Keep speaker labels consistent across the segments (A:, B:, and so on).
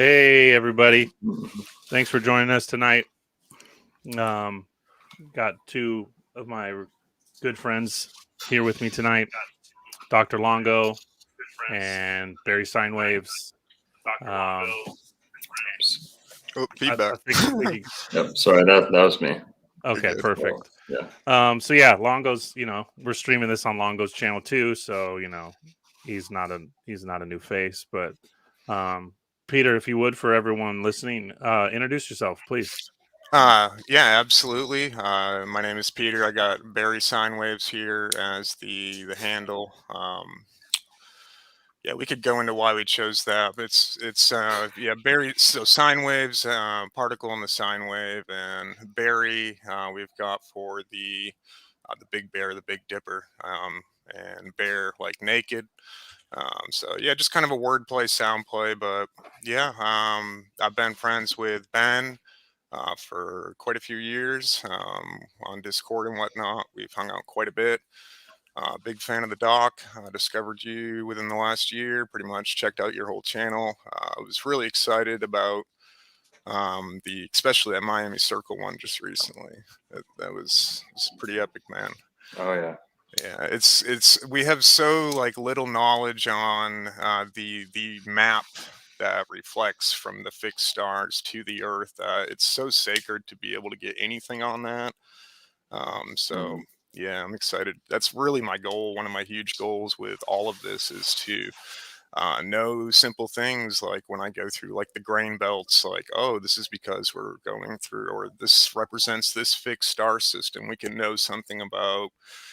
A: Hey, everybody. Thanks for joining us tonight. Got two of my good friends here with me tonight, Dr. Longo and Barry Sinewaves.
B: Oh, feedback.
C: Yep, sorry, that was me.
A: Okay, perfect.
C: Yeah.
A: So yeah, Longo's, we're streaming this on Longo's channel too, so he's not a new face, but Peter, if you would, for everyone listening, introduce yourself, please.
B: Yeah, absolutely. My name is Peter. I got Barry Sinewaves here as the handle. Yeah, we could go into why we chose that, but it's Barry. So sine waves, particle in the sine wave, and Barry we've got for the big bear, the Big Dipper, and bear like naked. So yeah, just kind of a wordplay, sound play, but yeah, I've been friends with Ben for quite a few years on Discord and whatnot. We've hung out quite a bit. Big fan of the doc. Discovered you within the last year. Pretty much checked out your whole channel. I was really excited about especially that Miami Circle one just recently. That was pretty epic, man.
C: Oh yeah.
B: Yeah, it's we have so like little knowledge on the map that reflects from the fixed stars to the Earth. It's so sacred to be able to get anything on that. So yeah, I'm excited. That's really my goal. One of my huge goals with all of this is to know simple things like when I go through like the grain belts, like, oh, this is because we're going through, or this represents this fixed star system. We can know something about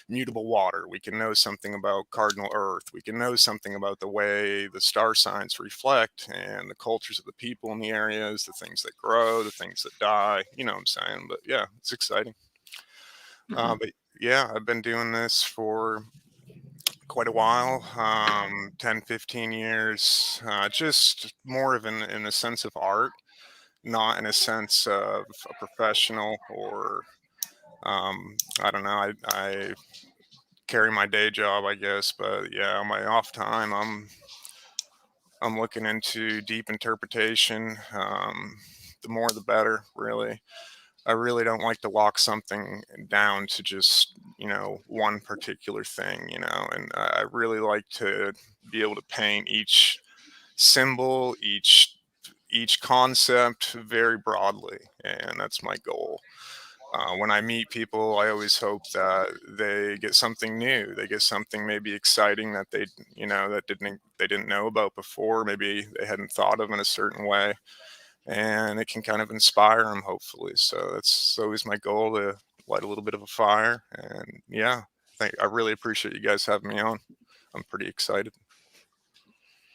B: mutable water. We can know something about cardinal Earth. We can know something about the way the star signs reflect and the cultures of the people in the areas, the things that grow, the things that die. You know what I'm saying? But yeah, it's exciting. But yeah, I've been doing this for quite a while, 10, 15 years, just more of in a sense of art, not in a sense of a professional or, I don't know, I carry my day job, I guess, but yeah, on my off time, I'm looking into deep interpretation. The more the better, really. I really don't like to lock something down to just, one particular thing, and I really like to be able to paint each symbol, each concept very broadly, and that's my goal. When I meet people, I always hope that they get something new. They get something maybe exciting that they didn't know about before. Maybe they hadn't thought of in a certain way, and it can kind of inspire them, hopefully. So that's always my goal, to light a little bit of a fire. And yeah, I really appreciate you guys having me on. I'm pretty excited.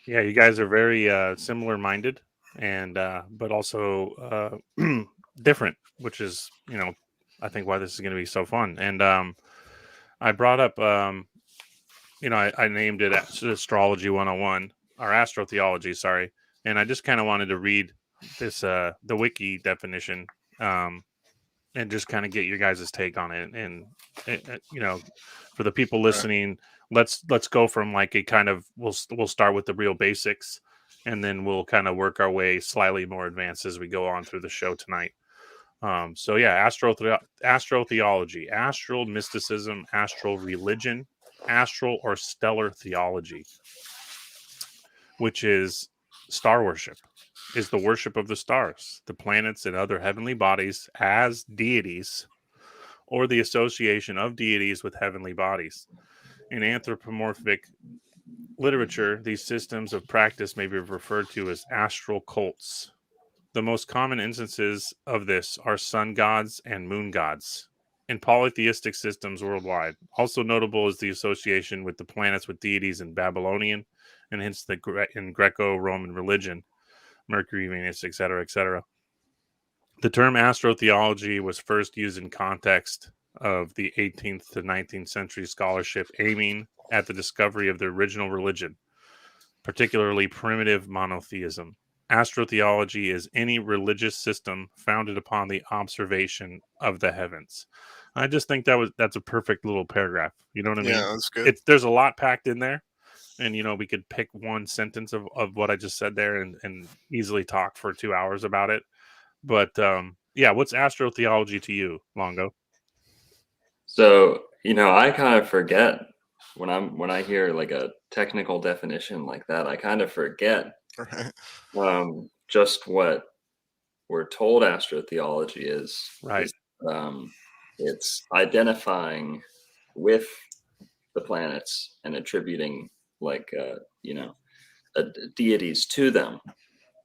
A: Yeah, you guys are very similar minded, and but also different, which is I think why this is going to be so fun. And I brought up I named it Astrology 101 or Astrotheology, sorry, and I just kind of wanted to read this the wiki definition, and just kind of get your guys' take on it. And for the people listening, let's go from like a kind of we'll start with the real basics, and then we'll kind of work our way slightly more advanced as we go on through the show tonight. So yeah, astrotheology, astral mysticism, astral religion, astral or stellar theology, which is star worship, is the worship of the stars, the planets, and other heavenly bodies as deities, or the association of deities with heavenly bodies. In anthropomorphic literature, these systems of practice may be referred to as astral cults. The most common instances of this are sun gods and moon gods in polytheistic systems worldwide. Also notable is the association with the planets with deities in Babylonian and hence in Greco-Roman religion, Mercury, Venus, etc., etc. The term astrotheology was first used in context of the 18th to 19th century scholarship aiming at the discovery of the original religion, particularly primitive monotheism. Astrotheology is any religious system founded upon the observation of the heavens. I just think that's a perfect little paragraph. You know what I mean?
B: Yeah, that's good.
A: There's a lot packed in there, and we could pick one sentence of what I just said there and easily talk for 2 hours about it. But yeah, what's astrotheology to you, Longo?
C: So, I kind of forget when I hear like a technical definition like that, I kind of forget
B: Right.
C: just what we're told astrotheology is.
A: Right.
C: Is it's identifying with the planets and attributing like deities to them,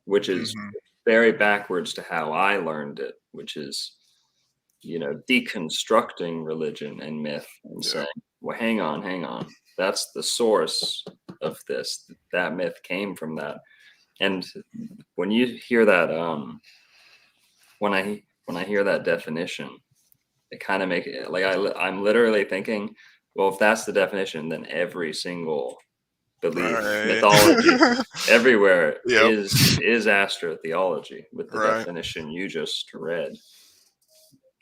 C: which is
B: Mhm.
C: very backwards to how I learned it, which is deconstructing religion and myth and
B: Yeah.
C: saying, well, hang on, that's the source of this. That myth came from that. And when you hear that, when I hear that definition, it kind of make it like I'm literally thinking, well, if that's the definition, then every single belief,
B: Right.
C: mythology, everywhere
B: Yep.
C: is astrotheology with the
B: Right.
C: definition you just read,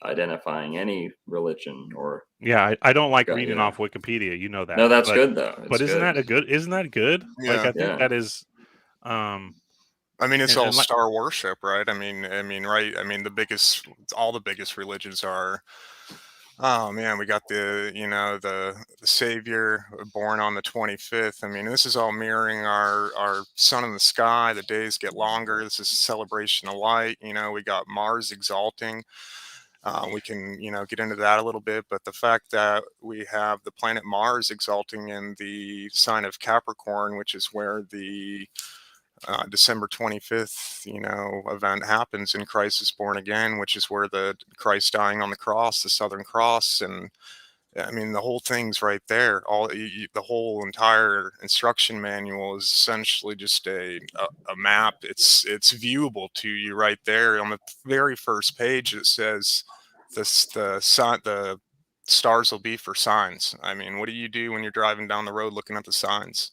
C: identifying any religion or
A: Yeah, I don't like reading
C: yeah.
A: off Wikipedia, you know that.
C: No, that's good though.
A: But
C: It's
A: isn't
C: good.
A: that isn't that good? Like
B: Yeah.
A: I think
C: Yeah.
A: that is um
B: I mean, it's all
A: and like
B: star worship, right? Right? I mean, all the biggest religions are. Oh man, we got the Savior born on the 25th. I mean, this is all mirroring our sun in the sky. The days get longer. This is a celebration of light. We got Mars exalting. We can get into that a little bit, but the fact that we have the planet Mars exalting in the sign of Capricorn, which is where the December 25th, event happens in Christ is born again, which is where the Christ dying on the cross, the Southern Cross, and I mean the whole thing's right there. The whole entire instruction manual is essentially just a map. It's viewable to you right there on the very first page. It says the stars will be for signs. I mean, what do you do when you're driving down the road looking at the signs?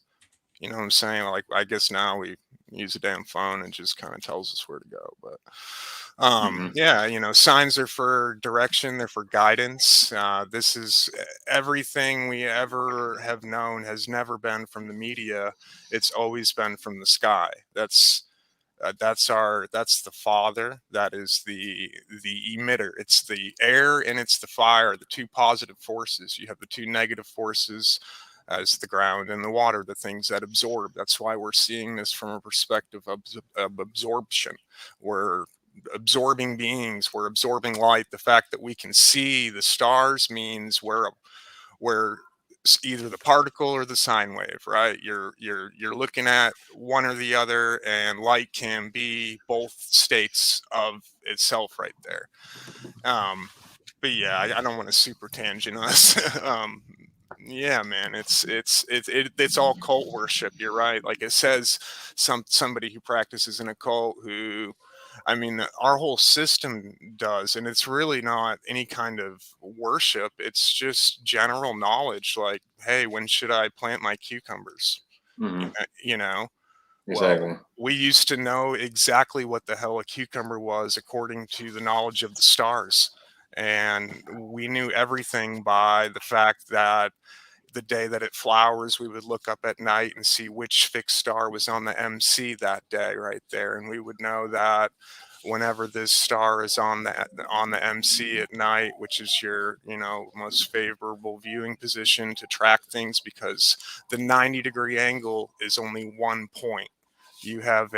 B: You know what I'm saying? Like, I guess now we use a damn phone and just kind of tells us where to go. But
C: Hmm.
B: yeah, signs are for direction, they're for guidance. This is everything we ever have known has never been from the media. It's always been from the sky. That's the father. That is the emitter. It's the air and it's the fire, the two positive forces. You have the two negative forces as the ground and the water, the things that absorb. That's why we're seeing this from a perspective of absorption. We're absorbing beings, we're absorbing light. The fact that we can see the stars means we're either the particle or the sine wave, right? You're looking at one or the other, and light can be both states of itself right there. But yeah, I don't want to super tangent us. Yeah, man, it's all cult worship. You're right. Like it says, somebody who practices in a cult who, I mean, our whole system does, and it's really not any kind of worship. It's just general knowledge. Like, hey, when should I plant my cucumbers?
C: Hmm.
B: You know, well,
C: Exactly.
B: we used to know exactly what the hell a cucumber was according to the knowledge of the stars. And we knew everything by the fact that the day that it flowers, we would look up at night and see which fixed star was on the MC that day right there. And we would know that whenever this star is on the MC at night, which is your, most favorable viewing position to track things, because the 90-degree angle is only one point. You have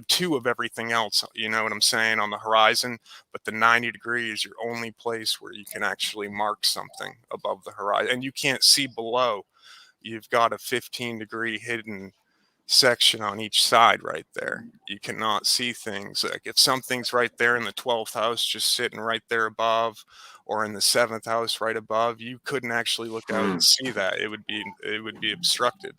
B: two of everything else, you know what I'm saying, on the horizon, but the 90 degree is your only place where you can actually mark something above the horizon, and you can't see below. You've got a 15-degree hidden section on each side right there. You cannot see things. Like if something's right there in the 12th house, just sitting right there above, or in the 7th house right above, you couldn't actually look out and
C: Mm.
B: see that. It would be obstructed.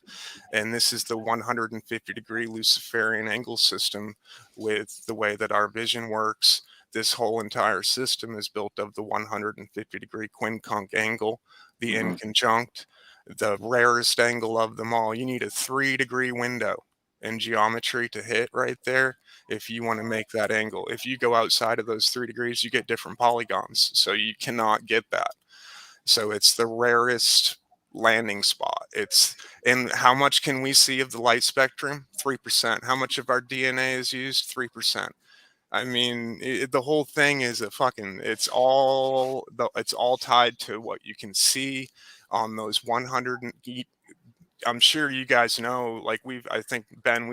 B: And this is the 150-degree Luciferian angle system with the way that our vision works. This whole entire system is built of the 150-degree quincunx angle, the
C: Hmm.
B: inconjunct, the rarest angle of them all. You need a 3-degree window in geometry to hit right there if you want to make that angle. If you go outside of those 3 degrees, you get different polygons. So you cannot get that. So it's the rarest, landing spot. And how much can we see of the light spectrum? 3%. How much of our DNA is used? 3%. I mean, the whole thing is it's all tied to what you can see on those 100. I'm sure you guys know, like I think, Ben,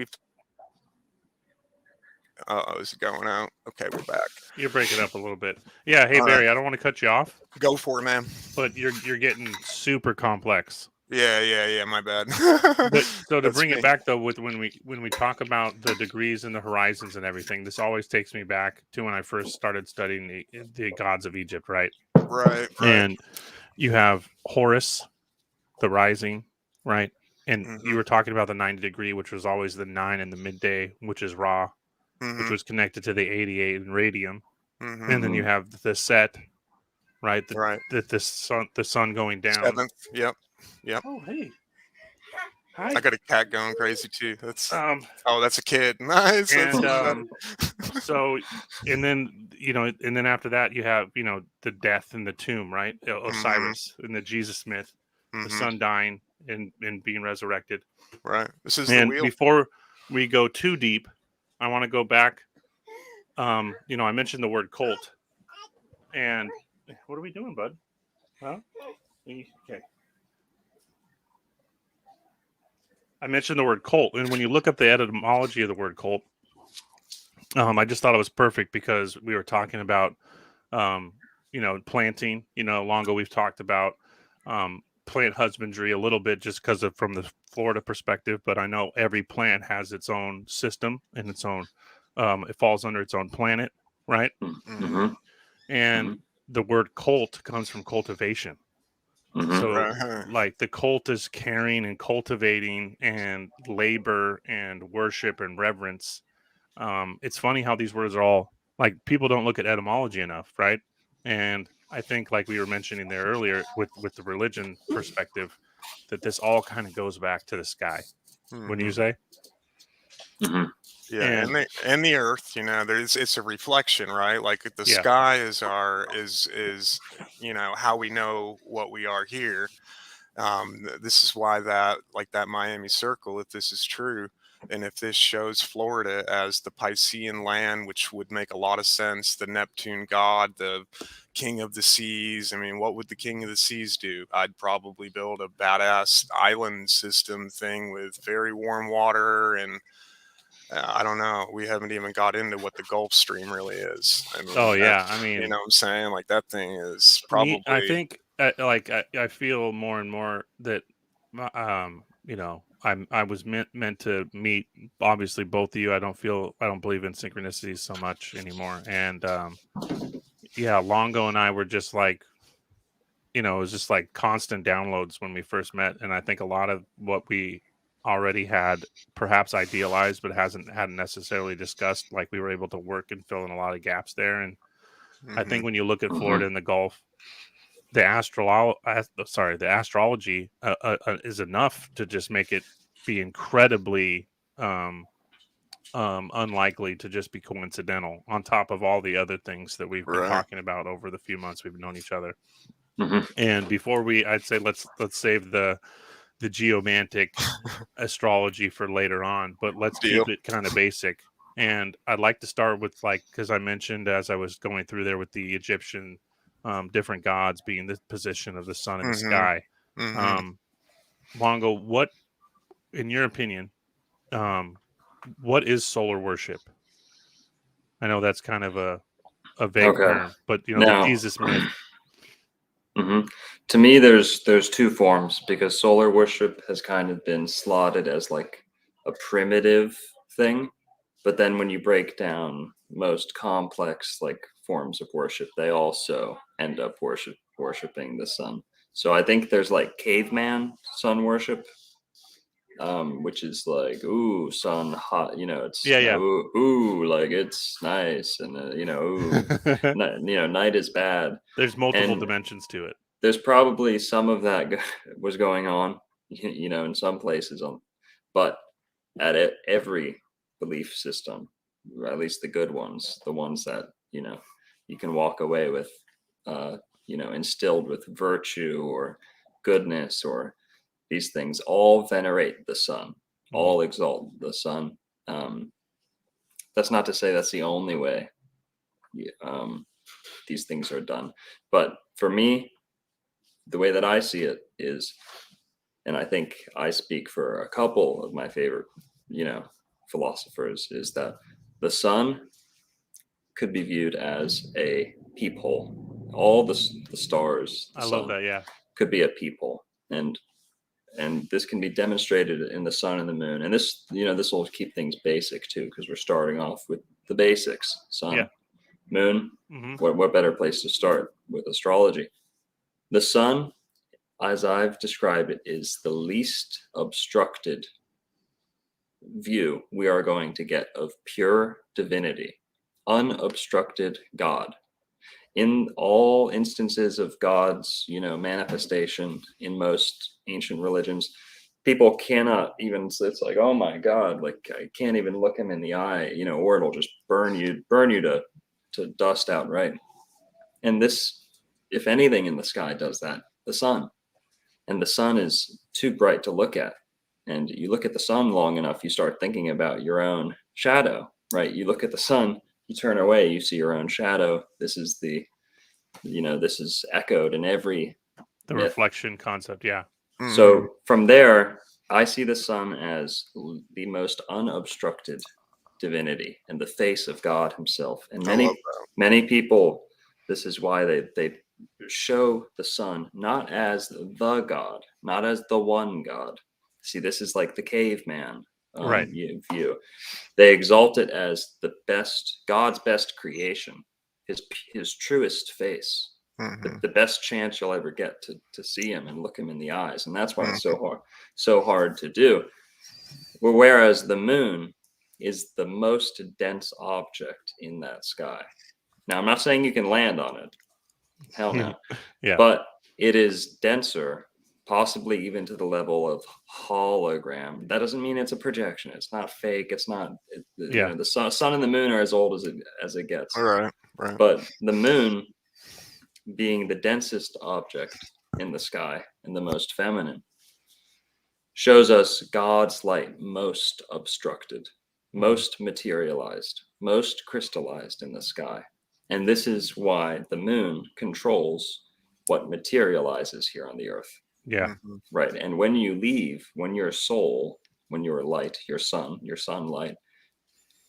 B: is it going out? Okay, we're back.
A: You're breaking up a little bit. Yeah. Hey,
B: All right,
A: Barry, I don't want to cut you off,
B: go for it, man.
A: but you're getting super complex.
B: Yeah, my bad.
A: But so to
B: That's
A: bring
B: me.
A: it back though, with when we talk about the degrees and the horizons and everything, this always takes me back to when I first started studying the gods of Egypt, right?
B: Right.
A: And you have Horus, the rising, right? And you
B: Mhm.
A: were talking about the 90 degree, which was always the 9 in the midday, which is Ra, which
B: Mhm.
A: was connected to the 88 in radium.
B: Mhm.
A: And then you have the set, right?
B: Right.
A: The sun going down.
B: 7th. Yep.
A: Oh, hey. Hi.
B: I got a cat going crazy too. That's
A: Um
B: that's a kid. Nice. That's
A: and
B: better.
A: so and then and then after that you have the death and the tomb, right? Osiris and the Jesus myth, the
B: Mhm.
A: sun dying and being resurrected.
B: Right. This is the
A: And
B: wheel.
A: before we go too deep, I want to go back. I mentioned the word cult, and what are we doing, bud? Huh? Okay. I mentioned the word cult, and when you look up the etymology of the word cult, I just thought it was perfect because we were talking about, planting. Longo, we've talked about plant husbandry a little bit just because of from the Florida perspective, but I know every plant has its own system and its own. It falls under its own planet, right?
C: Mm-hmm.
A: And the word cult comes from cultivation.
C: Mm-hmm.
A: So,
B: Right.
A: like the cult is caring and cultivating and labor and worship and reverence. It's funny how these words are all like people don't look at etymology enough, right? And I think, like we were mentioning there earlier, with the religion perspective, that this all kind of goes back to the sky. Wouldn't you
B: Mhm.
A: say?
C: Mm-hmm.
B: Yeah,
A: And
B: and the earth, it's a reflection, right? Like the
A: yeah,
B: sky is how we know what we are here. This is why that Miami circle, if this is true, and if this shows Florida as the Piscean land, which would make a lot of sense, the Neptune god, the king of the seas. I mean, what would the king of the seas do? I'd probably build a badass island system thing with very warm water and I don't know. We haven't even got into what the Gulf Stream really is. I
A: oh
B: mean,
A: yeah, I mean,
B: what I'm saying? Like that thing is
A: I
B: probably.
A: think I feel more and more that I was meant to meet obviously both of you. I don't believe in synchronicities so much anymore. And yeah, Longo and I were just like, it was just like constant downloads when we first met. And I think a lot of what we already had perhaps idealized but hadn't necessarily discussed, like we were able to work and fill in a lot of gaps there. And I
B: Mhm.
A: think when you look at
C: Mm-hmm.
A: Florida and the Gulf, the astrology is enough to just make it be incredibly um, unlikely to just be coincidental. On top of all the other things that we've been
B: Right.
A: talking about over the few months we've known each other.
C: Mm-hmm.
A: And before I'd say let's save the geomantic astrology for later on, but let's
B: Deal.
A: keep it kind of basic. And I'd like to start with because I mentioned as I was going through there with the Egyptian different gods being the position of the sun in the
B: Mhm.
A: sky.
B: Mhm.
A: Um, Longo, what, in your opinion, um, what is solar worship? I know that's kind of a vague
C: Okay.
A: term, but the
C: Now,
A: Jesus myth.
C: mhm. To me, there's two forms because solar worship has kind of been slotted as like a primitive thing, but then when you break down most complex like forms of worship, they also end up worshiping the sun. So I think there's like caveman sun worship, which is like ooh sun hot, it's
A: Yeah, yeah.
C: ooh like it's nice, and ooh night is bad,
A: There's multiple
C: and
A: dimensions to it.
C: there's probably some of that was going on, in some places, but every belief system, or at least the good ones, the ones that you can walk away with, instilled with virtue or goodness or these things all venerate the sun, all exalt the sun. That's not to say that's the only way these things are done. But for me, the way that I see it is, and I think I speak for a couple of my favorite, philosophers, is that the sun could be viewed as a peephole. All the stars, the
A: I
C: sun,
A: love that. Yeah.
C: could be a peephole, and this can be demonstrated in the sun and the moon. And this, this will keep things basic too, because we're starting off with the basics: sun,
A: Yeah.
C: moon.
A: Hmm.
C: What better place to start with astrology? The sun, as I've described it, is the least obstructed view we are going to get of pure divinity, unobstructed God. In all instances of God's, manifestation in most ancient religions, people cannot even, it's like, oh my God, like I can't even look him in the eye, or it'll just burn you to dust outright. And this, if anything in the sky does that, the sun. And the sun is too bright to look at. And you look at the sun long enough, you start thinking about your own shadow, right? You look at the sun, you turn away, you see your own shadow. This is this is echoed in every
A: The
C: myth.
A: reflection concept. Yeah.
C: So from there, I see the sun as the most unobstructed divinity and the face of God himself. And many people, this is why they show the sun not as the God, not as the one God. See, this is like the caveman
A: Right.
C: view. They exalt it as the best, God's best creation, his truest face. The best chance you'll ever get to see him and look him in the eyes. And that's why it's so hard to do. Whereas the moon is the most dense object in that sky. Now, I'm not saying you can land on it. Hell no.
A: Yeah.
C: But it is denser, possibly even to the level of hologram. That doesn't mean it's a projection. It's not fake. It's not, the sun and the moon are as old as it gets.
B: All right.
C: But the moon, being the densest object in the sky and the most feminine, shows us God's light most obstructed, most materialized, most crystallized in the sky. And this is why the moon controls what materializes here on the earth.
A: Yeah.
C: Right. And when you leave, when your soul, when your light, your sunlight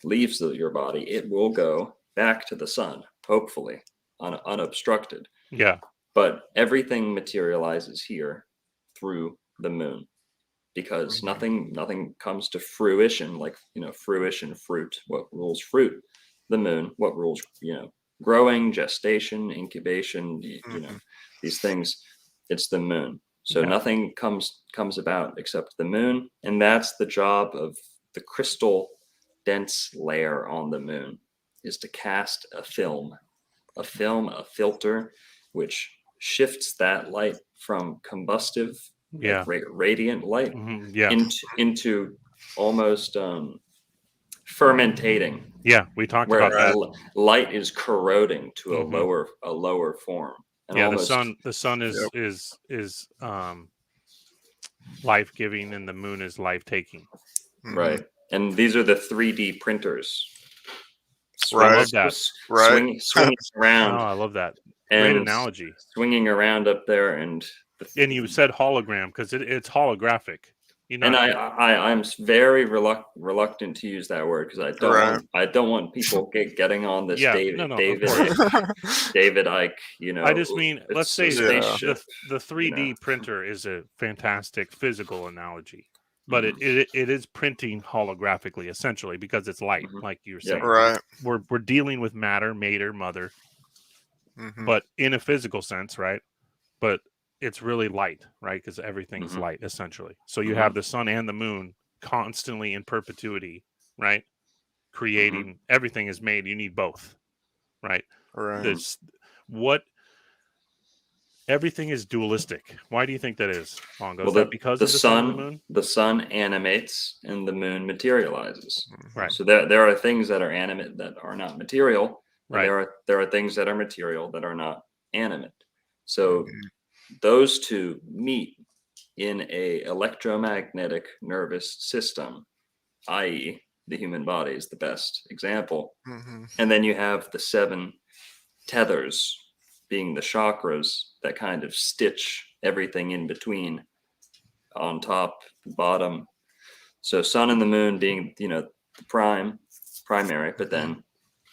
C: leaves your body, it will go back to the sun, hopefully, unobstructed.
A: Yeah.
C: But everything materializes here through the moon, because nothing comes to fruition, like, fruition, fruit. What rules fruit? The moon. What rules, growing, gestation, incubation, these things? It's the moon. So nothing comes about except the moon. And that's the job of the crystal dense layer on the moon, is to cast a filter, which shifts that light from combustive, radiant light, into almost fermentating.
A: Yeah, we talked
C: where
A: about that.
C: Light is corroding to a lower form. And
A: the sun is life giving, and the moon is life taking.
C: Right. And these are the 3D printers.
A: I love that.
C: Swinging around.
A: Oh, I love that. Great analogy.
C: Swinging around up there, and
A: you said hologram because it's holographic.
C: And I'm very reluctant to use that word, because I don't want people getting on this David Icke.
A: I just mean, let's say the 3D
C: printer
A: printer is a fantastic physical analogy, but it is printing holographically, essentially, because it's light, like you were saying.
B: Right.
A: We're dealing with matter, mother, but in a physical sense, right? But it's really light, right? Because everything's light, essentially. So you have the sun and the moon constantly in perpetuity, right? Creating, everything is made. You need both, right?
B: Right.
A: Everything is dualistic. Why do you think that is, Longo? Is
C: that
A: because
C: the
A: of the sun and the moon?
C: The sun animates and the moon materializes.
A: Right.
C: So there are things that are animate that are not material. And
A: right.
C: There are things that are material that are not animate. So those two meet in a electromagnetic nervous system, i.e., the human body is the best example.
B: Mm-hmm.
C: And then you have the 7 tethers being the chakras that kind of stitch everything in between, on top, bottom. So sun and the moon being, the primary, but then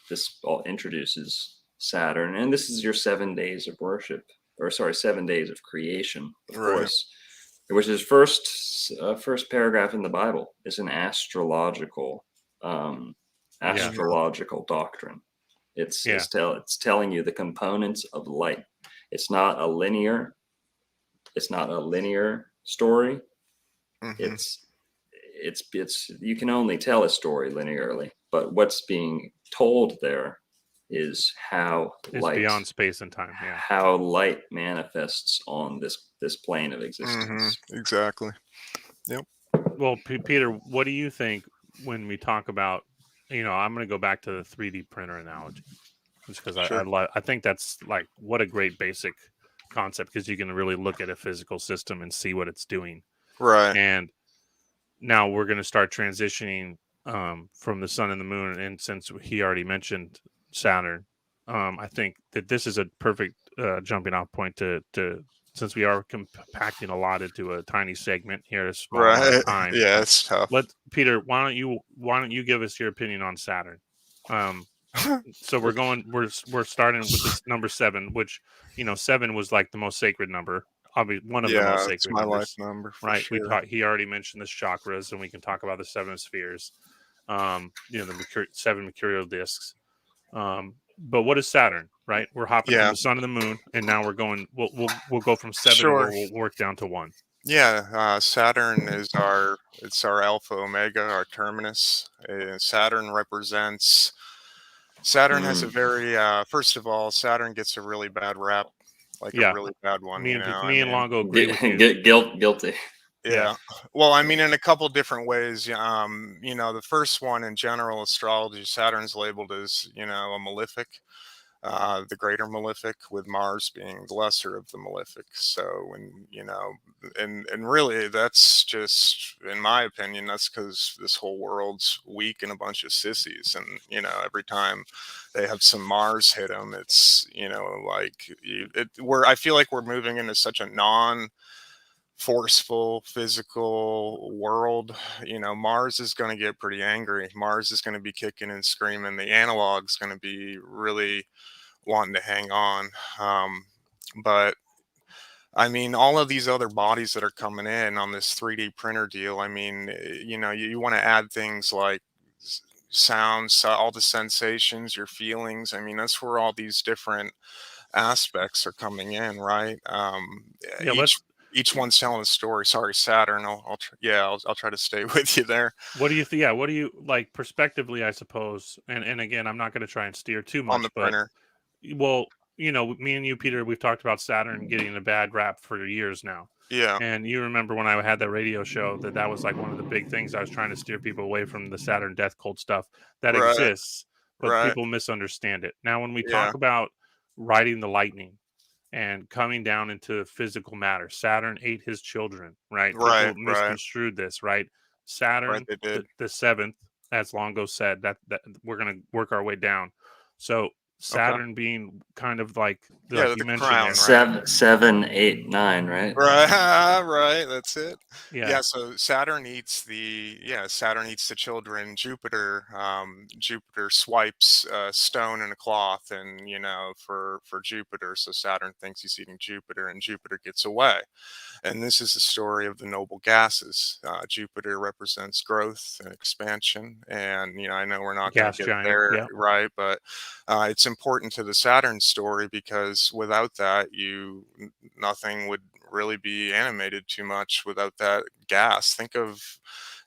C: this all introduces Saturn, and this is your 7 days of worship, or sorry, 7 days of creation, of
B: Right.
C: course, which is first paragraph in the Bible is an astrological doctrine. It's telling you the components of light. It's not a linear story.
B: Mm-hmm.
C: It's you can only tell a story linearly, but what's being told there is how
A: It's
C: light
A: beyond space and time. Yeah.
C: how light manifests on this plane of existence.
B: Exactly. Yep.
A: Well, Peter, what do you think when we talk about, I'm going to go back to the 3D printer analogy, just because
B: Sure.
A: I think that's like what a great basic concept, because you can really look at a physical system and see what it's doing.
B: Right.
A: And now we're going to start transitioning from the sun and the moon, and since he already mentioned Saturn, I think that this is a perfect jumping off point to since we are compacting a lot into a tiny segment here, a small amount
B: Right.
A: of time.
B: Yeah, it's tough.
A: Peter, why don't you give us your opinion on Saturn? So we're starting with this number 7, which 7 was like the most sacred number, obviously one of the most
B: It's
A: sacred
B: my life
A: numbers,
B: number for
A: right?
B: sure.
A: He already mentioned the chakras, and we can talk about the 7 spheres, the 7 mercurial discs. But what is Saturn, right? We're hopping from
B: Yeah.
A: the sun and the moon, and now we're going. We'll go from 7, and
B: Sure.
A: we'll work down to 1.
B: Yeah, Saturn is our alpha omega, our terminus. Saturn represents. Saturn has a very first of all, Saturn gets a really bad rap, like a
A: Yeah,
B: really bad one. I
A: me and
B: mean,
A: Longo agree with you.
C: Guilty.
B: yeah. Well, I mean, in a couple different ways. The first one in general astrology, Saturn's labeled as a malefic. The greater malefic, with Mars being the lesser of the malefic. So when and really that's just, in my opinion, that's because this whole world's weak and a bunch of sissies, and every time they have some Mars hit them, it's I feel like we're moving into such a forceful physical world. Mars is going to get pretty angry. Mars is going to be kicking and screaming. The analog's going to be really wanting to hang on. But I mean, all of these other bodies that are coming in on this 3D printer deal, I mean, you want to add things like sounds, all the sensations, your feelings. I mean, that's where all these different aspects are coming in, right?
A: Yeah,
B: each one's telling a story. Sorry, Saturn. I'll try to stay with you there.
A: What do you think? Yeah, what do you like perspectively, I suppose? And again, I'm not going to try and steer too
B: On
A: much,
B: the
A: but
B: printer.
A: well, me and you, Peter, we've talked about Saturn getting a bad rap for years now.
B: Yeah.
A: And you remember when I had that radio show that was like one of the big things I was trying to steer people away from, the Saturn death cult stuff that
B: Right.
A: exists, but
B: Right.
A: people misunderstand it. Now, when we
B: Yeah.
A: talk about riding the lightning and coming down into physical matter, Saturn ate his children, right?
B: Right.
A: People
B: Right.
A: misconstrued this, right?
B: Right.
A: Saturn,
B: They did.
A: the 7th, as Longo said, that we're going to work our way down. So
B: Okay.
A: Saturn being kind of like
B: Yeah,
A: you
B: the
A: mentioned
B: crown,
A: there.
B: right?
C: 7, 8, 9, right?
B: Right, that's it.
A: Yeah.
B: Yeah, so Saturn eats Saturn eats the children. Jupiter swipes a stone in a cloth, and for Jupiter, so Saturn thinks he's eating Jupiter, and Jupiter gets away. And this is the story of the noble gases. Jupiter represents growth and expansion, and I know we're not going
A: Gas
B: to get
A: giant.
B: there,
A: Yeah.
B: right? But it's important to the Saturn story, because without that, nothing would really be animated too much without that gas. Think of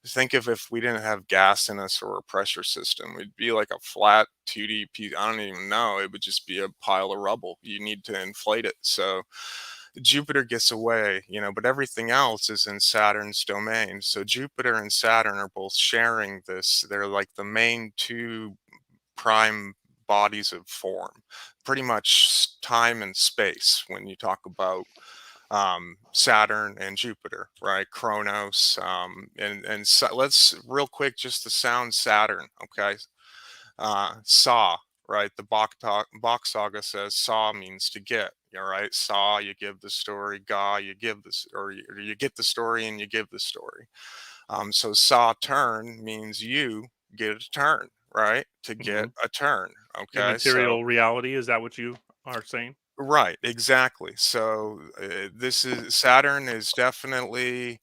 B: if we didn't have gas in us, or a pressure system, we'd be like a flat 2D piece. I don't even know. It would just be a pile of rubble. You need to inflate it. So Jupiter gets away, but everything else is in Saturn's domain. So Jupiter and Saturn are both sharing this. They're like the main two prime bodies of form, pretty much time and space when you talk about Saturn and Jupiter, right? Kronos, and so let's real quick just the sound Saturn, okay? Saw, right? The Bach Saga says saw means to get. All right, saw, you give the story. Ga, you give this, or you get the story and you give the story. So saw turn means you get a turn, right? To get a turn. Okay, so
A: Immaterial reality, is that what you are saying?
B: right, exactly. So this is Saturn is definitely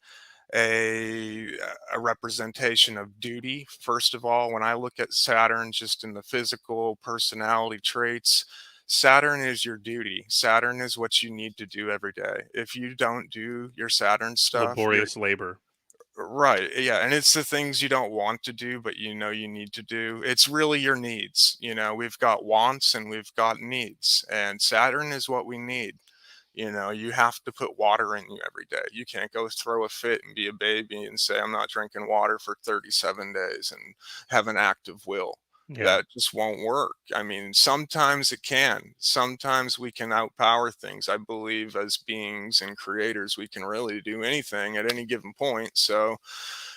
B: a a representation of duty. First of all, when I look at Saturn just in the physical personality traits, Saturn is your duty. Saturn is what you need to do every day. If you don't do your Saturn stuff, you're
A: Laborious labor.
B: right. Yeah, and it's the things you don't want to do but you know you need to do. It's really your needs. You know, we've got wants and we've got needs, and Saturn is what we need. You know, you have to put water in you every day. You can't go throw a fit and be a baby and say, I'm not drinking water for 37 days and have an active will.
A: Yeah.
B: That just won't work. I mean, sometimes it can. Sometimes we can outpower things. I believe as beings and creators, we can really do anything at any given point. So,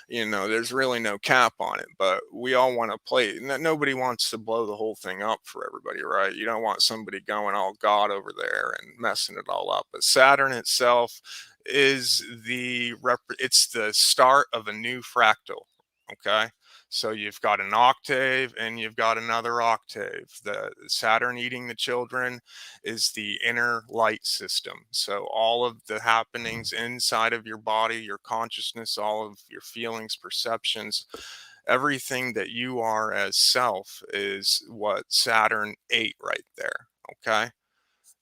B: you know, there's really no cap on it, but we all want to play. Nobody wants to blow the whole thing up for everybody, right? You don't want somebody going all God over there and messing it all up. But Saturn itself is it's the start of a new fractal. Okay. So you've got an octave and you've got another octave. The Saturn eating the children is the inner light system. So all of the happenings inside of your body, your consciousness, all of your feelings, perceptions, everything that you are as self is what Saturn ate right there. Okay.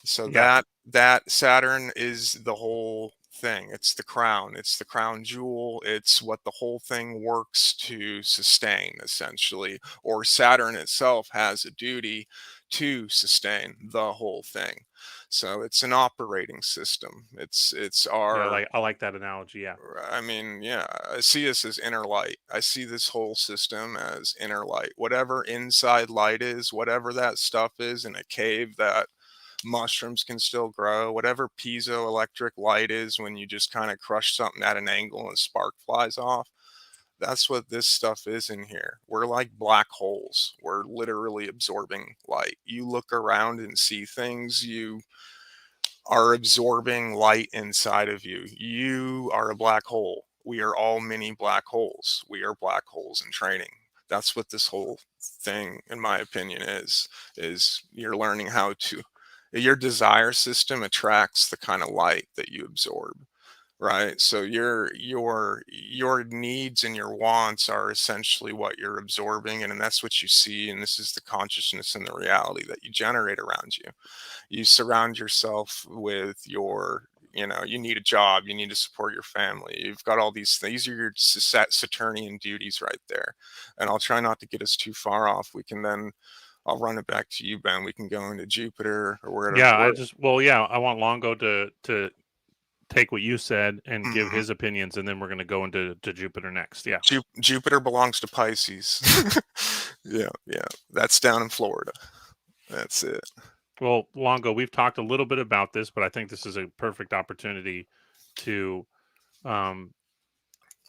B: So
A: Yeah.
B: that Saturn is the whole thing. It's the crown. It's the crown jewel. It's what the whole thing works to sustain, essentially. Or Saturn itself has a duty to sustain the whole thing. So it's an operating system. It's
A: Yeah,
B: our
A: I like that analogy. Yeah.
B: I mean, yeah, I see us as inner light. I see this whole system as inner light. Whatever inside light is, whatever that stuff is in a cave that mushrooms can still grow, whatever piezoelectric light is when you just kind of crush something at an angle and spark flies off. That's what this stuff is in here. We're like black holes. We're literally absorbing light. You look around and see things, you are absorbing light inside of you. You are a black hole. We are all mini black holes. We are black holes in training. That's what this whole thing, in my opinion, is you're learning how to your desire system attracts the kind of light that you absorb, right? So your needs and your wants are essentially what you're absorbing, and that's what you see, and this is the consciousness and the reality that you generate around you. You surround yourself with your, you know, you need a job, you need to support your family, you've got all these things. These are your Saturnian duties right there. And I'll try not to get us too far off. We can then I'll run it back to you, Ben. We can go into Jupiter or wherever.
A: Yeah, I want Longo to take what you said and give
B: Mhm.
A: his opinions, and then we're going to go into Jupiter next. Yeah.
B: Jupiter belongs to Pisces. Yeah, yeah. That's down in Florida. That's it.
A: Well, Longo, we've talked a little bit about this, but I think this is a perfect opportunity to um,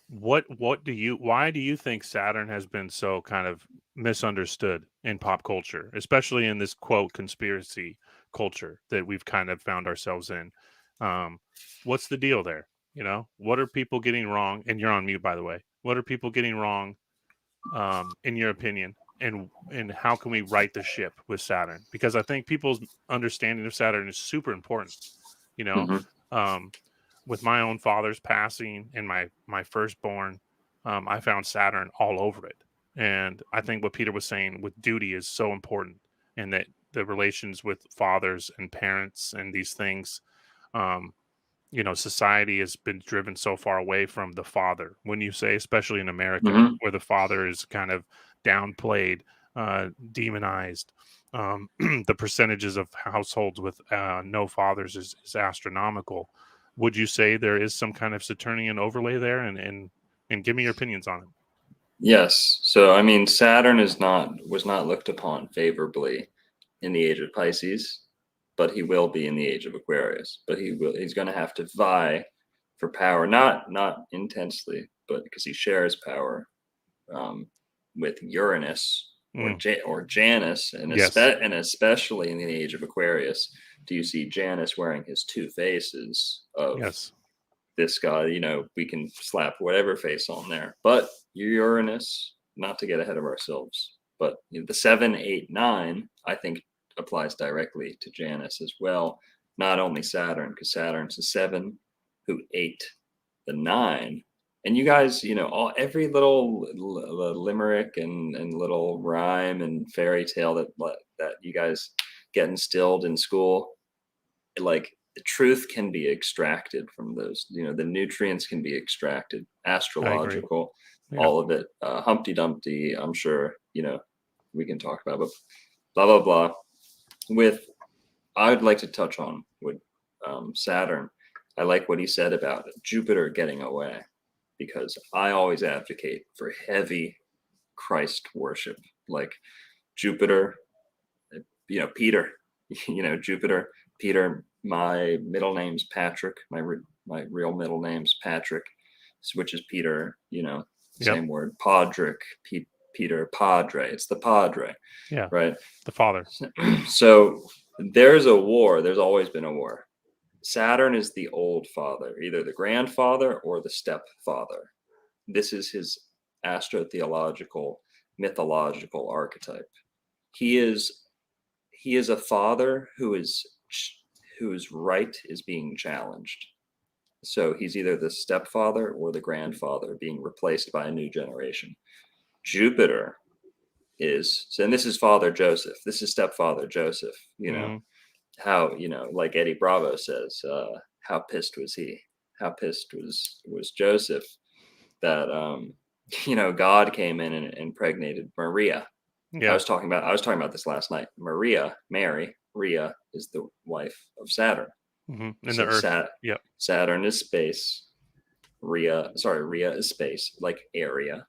A: what do you why do you think Saturn has been so kind of misunderstood in pop culture, especially in this quote conspiracy culture that we've kind of found ourselves in? Um, what's the deal there? You know, what are people getting wrong? And you're on mute, by the way. What are people getting wrong, in your opinion? And how can we right the ship with Saturn? Because I think people's understanding of Saturn is super important. You know,
C: Hmm.
A: um, with my own father's passing and my firstborn, I found Saturn all over it. And I think what Peter was saying with duty is so important, and that the relations with fathers and parents and these things, um, you know, society has been driven so far away from the father. When you say, especially in America,
C: Hmm.
A: where the father is kind of downplayed, demonized, the percentages of households with no fathers is astronomical. Would you say there is some kind of Saturnian overlay there? And give me your opinions on it.
C: Yes. So I mean, Saturn was not looked upon favorably in the age of Pisces. but he will be in the age of Aquarius. But he's going to have to vie for power, not intensely, but because he shares power with Uranus or Janus, and
A: Yes.
C: especially in the age of Aquarius, do you see Janus wearing his two faces of
A: Yes.
C: this guy? We can slap whatever face on there, but Uranus, not to get ahead of ourselves, but the 7, 8, 9, I think applies directly to Janus as well. Not only Saturn, because Saturn's the 7, who 8, the 9. And you guys, every little limerick and little rhyme and fairy tale that you guys get instilled in school, like the truth can be extracted from those. The nutrients can be extracted. Astrological,
A: Yeah.
C: all of it. Humpty Dumpty, I'm sure, we can talk about, but blah, blah, blah. I'd like to touch on with Saturn. I like what he said about Jupiter getting away, because I always advocate for heavy Christ worship, like Jupiter, Peter, Jupiter, Peter. My middle name's Patrick. My real middle name's Patrick, which is Peter. Same word. Podrick, Peter, Padre. It's the Padre.
A: Yeah.
C: Right.
A: The father.
C: So there's a war. There's always been a war. Saturn is the old father, either the grandfather or the stepfather. This is his astro-theological, mythological archetype. He is a father whose right is being challenged. So he's either the stepfather or the grandfather being replaced by a new generation. Jupiter is, and this is Father Joseph. This is stepfather Joseph. How, like Eddie Bravo says, how pissed was he? How pissed was Joseph that God came in and impregnated Maria.
A: Yeah.
C: I was talking about this last night. Mary, Rhea is the wife of Saturn.
A: In the Earth.
C: Saturn is space. Rhea is space, like area.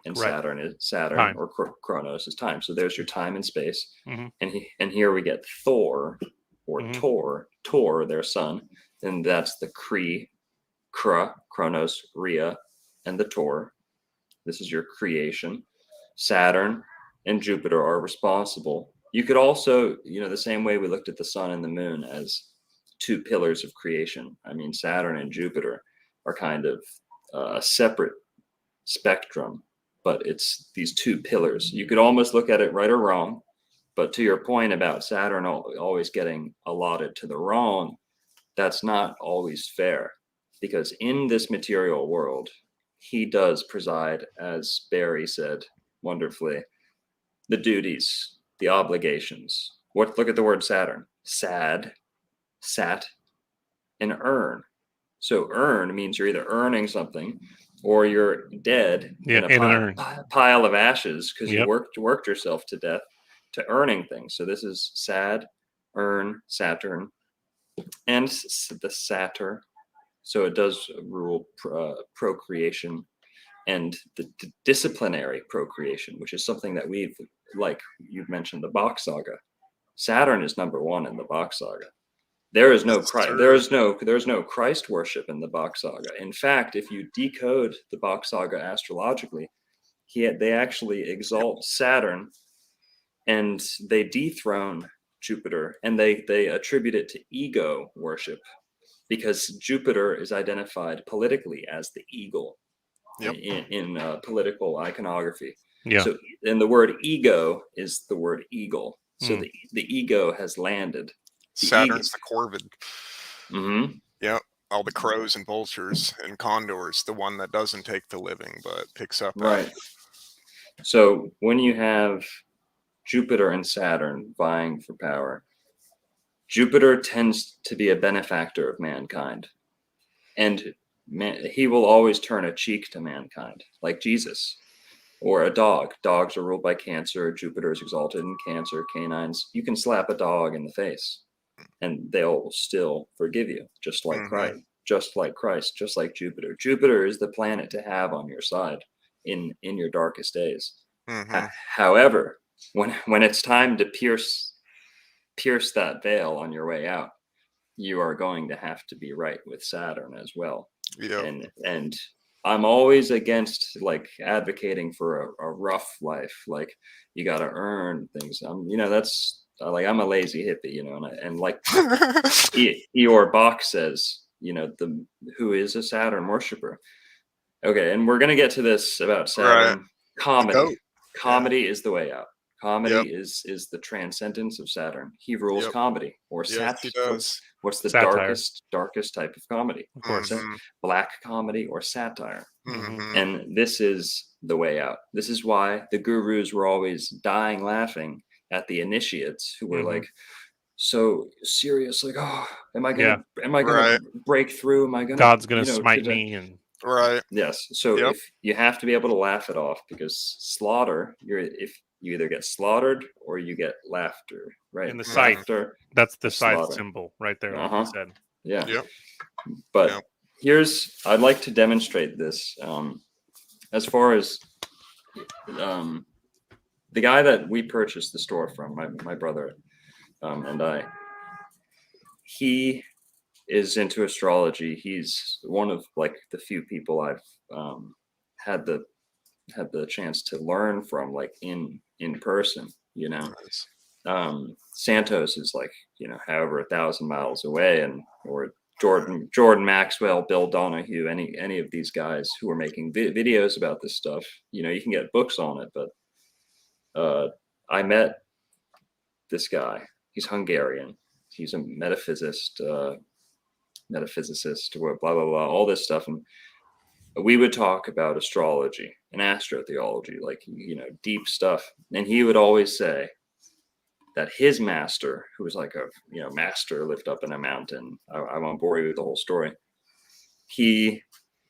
C: And
A: Right.
C: Saturn is
A: Time.
C: or Chronos is time. So there's your time and space.
A: Mm-hmm.
C: And here we get Thor or Tor, their son. And that's the Chronos, Rhea, and the Tor. This is your creation. Saturn and Jupiter are responsible. You could also, the same way we looked at the sun and the moon as two pillars of creation. I mean, Saturn and Jupiter are kind of a separate spectrum, but it's these two pillars. You could almost look at it right or wrong, but to your point about Saturn always getting allotted to the wrong, that's not always fair, because in this material world, he does preside, as Barry said wonderfully, the duties, the obligations. Look at the word Saturn. Sad, sat, and earn. So earn means you're either earning something or you're dead in a pile of ashes because you worked yourself to death to earning things. So this is sad, earn, Saturn, and the Satyr. So it does rule procreation and the disciplinary procreation, which is something that we've, like you've mentioned, the Bach saga. Saturn is number one in the Bach saga. There is no Christ. There's no Christ worship in the Bach saga. In fact, if you decode the Bach saga astrologically, they actually exalt Saturn, and they dethrone Jupiter, and they attribute it to ego worship, because Jupiter is identified politically as the eagle in political iconography. So, and the word ego is the word eagle. So the ego has landed.
B: Saturn's the corvid.
C: Mm-hmm.
B: Yep. All the crows and vultures and condors, the one that doesn't take the living but picks up.
C: Right. So when you have Jupiter and Saturn vying for power, Jupiter tends to be a benefactor of mankind, and he will always turn a cheek to mankind, like Jesus. Or a dog. Dogs are ruled by Cancer. Jupiter is exalted in Cancer. Canines. You can slap a dog in the face, and they'll still forgive you, just like Christ, just like Jupiter. Jupiter is the planet to have on your side in your darkest days. However, when it's time to pierce pierce that veil on your way out, you are going to have to be right with Saturn as well.
B: Yep.
C: And I'm always against like advocating for a rough life. Like you got to earn things. That's like I'm a lazy hippie, and like Eeyore Bach says, who is a Saturn worshiper. Okay, and we're gonna get to this about Saturn.
B: Right.
C: Comedy.
B: The
C: Comedy is the way out. Comedy
B: Yep.
C: is the transcendence of Saturn. He rules
B: Yep.
C: comedy, or
B: Yes, he does.
C: what's the
A: Satire.
C: darkest type of comedy?
A: Of course.
B: Mhm.
C: Black comedy or satire.
B: Mhm.
C: And this is the way out. This is why the gurus were always dying laughing at the initiates who were like so serious, like, oh, am I gonna
B: Right.
C: break through? Am I gonna
A: God's gonna smite me, and
B: Right.
C: yes. So
B: Yep.
C: if you have to be able to laugh it off, because slaughter, if you either get slaughtered or you get laughter, right?
A: in the scythe,
C: Laughter,
A: that's the scythe
C: slaughter.
A: symbol right there, like
C: Uh-huh.
A: you said.
C: Yeah.
B: Yep.
C: But I'd like to demonstrate this. As far as the guy that we purchased the store from, my brother and I, he is into astrology. He's one of like the few people I've had the chance to learn from, like in person.
B: Nice.
C: Santos is like however 1,000 miles away, or Jordan Maxwell, Bill Donahue, any of these guys who are making videos about this stuff. You can get books on it, but I met this guy. He's Hungarian. He's a metaphysicist, or blah blah blah, all this stuff, and we would talk about astrology and astro-theology, like deep stuff. And he would always say that his master, who was like a master, lived up in a mountain. I won't bore you with the whole story. He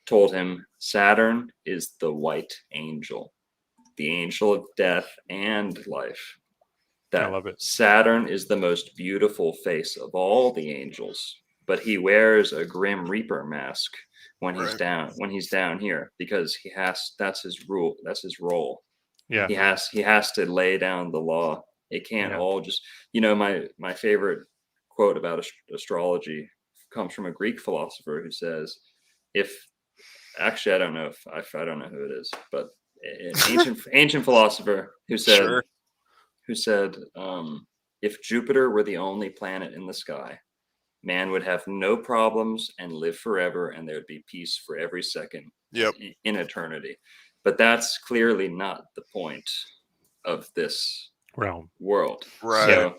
C: told him Saturn is the white angel, the angel of death and life. That
A: I love it.
C: Saturn is the most beautiful face of all the angels, but he wears a grim reaper mask when he's down here, because that's his rule. That's his role.
A: Yeah.
C: He has to lay down the law. It can't all just, my favorite quote about astrology comes from a Greek philosopher who says, actually, I don't know I don't know who it is, but an ancient philosopher who said, if Jupiter were the only planet in the sky, man would have no problems and live forever, and there would be peace for every second in eternity. But that's clearly not the point of this
A: realm
C: world.
B: Right.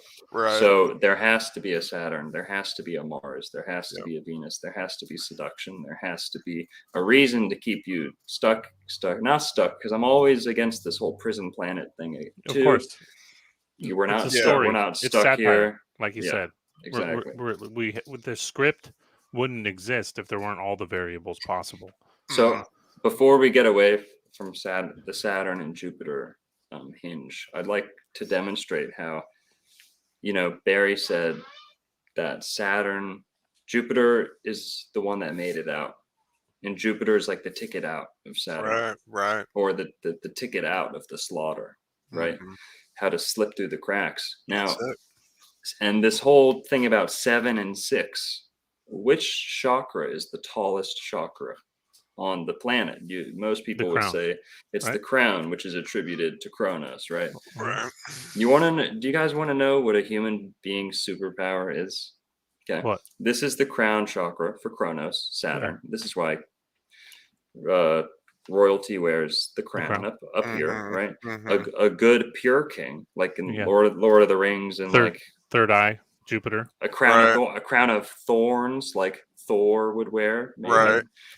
C: So there has to be a Saturn, there has to be a Mars, there has to be a Venus, there has to be seduction, there has to be a reason to keep you not stuck, because I'm always against this whole prison planet thing too.
A: Of course.
C: We're not
A: it's
C: stuck
A: satire,
C: here,
A: like you said.
C: Exactly.
A: We the script wouldn't exist if there weren't all the variables possible.
C: So before we get away from the Saturn and Jupiter hinge, I'd like to demonstrate how, Barry said that Jupiter is the one that made it out, and Jupiter is like the ticket out of Saturn,
B: right,
C: or the ticket out of the slaughter, right? How to slip through the cracks. Now, and this whole thing about 7 and 6, which chakra is the tallest chakra on the planet? Most people would say it's the crown, which is attributed to Kronos, right?
B: Right.
C: Do you guys want to know what a human being's superpower is? Okay.
A: What?
C: This is the crown chakra for Kronos, Saturn.
A: Yeah.
C: This is why royalty wears the crown up here, right? A good pure king, like in Lord of the Rings, and
A: third eye Jupiter,
C: a crown of thorns, like Thor would wear, maybe.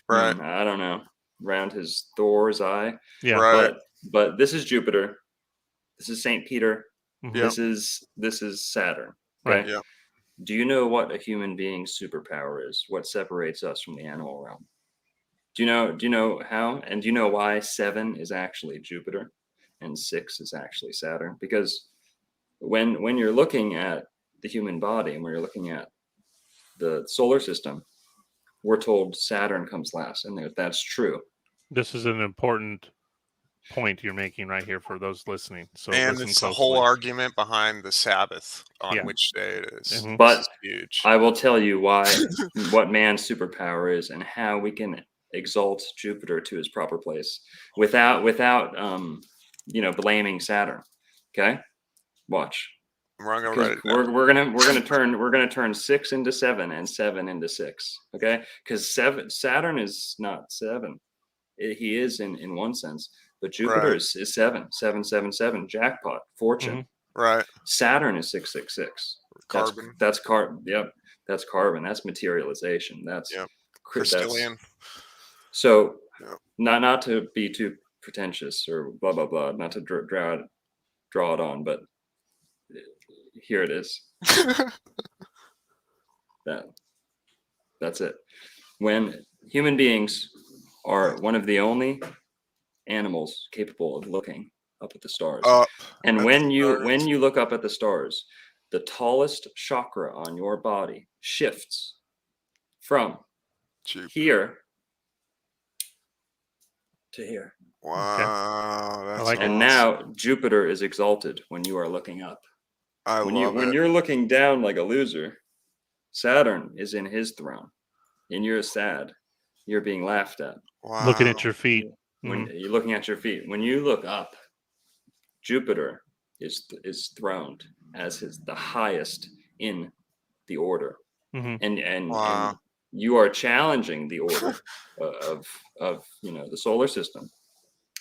B: Right.
C: I don't know, around his Thor's eye.
A: Yeah.
B: Right.
C: But this is Jupiter. This is Saint Peter.
A: Mm-hmm.
C: This is Saturn.
A: Right.
C: Okay? Yeah. Do you know what a human being's superpower is? What separates us from the animal realm? Do you know how? And do you know why 7 is actually Jupiter and 6 is actually Saturn? Because when you're looking at the human body, and when you're looking at the solar system, we're told Saturn comes last, and that's true.
A: This is an important point you're making right here for those listening. So
B: And
A: listen
B: it's the
A: closely.
B: whole argument behind the Sabbath on
A: Yeah.
B: which day it is.
A: Mhm.
C: But
B: This is huge.
C: I will tell you what man's superpower is and how we can exalt Jupiter to his proper place without blaming Saturn. Okay, watch.
B: We're gonna
C: Because
B: write it down.
C: we're gonna turn 6 into 7 and 7 into 6. Okay, because Saturn is not 7. He is in one sense, but Jupiter
B: Right.
C: is 7, 777, jackpot, fortune.
A: Mhm.
B: Right.
C: Saturn is 666.
B: Carbon.
C: That's carbon. Yep, that's carbon. That's materialization. That's
B: Yep.
C: that's
B: Crystallian.
C: so.
B: Yep.
C: Not to be too pretentious or blah blah blah. Not to draw it on, but here it is. That's it. When human beings are one of the only animals capable of looking up at the stars,
B: Up.
C: and
B: at
C: when
B: the
C: you
B: stars.
C: look up at the stars, the tallest chakra on your body shifts from
B: Jupiter.
C: here to here.
B: Wow. That's
A: like it.
C: And
B: awesome.
C: now Jupiter is exalted when you are looking up.
B: I love
C: When
B: it.
C: you're looking down like a loser, Saturn is in his throne, and you're sad. You're being laughed at.
B: Wow.
A: Looking at your feet.
C: When you're looking at your feet, when you look up, Jupiter is throned as the highest in the order,
A: Mhm.
C: and
B: Wow.
C: you are challenging the order of the solar system,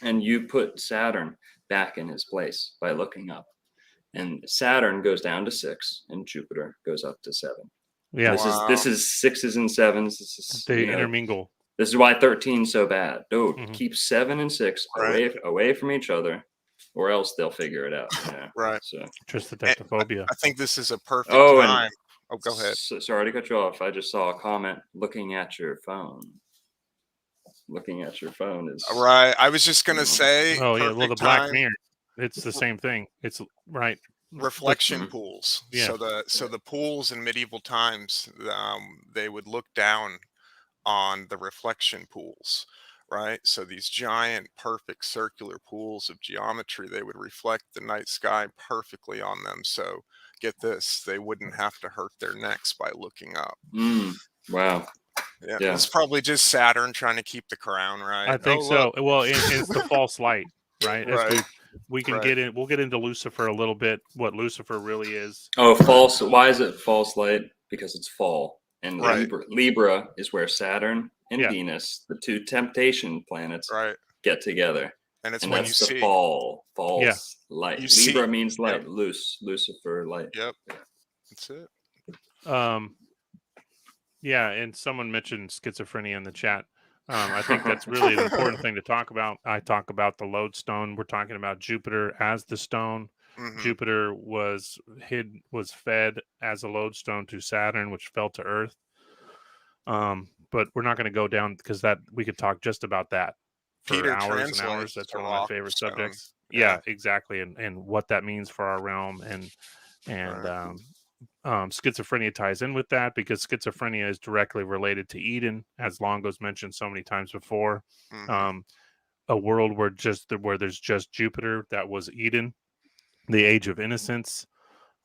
C: and you put Saturn back in his place by looking up. And Saturn goes down to 6, and Jupiter goes up to 7.
A: Yeah.
C: This is 6s and 7s. This is
A: They intermingle.
C: This is why 13 is so bad. Dude,
A: Mhm.
C: keep 7 and 6
B: Right.
C: away from each other, or else they'll figure it out.
B: Right.
C: So
A: Tristatectophobia.
B: I think this is a perfect
C: Oh, and-
B: time. Oh, go ahead.
C: sorry to cut you off. I just saw a comment. Looking at your phone. Looking at your phone is
B: Right. I was just gonna say.
A: Oh yeah. Well, the
B: perfect
A: Black
B: time.
A: Mirror. It's the same thing. It's right.
B: Reflection
C: Mhm.
B: pools.
A: Yeah.
B: So the pools in medieval times, they would look down on the reflection pools, right? So these giant, perfect circular pools of geometry, they would reflect the night sky perfectly on them. So get this, they wouldn't have to hurt their necks by looking up.
C: Wow.
B: Yeah,
C: Yeah.
B: it's probably just Saturn trying to keep the crown, right?
A: I think
B: Oh,
A: so.
B: look.
A: Well, it's the false light, right? As
B: Right.
A: we can
B: Right.
A: get in. We'll get into Lucifer a little bit. What Lucifer really is.
C: Oh, false. Why is it false light? Because it's fall. And
B: Right.
C: Libra is where Saturn and
A: Yeah.
C: Venus, the two temptation planets,
B: Right.
C: get together.
B: And it's
C: And
B: when
C: that's
B: you
C: the
B: see.
C: false light.
B: You see-
C: Libra means light,
B: Yep.
C: loose, Lucifer, light.
B: Yep. That's it.
A: Yeah, and someone mentioned schizophrenia in the chat. I think that's really an important thing to talk about. I talk about the lodestone. We're talking about Jupiter as the stone.
B: Mhm.
A: Jupiter was fed as a lodestone to Saturn, which fell to Earth. But we're not going to go down because that we could talk just about that for
B: Peter
A: hours and hours.
B: translates
A: That's
B: the
A: one of my
B: rock
A: favorite
B: stone.
A: subjects.
B: Yeah.
A: Yeah, exactly, and what that means for our realm and
B: Right.
A: schizophrenia ties in with that because schizophrenia is directly related to Eden, as Longo's mentioned so many times before.
B: Mhm.
A: A world where there's just Jupiter, that was Eden, the age of innocence.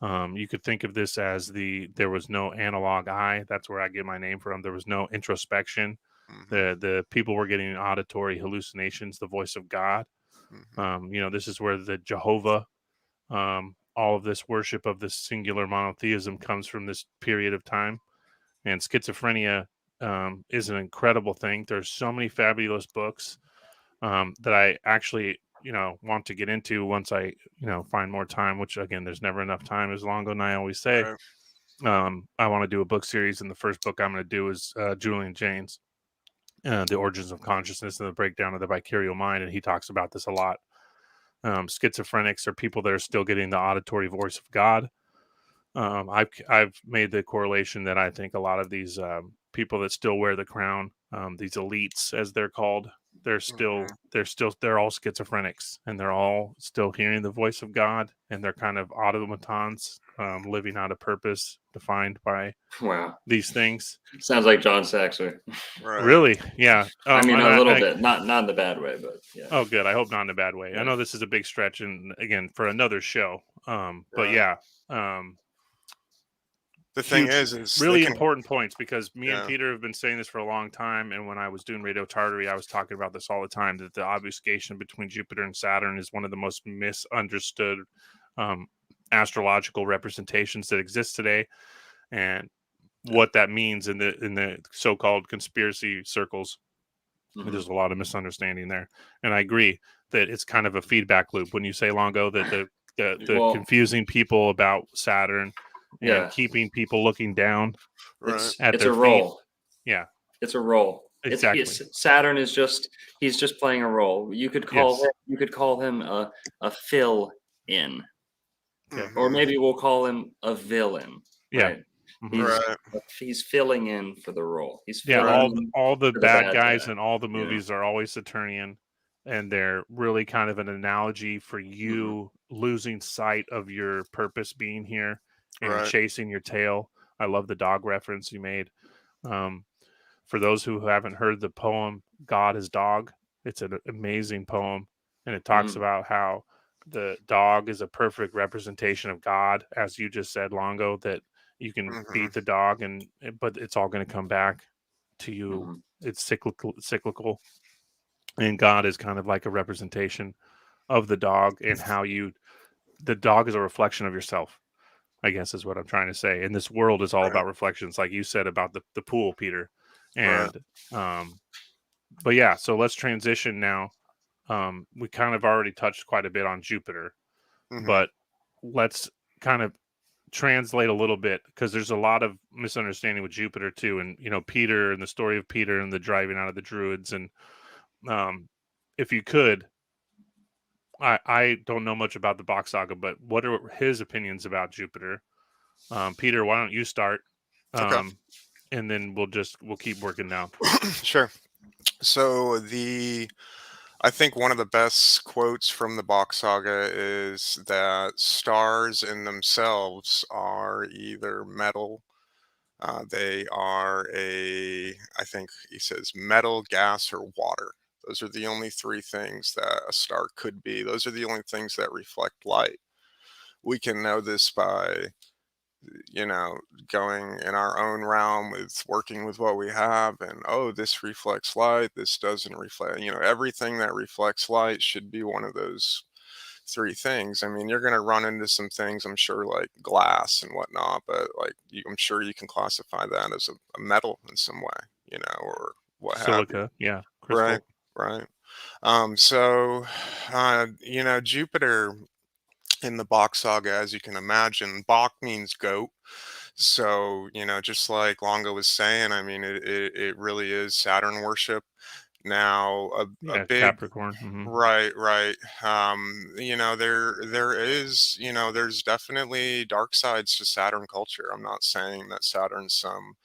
A: You could think of this as there was no analog eye. That's where I get my name from. There was no introspection.
B: Mhm.
A: The people were getting auditory hallucinations, the voice of God.
B: Mhm.
A: This is where the Jehovah, all of this worship of this singular monotheism comes from this period of time. And schizophrenia is an incredible thing. There's so many fabulous books that I actually, want to get into once I, find more time, which again, there's never enough time, as Longo and I always say.
B: Right.
A: I want to do a book series, and the first book I'm going to do is Julian Jaynes, The Origins of Consciousness and the Breakdown of the Vicarial Mind. And he talks about this a lot. Schizophrenics are people that are still getting the auditory voice of God. I've made the correlation that I think a lot of these people that still wear the crown, these elites as they're called, they're all schizophrenics, and they're all still hearing the voice of God, and they're kind of automatons, living out a purpose defined by
C: Wow.
A: these things.
C: Sounds like John Saxon.
B: Right.
A: Really? Yeah.
C: I mean,
A: and
C: a little bit, not in a bad way, but yeah.
A: Oh, good. I hope not in a bad way.
C: Yeah.
A: I know this is a big stretch, and again, for another show. But
B: Right.
A: yeah,
B: The thing
A: huge,
B: is
A: really
B: they can,
A: important points, because me and
B: yeah,
A: Peter have been saying this for a long time. And when I was doing Radio Tartary, I was talking about this all the time, that the obfuscation between Jupiter and Saturn is one of the most misunderstood astrological representations that exist today, and what that means in the so-called conspiracy circles.
C: Mhm.
A: There's a lot of misunderstanding there, and I agree that it's kind of a feedback loop when you say, Longo, that the
C: Well,
A: confusing people about Saturn and
C: yeah,
A: keeping people looking down
B: right.
A: at
C: it's
A: their
C: a
A: feet.
C: role.
A: Yeah,
C: It's a role.
A: exactly.
C: Saturn is he's just playing a role. You could call him a fill in,
A: Okay.
C: or
B: Mhm.
C: maybe we'll call him a villain.
A: Yeah.
C: Right.
A: Mhm.
B: Right.
C: He's filling in for the role. He's
A: Yeah,
C: filling in
A: all the
C: for the
A: bad
C: bad
A: guys
C: guy.
A: in all the
C: Yeah.
A: movies are always Saturnian, and they're really kind of an analogy for you losing sight of your purpose being here and
B: Right.
A: chasing your tail. I love the dog reference you made. Um, for those who haven't heard the poem God is Dog, it's an amazing poem, and it talks about how the dog is a perfect representation of God, as you just said, Longo, that you can
B: Mhm.
A: beat the dog, but it's all going to come back to you.
C: Mhm.
A: It's cyclical, and God is kind of like a representation of the dog, and how the dog is a reflection of yourself, I guess, is what I'm trying to say. And this world is all
B: Right.
A: about reflections, like you said about the pool, Peter.
B: Right.
A: And but yeah, so let's transition now. We kind of already touched quite a bit on Jupiter,
B: Mhm.
A: but let's kind of translate a little bit, because there's a lot of misunderstanding with Jupiter too, and Peter, and the story of Peter and the driving out of the Druids. And if you could, I don't know much about the Bach saga, but what are his opinions about Jupiter? Peter, why don't you start?
B: Okay.
A: And then we'll keep working down.
B: Sure. So I think one of the best quotes from the Bach saga is that stars in themselves are either metal, they are I think he says metal, gas, or water. Those are the only three things that a star could be. Those are the only things that reflect light. We can know this by, you know, going in our own realm with working with what we have, and oh, this reflects light, this doesn't reflect, everything that reflects light should be one of those three things. I mean, you're going to run into some things, I'm sure, like glass and whatnot, but like I'm sure you can classify that as a metal in some way, or what have you.
A: Silica, yeah,
B: Right,
A: crystal.
B: right. So Jupiter in the Bach saga, as you can imagine, Bach means goat. So, just like Longo was saying, I mean, it really is Saturn worship. Now, a
A: Yeah,
B: big,
A: Capricorn.
B: right, right. There is, there's definitely dark sides to Saturn culture. I'm not saying that Saturn's some,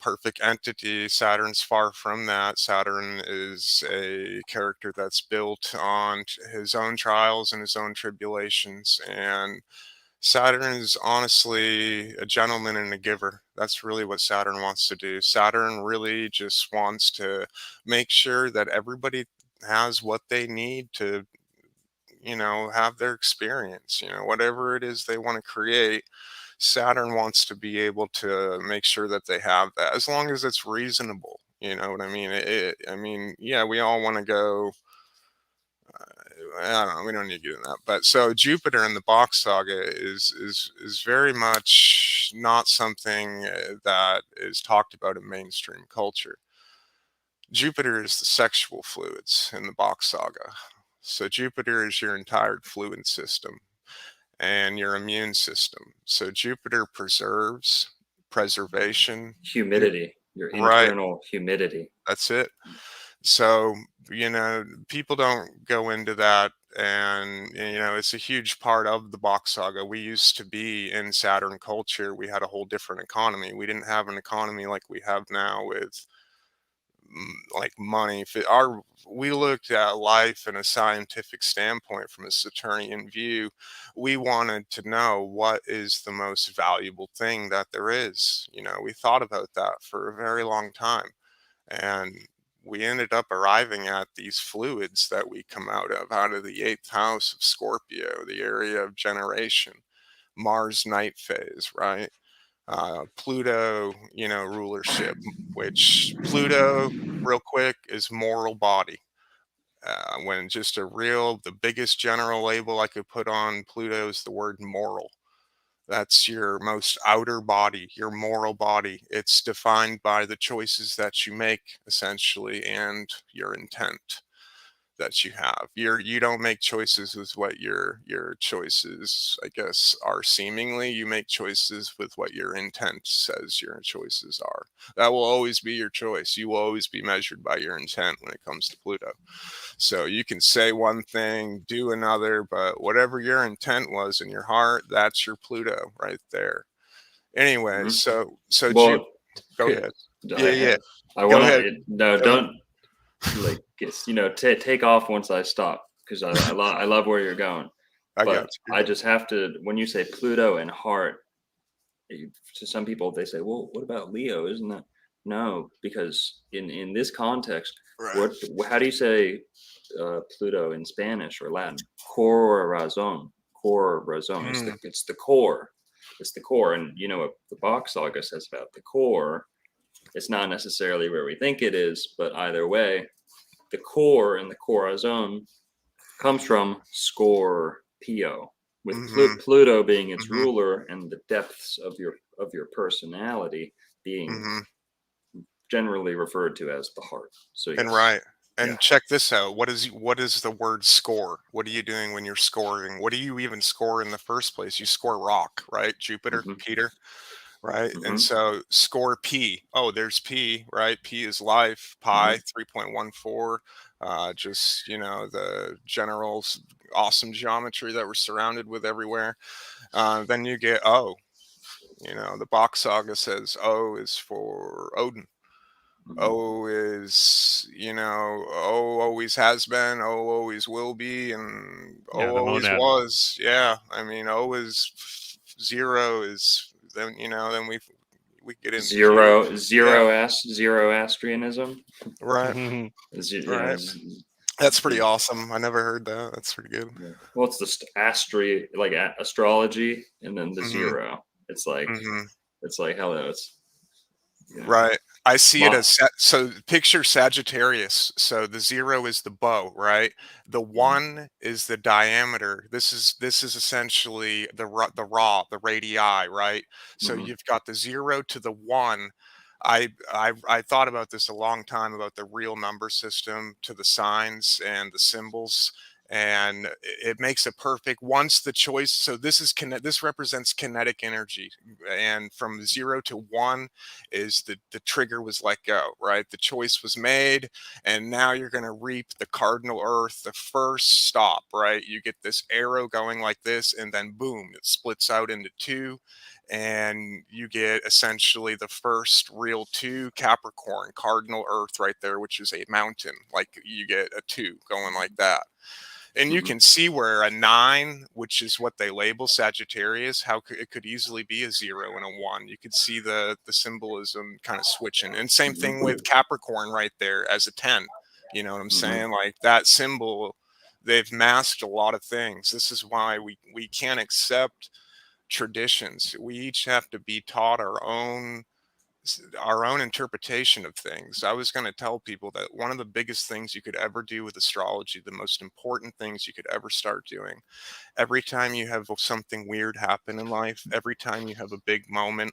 B: perfect entity. Saturn's far from that. Saturn is a character that's built on his own trials and his own tribulations. And Saturn is honestly a gentleman and a giver. That's really what Saturn wants to do. Saturn really just wants to make sure that everybody has what they need to, have their experience, whatever it is they want to create. Saturn wants to be able to make sure that they have that, as long as it's reasonable. You know what I mean? I mean, yeah, we all want to go. I don't know. We don't need to get into that. But so Jupiter in the Bach saga is very much not something that is talked about in mainstream culture. Jupiter is the sexual fluids in the Bach saga. So Jupiter is your entire fluid system and your immune system. So Jupiter preserves, preservation.
C: Humidity, your
B: Right.
C: internal humidity.
B: That's it. So, people don't go into that. And, it's a huge part of the Bach saga. We used to be in Saturn culture. We had a whole different economy. We didn't have an economy like we have now with like money. We looked at life in a scientific standpoint from a Saturnian view. We wanted to know what is the most valuable thing that there is. We thought about that for a very long time, and we ended up arriving at these fluids that we come out of the eighth house of Scorpio, the area of generation, Mars night phase, right? Pluto, rulership, which Pluto, real quick, is moral body. When just the biggest general label I could put on Pluto is the word moral. That's your most outer body, your moral body. It's defined by the choices that you make, essentially, and your intent that you have. You don't make choices with what your choices, I guess, are seemingly. You make choices with what your intent says your choices are. That will always be your choice. You will always be measured by your intent when it comes to Pluto. So you can say one thing, do another, but whatever your intent was in your heart, that's your Pluto right there. Anyway, so
C: Well,
B: go ahead.
C: I,
B: Yeah.
C: I
B: Go
C: want
B: ahead.
C: to no,
B: Go ahead.
C: don't like take off once I stop, because I love where you're going.
B: I got
C: But
B: you.
C: I just have to, when you say Pluto and heart, to some people they say, well, what about Leo? Isn't that? No, because in this context,
B: Right.
C: how do you say Pluto in Spanish or Latin? Corazon. Corazon.
B: Mm.
C: It's the core. It's the core. And you know what the Bach saga says about the core. It's not necessarily where we think it is, but either way, the core and the corazon comes from Scorpio, with
B: Mm-hmm.
C: Pluto being its
B: Mm-hmm.
C: ruler and the depths of your personality being
B: Mm-hmm.
C: generally referred to as the heart. So
B: And
C: yes,
B: right. And
C: yeah.
B: check this out. What is the word score? What are you doing when you're scoring? What do you even score in the first place? You score rock, right? Jupiter,
C: Mm-hmm,
B: Peter, right? And
C: mm-hmm,
B: so score P. Oh, there's P, right? P is life, pi,
C: mm-hmm.
B: 3.14. Just, the general awesome geometry that we're surrounded with everywhere. Then you get O. The Bach saga says O is for Odin.
C: Mm-hmm.
B: O is, O always has been, O always will be, and
A: Yeah,
B: O
A: the
B: always
A: monad.
B: was. Yeah, I mean, O is zero is then then we get into yeah,
C: Zoroastrianism.
B: right,
C: Yeah,
B: right. That's pretty awesome. I never heard that. That's pretty good.
C: yeah. Well, it's the like astrology, and then the
B: Hmm.
C: zero.
B: Hmm.
C: It's like hello. It's
B: Right. I see it
C: Ma-
B: as so picture Sagittarius. So the zero is the bow, right? The
C: Mhm,
B: one is the diameter. This is essentially the radii, right? So
C: mhm,
B: you've got the zero to the one. I thought about this a long time about the real number system to the signs and the symbols, and it makes a perfect once the choice. So this represents kinetic energy, and from 0 to 1 is the trigger was let go, right? The choice was made, and now you're going to reap the cardinal earth, the first stop, right? You get this arrow going like this, and then boom, it splits out into two, and you get essentially the first real two, Capricorn, cardinal earth right there, which is a mountain. Like you get a two going like that. And you
C: mhm,
B: can see where a 9, which is what they label Sagittarius, it could easily be a 0 and a 1. You could see the symbolism kind of switching. And same thing
C: mhm,
B: with Capricorn right there as a 10. You know what I'm
C: mhm,
B: saying? Like that symbol, they've masked a lot of things. This is why we can't accept traditions. We each have to be taught our own interpretation of things. I was going to tell people that one of the biggest things you could ever do with astrology, the most important things you could ever start doing, every time you have something weird happen in life, every time you have a big moment,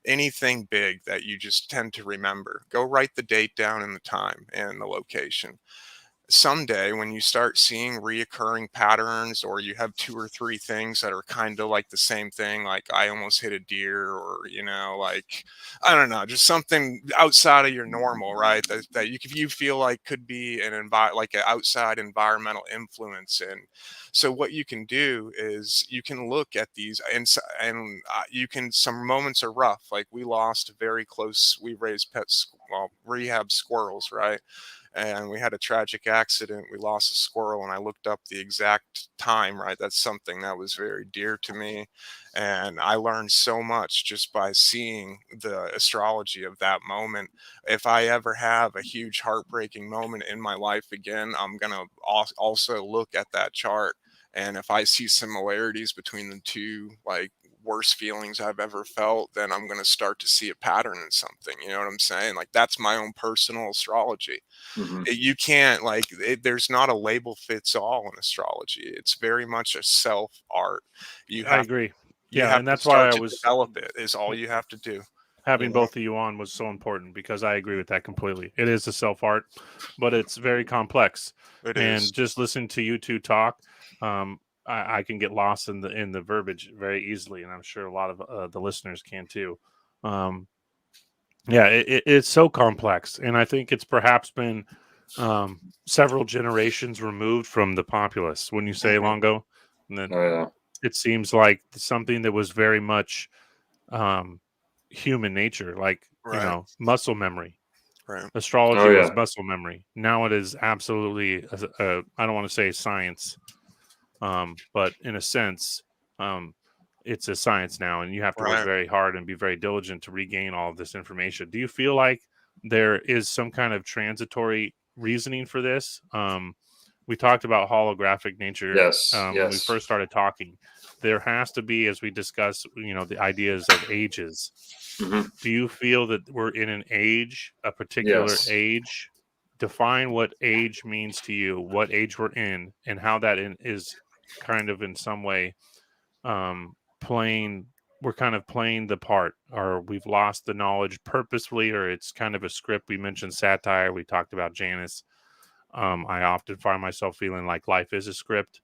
B: anything big that you just tend to remember, go write the date down and the time and the location. Someday when you start seeing reoccurring patterns, or you have two or three things that are kind of like the same thing, like I almost hit a deer, or like I don't know, just something outside of your normal, right? That you feel like could be like an outside environmental influence. And so what you can do is you can look at these, and you can, some moments are rough, like we lost a very close, we raised pets rehab squirrels, right? And we had a tragic accident. We lost a squirrel, and I looked up the exact time, right? That's something that was very dear to me. And I learned so much just by seeing the astrology of that moment. If I ever have a huge heartbreaking moment in my life again, I'm going to also look at that chart. And if I see similarities between the two, like worst feelings I've ever felt, then I'm going to start to see a pattern in something. You know what I'm saying? Like, that's my own personal astrology.
C: Mhm.
B: You can't, like, there's not a label fits all in astrology. It's very much a self art. You
A: I
B: have
A: agree.
B: you
A: Yeah,
B: have
A: and
B: to
A: that's why
B: start
A: I
B: to
A: was
B: develop it, is all you have to do, you
A: having
B: know?
A: both of you on was so important, because I agree with that completely. It is a self art, but it's very complex.
B: It
A: And
B: is.
A: just listening to you two talk, I can get lost in the verbiage very easily, and I'm sure a lot of the listeners can too. Um, yeah, it's so complex, and I think it's perhaps been several generations removed from the populace. When you say
B: Mhm.
A: Longo, and then
C: Oh yeah.
A: it seems like something that was very much um, human nature, like,
B: Right,
A: muscle memory.
B: right,
C: Oh
A: Astrology was
C: yeah.
A: muscle memory. Now it is absolutely, I don't want to say science, but in a sense, um, it's a science now, and you have to work
B: right.
A: very hard and be very diligent to regain all of this information. Do you feel like there is some kind of transitory reasoning for this? We talked about holographic nature
C: Yes.
A: when we
C: Yes.
A: first started talking. There has to be, as we discussed, the ideas of ages.
C: Hmm.
A: Do you feel that we're in an age, a particular
C: Yes.
A: age? Define what age means to you, what age we're in, and how that is kind of in some way playing. We're kind of playing the part, or we've lost the knowledge purposefully, or it's kind of a script. We mentioned satire. We talked about Janus. I often find myself feeling like life is a script,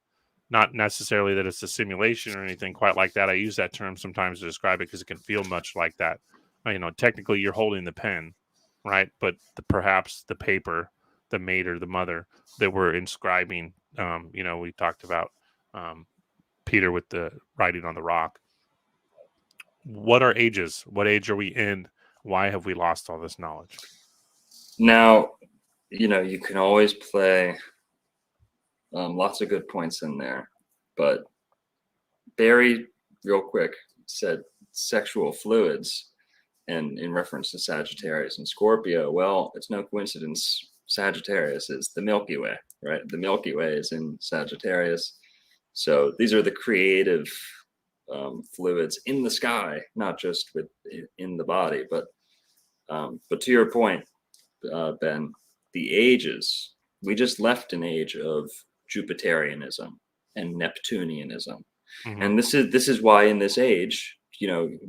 A: not necessarily that it's a simulation or anything quite like that. I use that term sometimes to describe it because it can feel much like that. Technically you're holding the pen, right? But perhaps the paper, the mate or the mother that we're inscribing. We talked about um, Peter with the writing on the rock. What are ages? What age are we in? Why have we lost all this knowledge?
C: Now, you can always play lots of good points in there, but Barry, real quick, said sexual fluids, and in reference to Sagittarius and Scorpio. Well, it's no coincidence. Sagittarius is the Milky Way, right? The Milky Way is in Sagittarius. So these are the creative fluids in the sky, not just in the body. But to your point, Ben, the ages, we just left an age of Jupiterianism and Neptunianism.
A: Hmm.
C: And this is why in this age,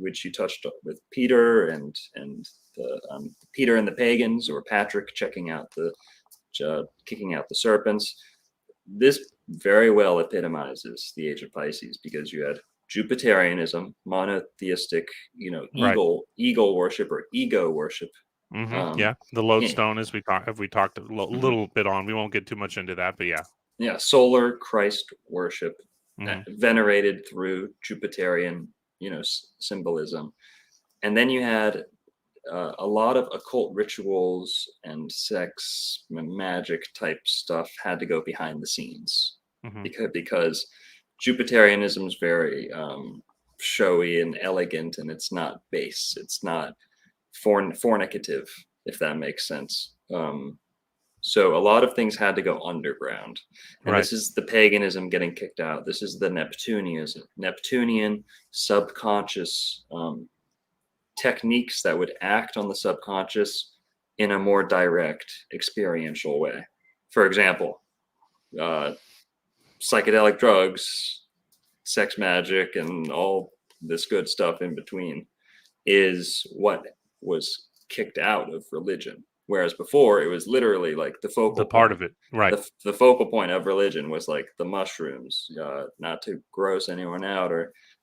C: which you touched on with Peter and the Peter and the pagans, or Patrick kicking out the serpents. This very well epitomizes the age of Pisces, because you had Jupiterianism, monotheistic,
A: Right.
C: eagle worship or ego worship.
A: Yeah.
C: Um,
A: The lodestone, as we talked a
C: mhm.
A: little bit on. We won't get too much into that, but yeah.
C: Yeah, solar Christ worship,
A: Hmm.
C: venerated through Jupiterian, symbolism. And then you had a lot of occult rituals and sex magic type stuff had to go behind the scenes,
A: Hmm.
C: because Jupiterianism is very showy and elegant, and it's not base, it's not fornicative, if that makes sense. So a lot of things had to go underground, and
A: Right.
C: this is the paganism getting kicked out. This is the Neptunian subconscious techniques that would act on the subconscious in a more direct, experiential way. For example, uh, psychedelic drugs, sex magic, and all this good stuff in between is what was kicked out of religion. Whereas before, it was literally like the
A: The
C: focal
A: part
C: point.
A: of it. Right.
C: The focal point of religion was like the mushrooms, not to gross anyone out,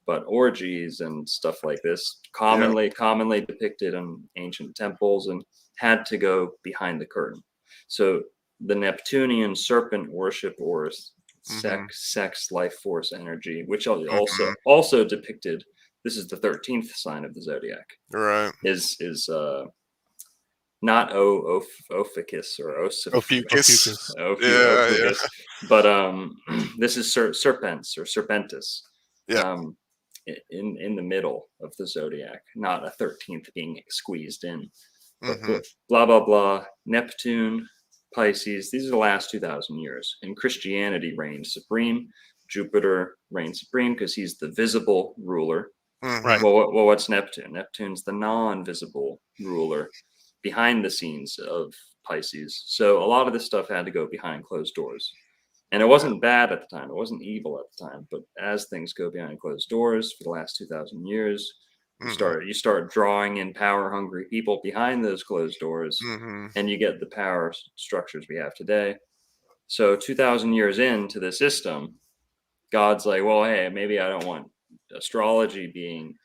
C: but orgies and stuff like this,
B: Yeah.
C: commonly depicted in ancient temples, and had to go behind the curtain. So the Neptunian serpent worship, or
B: Hmm.
C: sex, life force energy, which
B: Hmm.
C: also depicted. This is the 13th sign of the zodiac.
B: Right.
C: Is not Ophiuchus or
B: Ophiuchus.
C: Ophiuchus, but this is Serpens or Serpentis.
B: Yeah.
C: In the middle of the zodiac, not a 13th being squeezed in. But
B: Mm-hmm.
C: blah blah blah. Neptune, Pisces. These are the last 2,000 years, and Christianity reigns supreme. Jupiter reigns supreme because he's the visible ruler.
B: Mm-hmm.
A: Right.
C: Well, what's Neptune? Neptune's the non-visible ruler, behind the scenes of Pisces. So a lot of this stuff had to go behind closed doors. And it wasn't bad at the time. It wasn't evil at the time. But as things go behind closed doors for the last 2,000 years, you start drawing in power-hungry people behind those closed doors,
B: Mm-hmm.
C: and you get the power structures we have today. So 2,000 years into the system, God's like, well, hey, maybe I don't want astrology being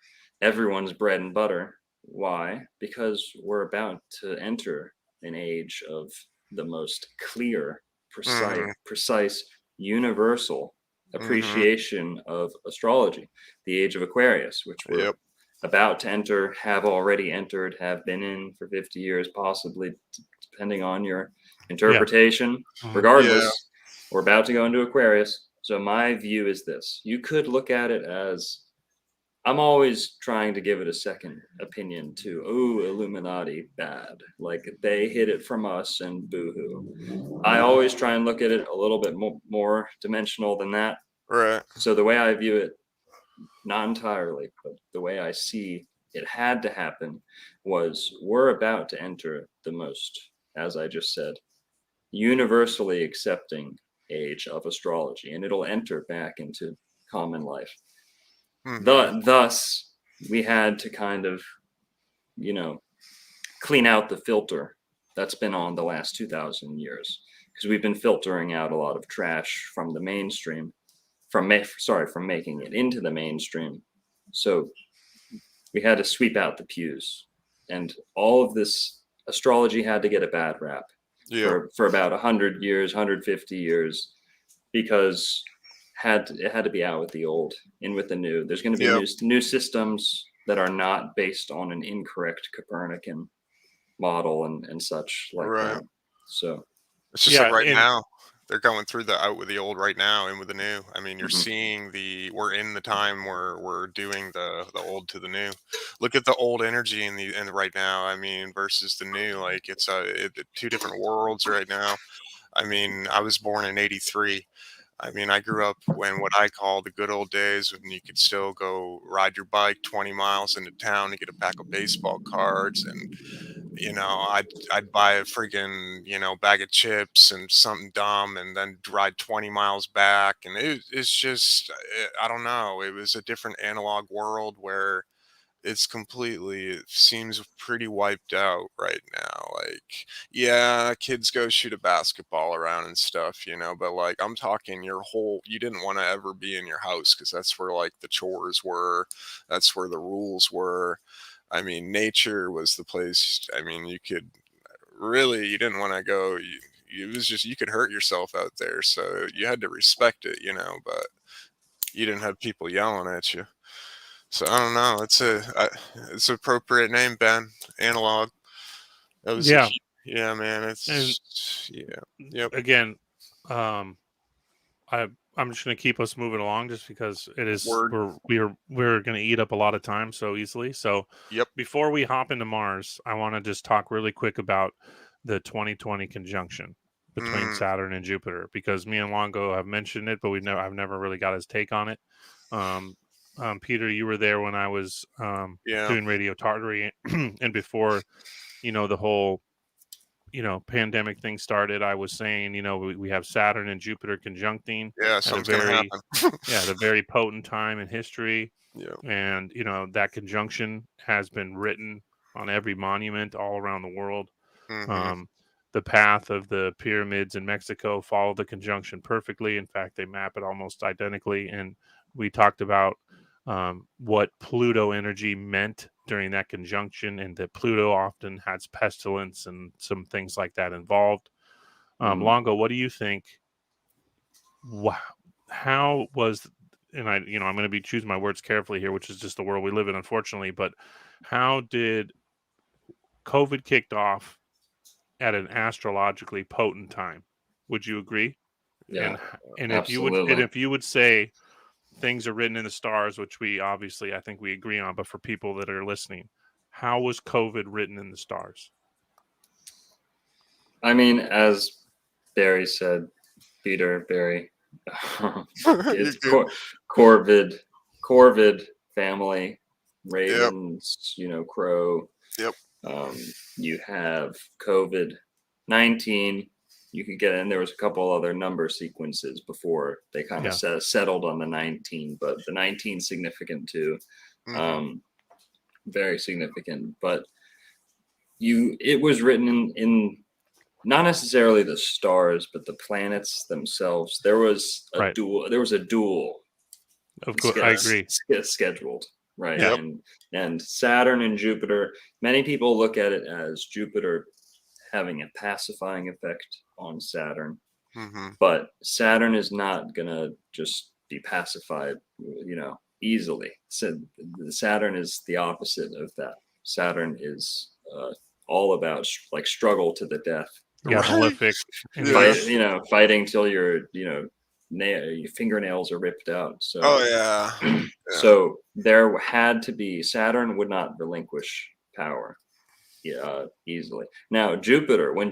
C: everyone's bread and butter. Why? Because we're about to enter an age of the most clear, precise, universal appreciation of astrology, the age of Aquarius, which we're about to enter, have already entered, have been in for 50 years, possibly, depending on your interpretation. Regardless, we're about to go into Aquarius. So my view is this. You could look at it as, I'm always trying to give it a second opinion to, Illuminati, bad. Like, they hid it from us and boo-hoo. I always try and look at it a little bit more dimensional than that.
B: Right.
C: So the way I view it, not entirely, but the way I see it had to happen was, we're about to enter the most, as I just said, universally accepting age of astrology, and it'll enter back into common life. Thus, we had to kind of, clean out the filter that's been on the last 2,000 years, because we've been filtering out a lot of trash from the mainstream, from making it into the mainstream. So we had to sweep out the pews, and all of this astrology had to get a bad rap for about 100 years, 150 years, because it had to be out with the old, in with the new. There's going to be new systems that are not based on an incorrect Copernican model and such like that. So
B: it's just like right now, they're going through the out with the old right now, in with the new. I mean, you're seeing we're in the time where we're doing the old to the new. Look at the old energy in the right now. I mean, versus the new. Like, it's two different worlds right now. I mean, I was born in '83. I mean, I grew up when what I call the good old days, when you could still go ride your bike 20 miles into town to get a pack of baseball cards, and I'd buy a freaking bag of chips and something dumb, and then ride 20 miles back, and it's just I don't know. It was a different analog world where it seems pretty wiped out right now. Like, kids go shoot a basketball around and stuff, but like, I'm talking you didn't want to ever be in your house, because that's where like the chores were, that's where the rules were. I mean, nature was the place. I mean, you didn't want to go. It was just, you could hurt yourself out there, so you had to respect it, but you didn't have people yelling at you. So I don't know. It's an appropriate name, Ben. Analog. That was man. It's Yep.
A: Again, I'm just going to keep us moving along, just because it is we're going to eat up a lot of time so easily. So before we hop into Mars, I want to just talk really quick about the 2020 conjunction between Saturn and Jupiter, because me and Longo have mentioned it, but I've never really got his take on it. Peter, you were there when I was doing Radio Tartary, and before the whole pandemic thing started, I was saying we have Saturn and Jupiter conjuncting
B: at
A: a very potent time in history. And that conjunction has been written on every monument all around the world. The path of the pyramids in Mexico follow the conjunction perfectly. In fact, they map it almost identically. And we talked about what Pluto energy meant during that conjunction, and that Pluto often has pestilence and some things like that involved. Longo, what do you think? How was, and I'm going to be choosing my words carefully here, which is just the world we live in, unfortunately, but how did COVID kicked off at an astrologically potent time. Would you agree?
C: Yeah,
A: And
C: absolutely.
A: if you would say things are written in the stars, which we obviously I think we agree on, but for people that are listening, how was COVID written in the stars?
C: I mean, as Barry said, Barry,
B: You're
C: it's
B: good.
C: Corvid family,
B: Yep.
C: ravens, crow.
B: Yep.
C: You have COVID-19. You could get in. There was a couple other number sequences before they kind of settled on the 19, but the 19 significant too.
B: Mhm.
C: Very significant. But it was written in not necessarily the stars, but the planets themselves. There was a
A: Right.
C: duel. There was a duel
A: Of course, I agree.
C: scheduled, right?
A: Yeah.
C: And Saturn and Jupiter. Many people look at it as Jupiter having a pacifying effect on Saturn,
B: Mhm.
C: but Saturn is not gonna just be pacified, easily. So Saturn is the opposite of that. Saturn is all about like struggle to the death.
A: Yeah,
B: Right.
A: malefic.
B: Yeah.
C: Fighting till your your fingernails are ripped out. So
B: Oh yeah. Yeah.
C: so there had to be, Saturn would not relinquish power easily. Now when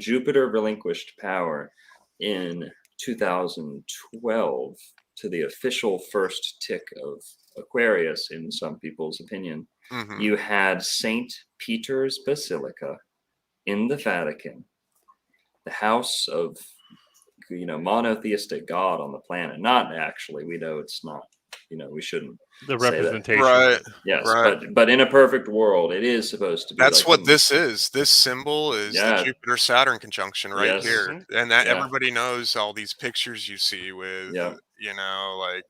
C: Jupiter relinquished power in 2012 to the official first tick of Aquarius, in some people's opinion,
B: Mhm.
C: you had St. Peter's Basilica in the Vatican, the house of monotheistic God on the planet. Not actually, we know it's not. We shouldn't
A: The
C: say that.
A: representation.
B: Right.
C: Yes,
B: Right.
C: but in a perfect world, it is supposed to be.
B: That's
C: like
B: what this is. This symbol is the
C: Yeah.
B: Jupiter Saturn conjunction right
C: Yes.
B: here. And that
C: Yeah.
B: everybody knows all these pictures you see with,
C: Yeah.
B: like,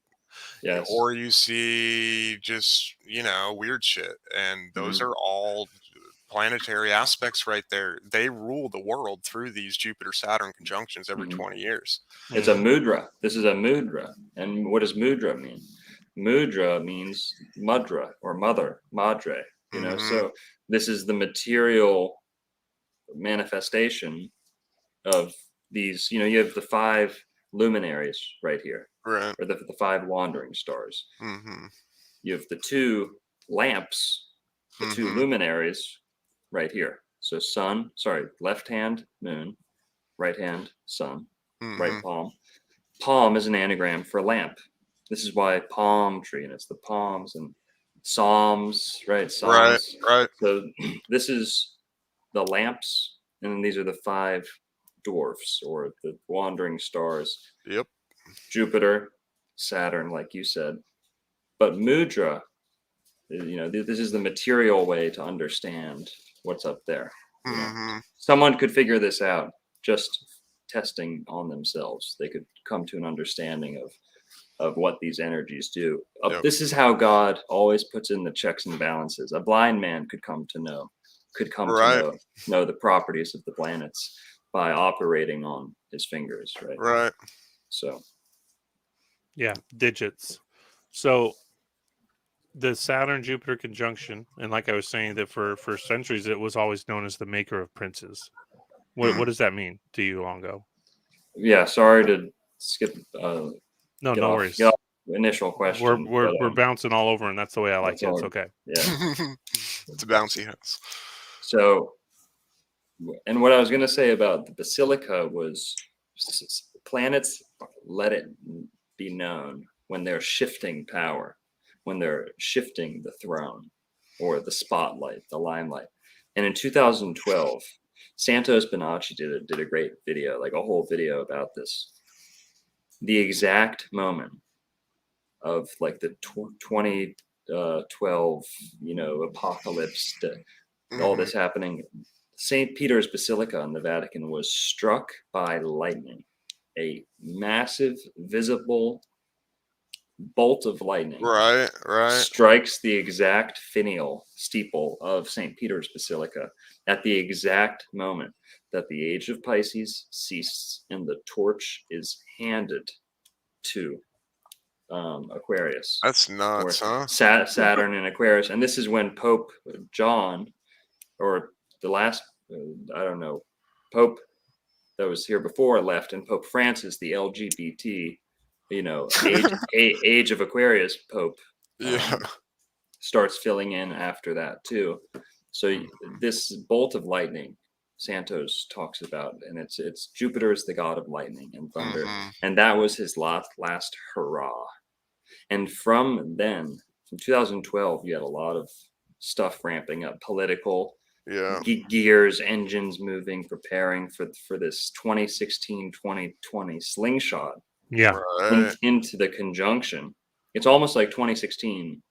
C: Yes.
B: or you see just, weird shit. And those
C: Mhm.
B: are all planetary aspects right there. They rule the world through these Jupiter Saturn conjunctions every
C: Mhm.
B: 20 years.
C: It's a mudra. This is a mudra. And what does mudra mean? Mudra means mudra or mother, madre.
B: Mhm.
C: So this is the material manifestation of these. You have the 5 luminaries right here,
B: Right.
C: or the 5 wandering stars.
B: Mhm.
C: You have the 2 lamps, the 2
B: Mhm.
C: luminaries right here. So left hand moon, right hand sun, right
B: Mhm.
C: palm. Palm is an anagram for lamp. This is why palm tree, and it's the palms and psalms, right?
B: Right.
C: Psalms.
B: Right.
C: So this is the lamps, and then these are the 5 dwarfs or the wandering stars.
B: Yep.
C: Jupiter, Saturn, like you said. But mudra, this is the material way to understand what's up there.
B: Mhm.
C: Someone could figure this out just testing on themselves. They could come to an understanding of what these energies do.
B: Yep.
C: This is how God always puts in the checks and balances. A blind man could come to know the properties of the planets by operating on his fingers, right?
B: Right.
C: So
A: Yeah, digits. So the Saturn Jupiter conjunction, and like I was saying, that for centuries it was always known as the maker of princes. What does that mean to you, Longo?
C: yeah, sorry to skip.
A: No,
C: Get
A: no
C: off,
A: worries.
C: get off the initial question.
A: We're bouncing all over, and that's the way I like
C: that's
A: it. It's
C: all.
A: okay.
C: Yeah.
B: It's a bouncy house.
C: So, and what I was going to say about the basilica was planets let it be known when they're shifting power, when they're shifting the throne or the spotlight, the limelight. And in 2012, Santos Bonacci did a great video, like a whole video about this. The exact moment of like the 2012, apocalypse, all this happening, St. Peter's Basilica in the Vatican was struck by lightning. A massive, visible bolt of lightning
B: Right.
C: strikes the exact finial steeple of St. Peter's Basilica at the exact moment that the age of Pisces ceases and the torch is handed to Aquarius.
B: That's nuts, huh?
C: Saturn and Aquarius. And this is when Pope John, or the last, I don't know Pope that was here before left, and Pope Francis, the LGBT, age of Aquarius Pope,
B: Yeah.
C: starts filling in after that too. So this bolt of lightning, Santos talks about, and it's Jupiter is the god of lightning and thunder, and that was his last hurrah. And from 2012, you had a lot of stuff ramping up, political gears, engines moving, preparing for this 2016-2020 slingshot into the conjunction. It's almost like 2016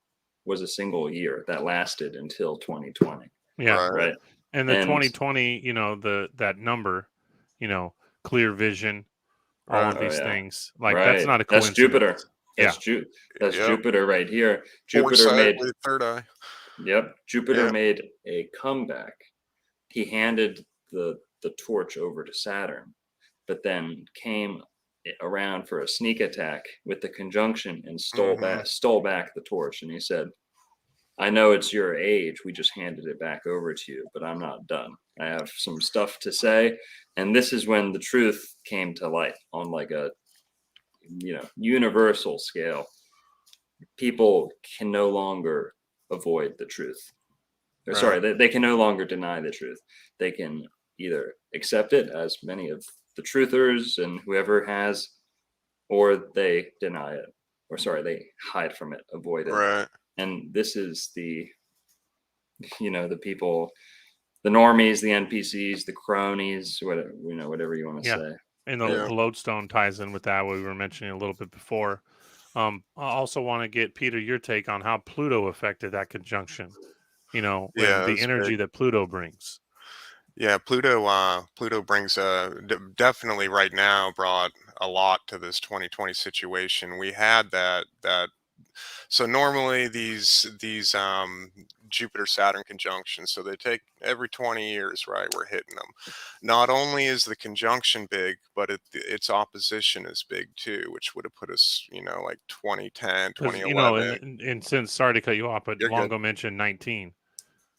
C: was a single year that lasted until 2020.
A: Yeah.
C: Right.
A: And the 2020, that number, clear vision, all of these things, like that's not a coincidence.
C: That's Jupiter. That's Jupiter right here. Jupiter made
B: third eye.
C: Yep. Jupiter made a comeback. He handed the torch over to Saturn, but then came around for a sneak attack with the conjunction and stole back the torch. And he said, I know it's your age. We just handed it back over to you, but I'm not done. I have some stuff to say. And this is when the truth came to light on like a, universal scale. People can no longer avoid the truth. Or, sorry, they can no longer deny the truth. They can either accept it, as many of the truthers and whoever has, or they deny it. Or sorry, they hide from it, avoid it.
B: Right.
C: And this is the people, the normies, the NPCs, the cronies, whatever you want to say.
A: And the lodestone ties in with that, what we were mentioning a little bit before. I also want to get, Peter, your take on how Pluto affected that conjunction, and the energy that Pluto brings.
B: Yeah, Pluto brings definitely right now brought a lot to this 2020 situation. We had that. So normally these Jupiter Saturn conjunctions, so they take every 20 years, right? We're hitting them. Not only is the conjunction big, but its opposition is big too, which would have put us, like 2010, 2011.
A: And since, sorry to cut you off, but Longo mentioned 19,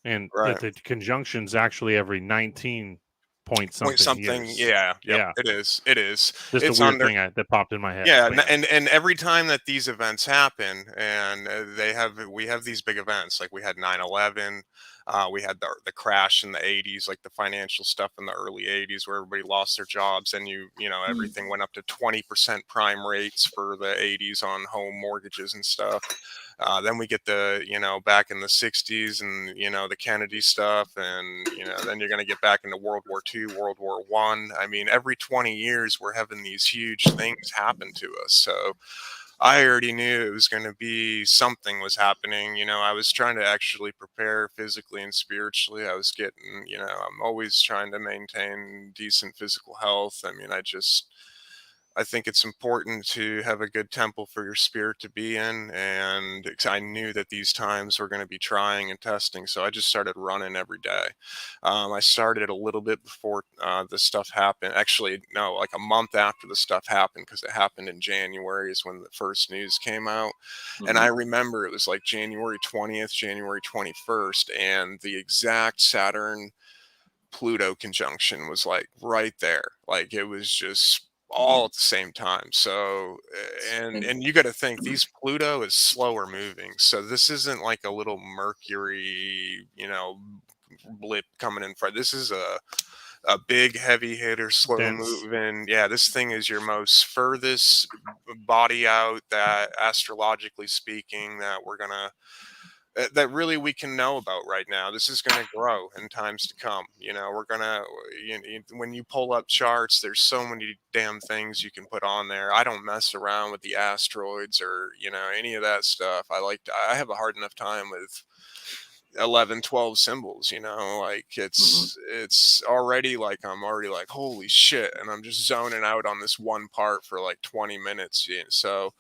A: and that the conjunction's actually every 19 point something years.
B: Yeah, it is.
A: Just it's a weird thing that popped in my head.
B: Yeah, and every time that these events happen, and we have these big events, like we had 9/11, we had the crash in the 80s, like the financial stuff in the early 80s where everybody lost their jobs, and everything went up to 20% prime rates for the 80s on home mortgages and stuff. Then we get the, back in the 60s and, the Kennedy stuff. And, then you're going to get back into World War II, World War I. I mean, every 20 years, we're having these huge things happen to us. So I already knew it was going to be something was happening. I was trying to actually prepare physically and spiritually. I was getting, I'm always trying to maintain decent physical health. I mean, I think it's important to have a good temple for your spirit to be in. And I knew that these times were going to be trying and testing. So I just started running every day. I started a little bit before this stuff happened. Actually, no, like a month after the stuff happened, because it happened in January is when the first news came out. And I remember it was like January 20th, January 21st, and the exact Saturn Pluto conjunction was like right there. Like it was just all at the same time. So and you got to think these Pluto is slower moving, so this isn't like a little Mercury blip coming in front. This is a big heavy hitter, slow moving. Yeah, this thing is your most furthest body out, that astrologically speaking, that we're gonna that really we can know about right now. This is going to grow in times to come. We're going to, when you pull up charts, there's so many damn things you can put on there. I don't mess around with the asteroids or, any of that stuff. I have a hard enough time with 11, 12 symbols, like it's already like, I'm already like, holy shit. And I'm just zoning out on this one part for like 20 minutes. So,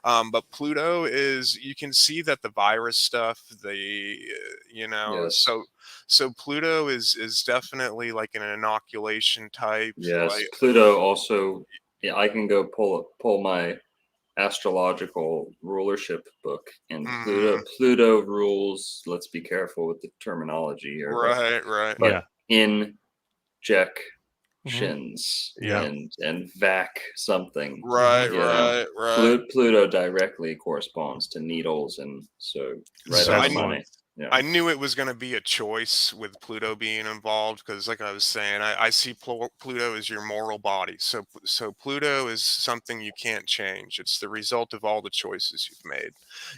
B: but Pluto is, you can see that the virus stuff, so Pluto is definitely like an inoculation type.
C: Yes, Pluto also, I can go pull my astrological rulership book, and Pluto rules, let's be careful with the terminology here.
B: Right.
C: But in Jack shins
A: Yeah.
C: and vac something.
B: Right,
C: You know,
B: right.
C: Pluto directly corresponds to needles, and so right
B: So
C: on
B: I
C: the
A: Best
C: money.
A: ones.
C: Yeah.
B: I knew it was going to be a choice with Pluto being involved because, like I was saying, I see Pluto as your moral body. So Pluto is something you can't change. It's the result of all the choices you've made.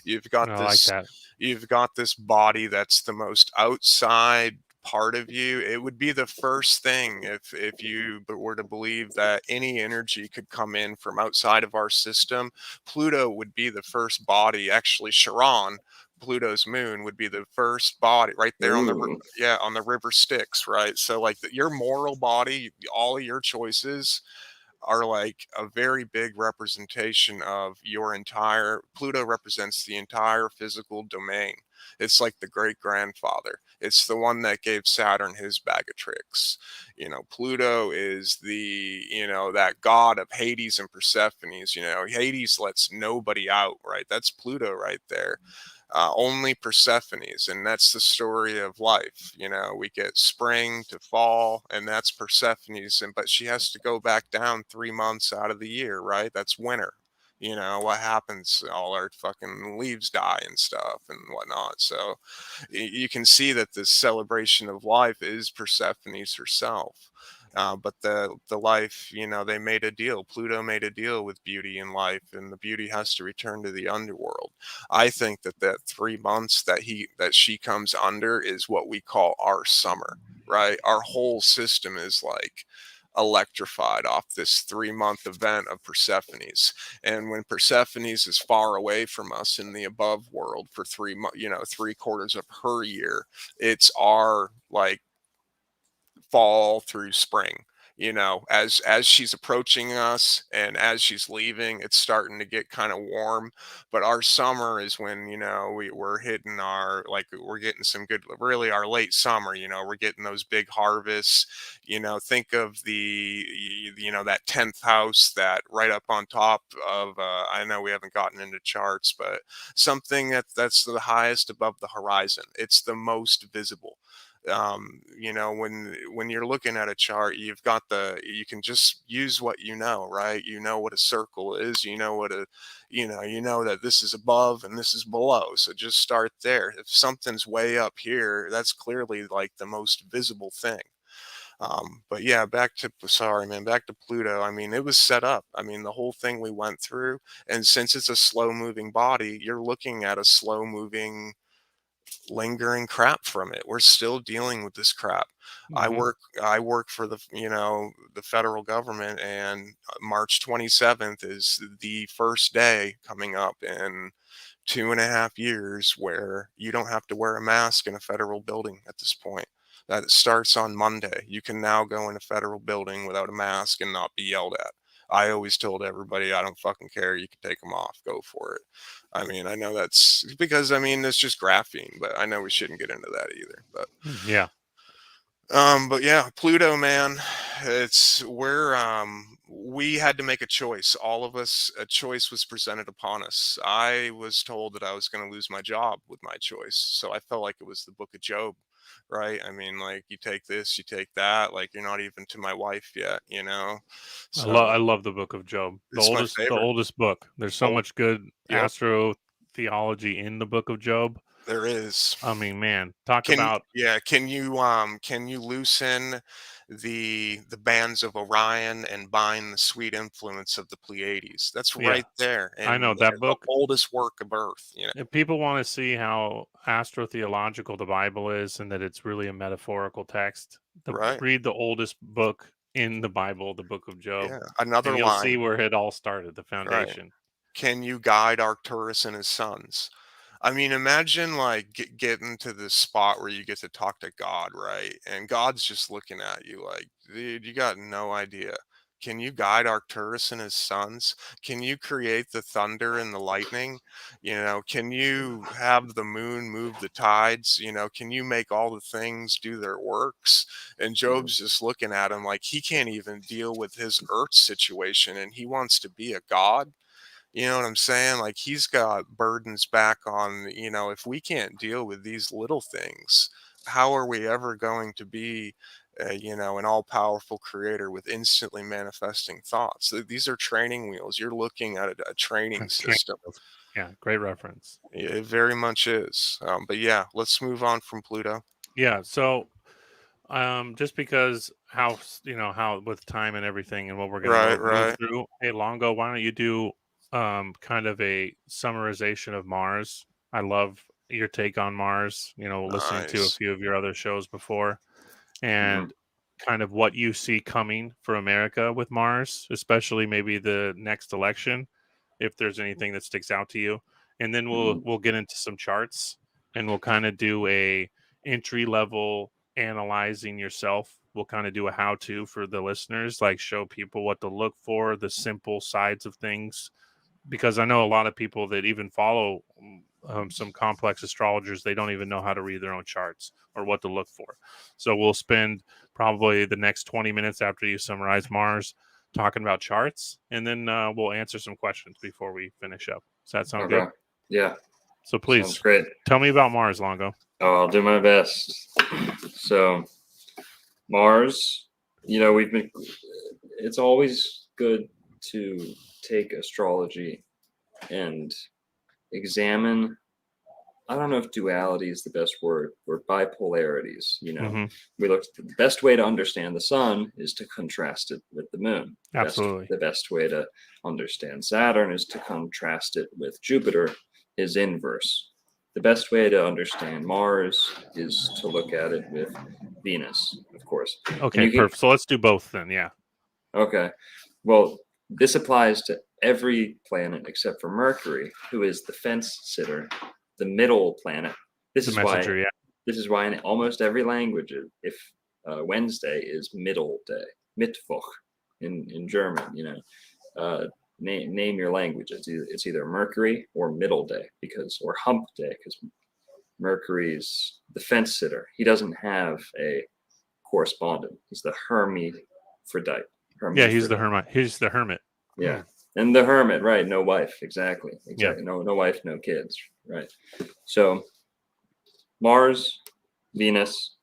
B: You've got
A: I like
B: this,
A: that.
B: you've got this body that's the most outside part of you. It would be the first thing if you were to believe that any energy could come in from outside of our system. Pluto would be the first body. Actually, Charon, Pluto's moon, would be the first body right there on the
C: Ooh.
B: yeah, on the river Styx, right? So like your moral body, all of your choices are like a very big representation of your entire. Pluto represents the entire physical domain. It's like the great grandfather. It's the one that gave Saturn his bag of tricks. Pluto is that god of Hades and Persephone's. Hades lets nobody out, right? That's Pluto right there. Only Persephone's, and that's the story of life. We get spring to fall, and that's Persephone's, but she has to go back down 3 months out of the year, right? That's winter. What happens? All our fucking leaves die and stuff and whatnot. So you can see that this celebration of life is Persephone's herself. But the life, they made a deal. Pluto made a deal with beauty and life, and the beauty has to return to the underworld. I think that 3 months that she comes under is what we call our summer, right? Our whole system is like electrified off this 3 month event of Persephone's. And when Persephone's is far away from us in the above world for 3 months, 3/4 of her year, it's our like fall through spring. As she's approaching us and as she's leaving, it's starting to get kind of warm. But our summer is when we're hitting we're getting some good, really our late summer. We're getting those big harvests. Think of that 10th house that right up on top of I know we haven't gotten into charts, but something that's the highest above the horizon. It's the most visible. When you're looking at a chart, you can just use what right? What a circle is. You know that this is above and this is below, so just start there. If something's way up here, that's clearly like the most visible thing. But yeah, back to Pluto. I mean, it was set up. I mean, the whole thing we went through, and since it's a slow moving body, you're looking at a slow moving lingering crap from it. We're still dealing with this crap. I
A: Hmm.
B: work I work for the federal government, and March 27th is the first day coming up in 2.5 years where you don't have to wear a mask in a federal building at this point. That starts on Monday. You can now go in a federal building without a mask and not be yelled at. I always told everybody, I don't fucking care. You can take them off. Go for it. I mean, I know that's because, I mean, it's just graphene, but I know we shouldn't get into that either.
A: Yeah.
B: But yeah, Pluto, man, we had to make a choice. All of us, a choice was presented upon us. I was told that I was going to lose my job with my choice, so I felt like it was the Book of Job, right? I mean, like you take this, you take that, like you're not even to my wife yet.
A: I
B: So
A: love the Book of Job.
B: it's my
A: The
B: favorite.
A: oldest book. There's so
B: Old,
A: much good
B: yep,
A: astro-theology in the Book of Job.
B: there is.
A: I mean, man, talk
B: Can
A: about
B: yeah, can you loosen the bands of Orion and bind the sweet influence of the Pleiades? That's
A: yeah.
B: right there
A: I
B: in
A: know that
B: the
A: book.
B: oldest work of Earth.
A: If people want to see how astro-theological the Bible is and that it's really a metaphorical text,
B: Right.
A: read the oldest book in the Bible, the Book of Job,
B: Yeah.
A: and
B: Another
A: you'll see
B: line.
A: where it all started, the
B: Right.
A: foundation.
B: Can you guide Arcturus and his sons? I mean, imagine like getting to this spot where you get to talk to God, right? And God's just looking at you like, dude, you got no idea. Can you guide Arcturus and his sons? Can you create the thunder and the lightning? Can you have the moon move the tides? Can you make all the things do their works? And Job's just looking at him like he can't even deal with his earth situation and he wants to be a god. You know what I'm saying? Like he's got burdens back on, if we can't deal with these little things, how are we ever going to be an all-powerful creator with instantly manifesting thoughts. These are training wheels. You're looking at a training system.
A: Yeah, great reference.
B: It very much is. But yeah, let's move on from Pluto.
A: Yeah, so just because how with time and everything and what we're going to move
B: Right.
A: through, hey Longo, why don't you do kind of a summarization of Mars? I love your take on Mars, listening to a
B: Nice.
A: few of your other shows before, and kind of what you see coming for America with Mars, especially maybe the next election, if there's anything that sticks out to you. And then we'll get into some charts, and we'll kind of do a entry level analyzing yourself. We'll kind of do a how to for the listeners, like show people what to look for, the simple sides of things, because I know a lot of people that even follow some complex astrologers, they don't even know how to read their own charts or what to look for. So we'll spend probably the next 20 minutes after you summarize Mars talking about charts, and then we'll answer some questions before we finish up. Does that sound good?
C: Yeah.
A: So please,
C: sounds great.
A: Tell me about Mars, Longo.
C: Oh, I'll do my best. So Mars, it's always good to take astrology and examine, I don't know if duality is the best word, or bipolarities. We looked at the best way to understand the sun is to contrast it with the moon.
A: Absolutely.
C: The best way to understand Saturn is to contrast it with Jupiter, his inverse. The best way to understand Mars is to look at it with Venus, of course.
A: Okay, perfect. So let's do both then. Yeah.
C: Okay. Well, this applies to every planet except for Mercury, who is the fence sitter, the middle planet. This is why in almost every language, if Wednesday is middle day, Mittwoch in German, name your language. It's either Mercury or middle day or hump day, because Mercury's the fence sitter. He doesn't have a correspondent. He's the hermaphrodite.
A: Yeah, he's the hermit. He's the hermit.
C: Yeah. And the hermit, right? No wife. Exactly.
A: Yeah.
C: No wife, no kids. Right. So Mars, Venus,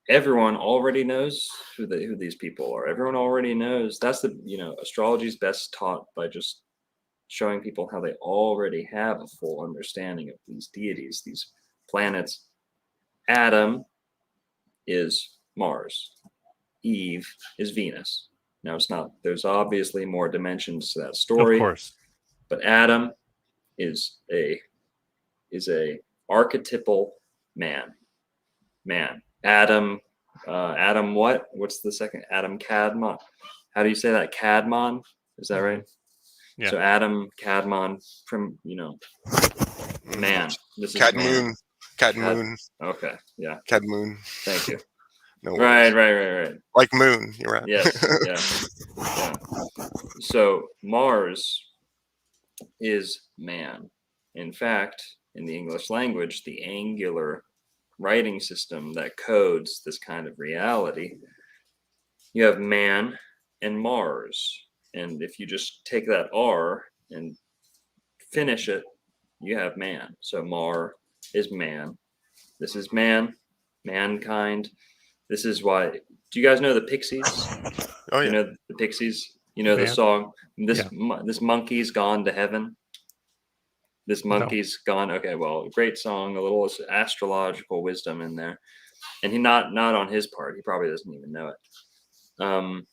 C: everyone already knows who these people are. Everyone already knows. That's astrology is best taught by just showing people how they already have a full understanding of these deities, these planets. Adam is Mars. Eve is Venus. Now it's not. There's obviously more dimensions to that story.
A: Of course.
C: But Adam is a archetypal man. Adam what? What's the second? Adam Cadmon. How do you say that? Cadmon? Is that right?
A: Yeah.
C: So Adam Cadmon man. This is
B: Cadmoon. Cadmoon.
C: Okay. Yeah.
B: Cadmoon.
C: Thank you.
B: No
C: right.
B: Like moon. You're right.
C: Yes. Yeah. So Mars is man. In fact, in the English language, the angular writing system that codes this kind of reality, you have man and Mars. And if you just take that R and finish it, you have man. So Mar is man. This is mankind. This is why. Do you guys know the Pixies?
B: Oh, yeah.
C: You know the Pixies? You know the song, this monkey's gone to heaven. This monkey's gone. Okay, well, great song, a little astrological wisdom in there. And he not on his part. He probably doesn't even know it.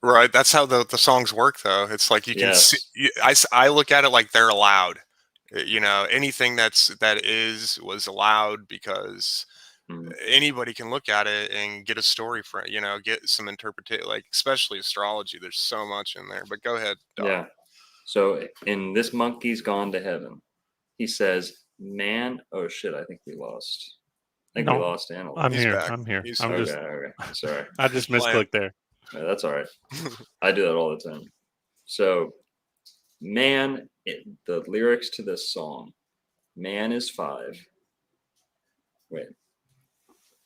B: Right. That's how the songs work, though. It's like you can see. I look at it like they're allowed. Anything that was allowed because anybody can look at it and get a story from it. Get some interpretation, like especially astrology. There's so much in there. But go ahead, Doc.
C: Yeah. So in This Monkey's Gone to Heaven, he says, "Man, oh shit, I think we lost. We lost Anna.
A: I'm
B: He's
A: here.
B: back.
A: I'm here.
B: He's
C: okay. Sorry.
A: I just misclicked there.
C: No, that's all right. I do that all the time. So, man, the lyrics to this song, man is 5. Wait.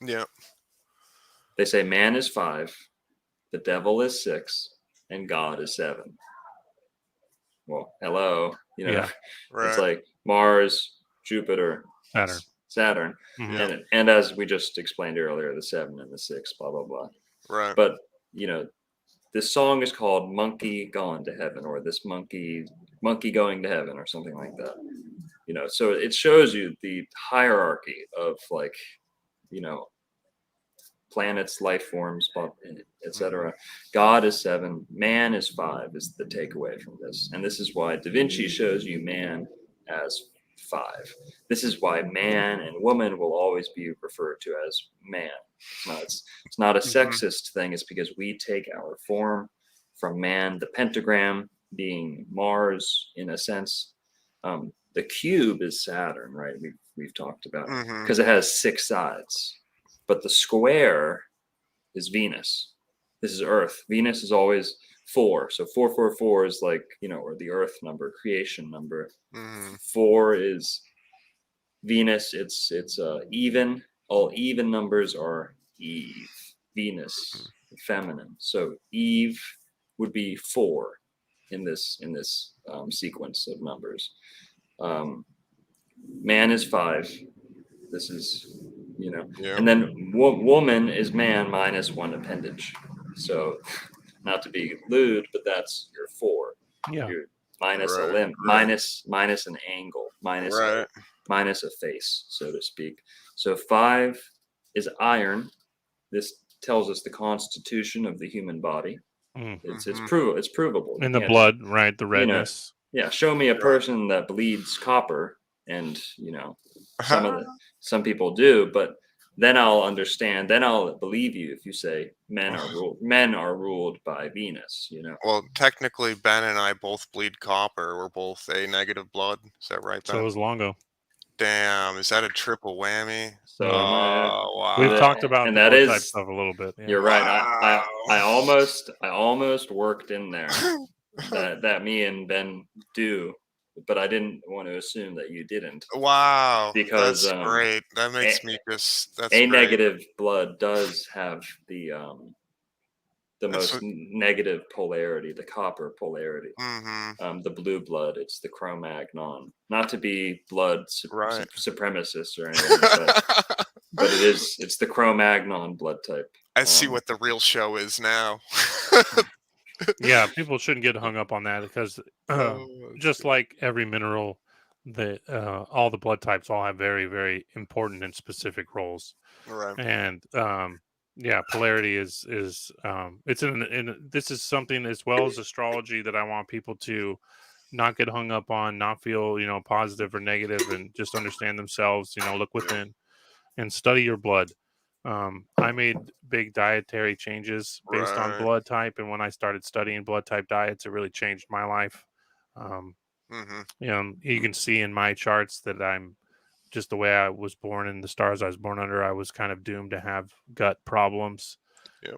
B: Yeah.
C: They say man is 5, the devil is 6, and God is 7. Well, hello.
B: Right.
C: It's like Mars, Jupiter, Saturn,
A: Mhm.
C: and as we just explained earlier, the 7 and the 6, blah blah blah.
B: Right.
C: But this song is called "Monkey Gone to Heaven," or "This Monkey Going to Heaven," or something like that. So it shows you the hierarchy of planets, life forms, etc. God is 7, man is 5 is the takeaway from this. And this is why Da Vinci shows you man as 5. This is why man and woman will always be referred to as man. It's not a sexist thing. It's because we take our form from man, the pentagram being Mars in a sense. The cube is Saturn, right? We've talked about because it has 6 sides. But the square is Venus. This is Earth. Venus is always 4. So 444 is like, or the Earth number, creation number. 4 is Venus. It's even. All even numbers are Eve. Venus, feminine. So Eve would be 4 in this sequence of numbers. Man is 5. This is and then woman is man minus 1 appendage. So not to be lewd, but that's your 4.
A: Yeah.
C: You're minus a
B: Right,
C: limb,
B: right.
C: minus an angle, minus
B: Right.
C: minus a face, so to speak. So 5 is iron. This tells us the constitution of the human body.
A: Mm.
C: It's provable.
A: In the blood, right? The redness.
C: Show me a person that bleeds copper, and some people do, but then I'll understand. Then I'll believe you if you say men are ruled by Venus.
B: Well, technically, Ben and I both bleed copper. We're both A negative blood. Is that right, Ben?
A: So is Longo.
B: Damn, is that a triple whammy?
C: So
B: Oh, wow.
A: We've talked about
C: and
A: the
C: that
A: blood
C: is
A: type stuff a little bit. Yeah.
C: You're right.
B: Wow.
C: I almost worked in there that me and Ben do, but I didn't want to assume that you didn't.
B: Wow,
C: Because
B: that's great. That makes me just that's
C: A
B: great.
C: negative blood does have the most negative polarity, the copper polarity. The blue blood, it's the Cro-Magnon. Not to be blood supremacist or anything, but it's the Cro-Magnon blood type.
B: I see what the real show is now.
A: Yeah, people shouldn't get hung up on that because just like every mineral, all the blood types all have very, very important and specific roles.
B: Right.
A: And polarity is it's this is something as well as astrology that I want people to not get hung up on, not feel positive or negative, and just understand themselves. Look within and study your blood. I made big dietary changes based on blood type, and when I started studying blood type diets, it really changed my life. You can see in my charts that I'm just the way I was born and the stars I was born under. I was kind of doomed to have gut problems,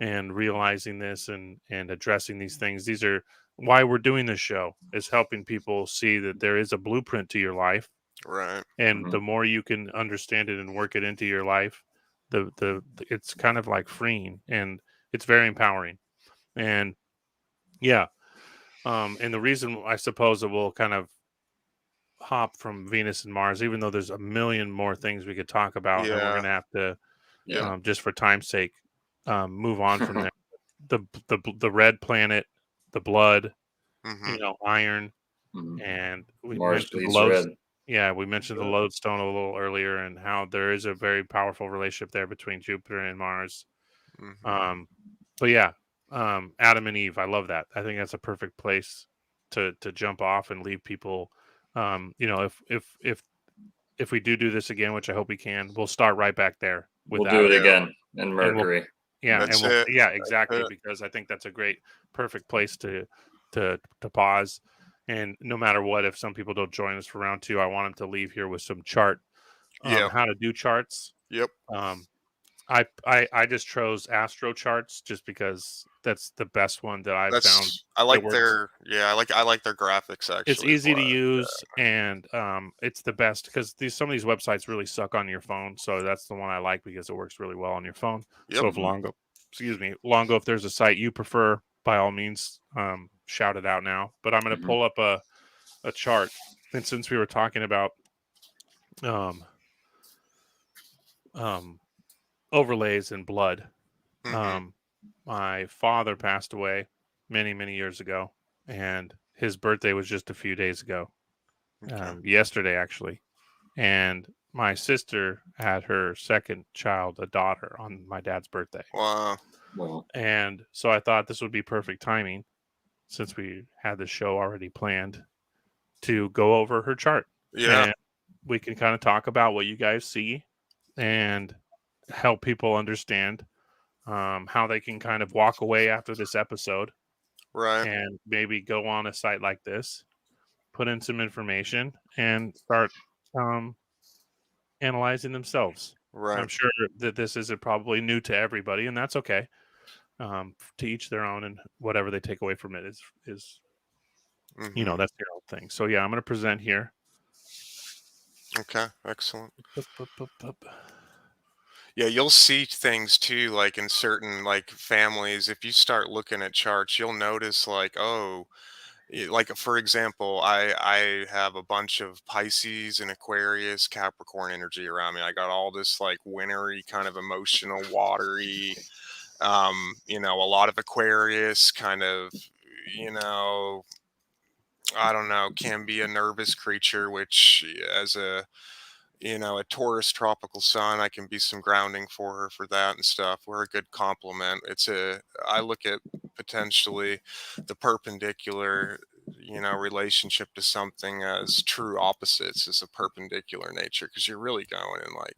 A: and realizing this and addressing these things. These are why we're doing this show, is helping people see that there is a blueprint to your life,
B: right?
A: And the more you can understand it and work it into your life, the it's kind of like freeing, and it's very empowering. And and the reason I suppose it will kind of hop from Venus and Mars, even though there's a million more things we could talk about, and we're gonna have to just for time's sake move on from there. The red planet, the blood, iron, and we
C: Mars
A: mentioned the
C: bleeds red.
A: Yeah, we mentioned the lodestone a little earlier, and how there is a very powerful relationship there between Jupiter and Mars. But yeah, Adam and Eve, I love that. I think that's a perfect place to jump off and leave people. If we do this again, which I hope we can, we'll start right back there.
C: We'll do it again, and Mercury.
A: Exactly, because I think that's a great, perfect place to pause. And no matter what, if some people don't join us for round 2, I want them to leave here with some chart, how to do charts. I just chose astro charts just because that's the best one that I've found.
B: I like their graphics actually.
A: It's easy to use, and it's the best because some of these websites really suck on your phone. So that's the one I like because it works really well on your phone. So if Longo, if there's a site you prefer, by all means, shout it out now. But I'm going to pull up a chart, and since we were talking about overlays in blood.
B: Mm-hmm.
A: My father passed away many years ago, and his birthday was just a few days ago,
B: Okay.
A: yesterday actually. And my sister had her second child, a daughter, on my dad's birthday.
B: Wow.
C: Well,
A: And so I thought this would be perfect timing, since we had the show already planned, to go over her chart.
B: Yeah.
A: And we can kind of talk about what you guys see and help people understand how they can kind of walk away after this episode
B: Right.
A: and maybe go on a site like this, put in some information, and start um, analyzing themselves.
B: Right.
A: I'm sure that this isn't probably new to everybody, and that's okay. To each their own, and whatever they take away from it is
B: Mm-hmm.
A: that's their own thing. So yeah, I'm going to present here.
B: Okay. Excellent.
A: Bup, bup, bup, bup.
B: Yeah, you'll see things too, like in certain like families. If you start looking at charts, you'll notice like, oh, like for example, I have a bunch of Pisces and Aquarius, Capricorn energy around me. I got all this like wintry kind of emotional, watery, a lot of Aquarius kind of, you know, I don't know, can be a nervous creature, which as a Taurus tropical sun, I can be some grounding for her for that and stuff. We're a good complement. I look at potentially the perpendicular, relationship to something as true opposites as a perpendicular nature, because you're really going in like,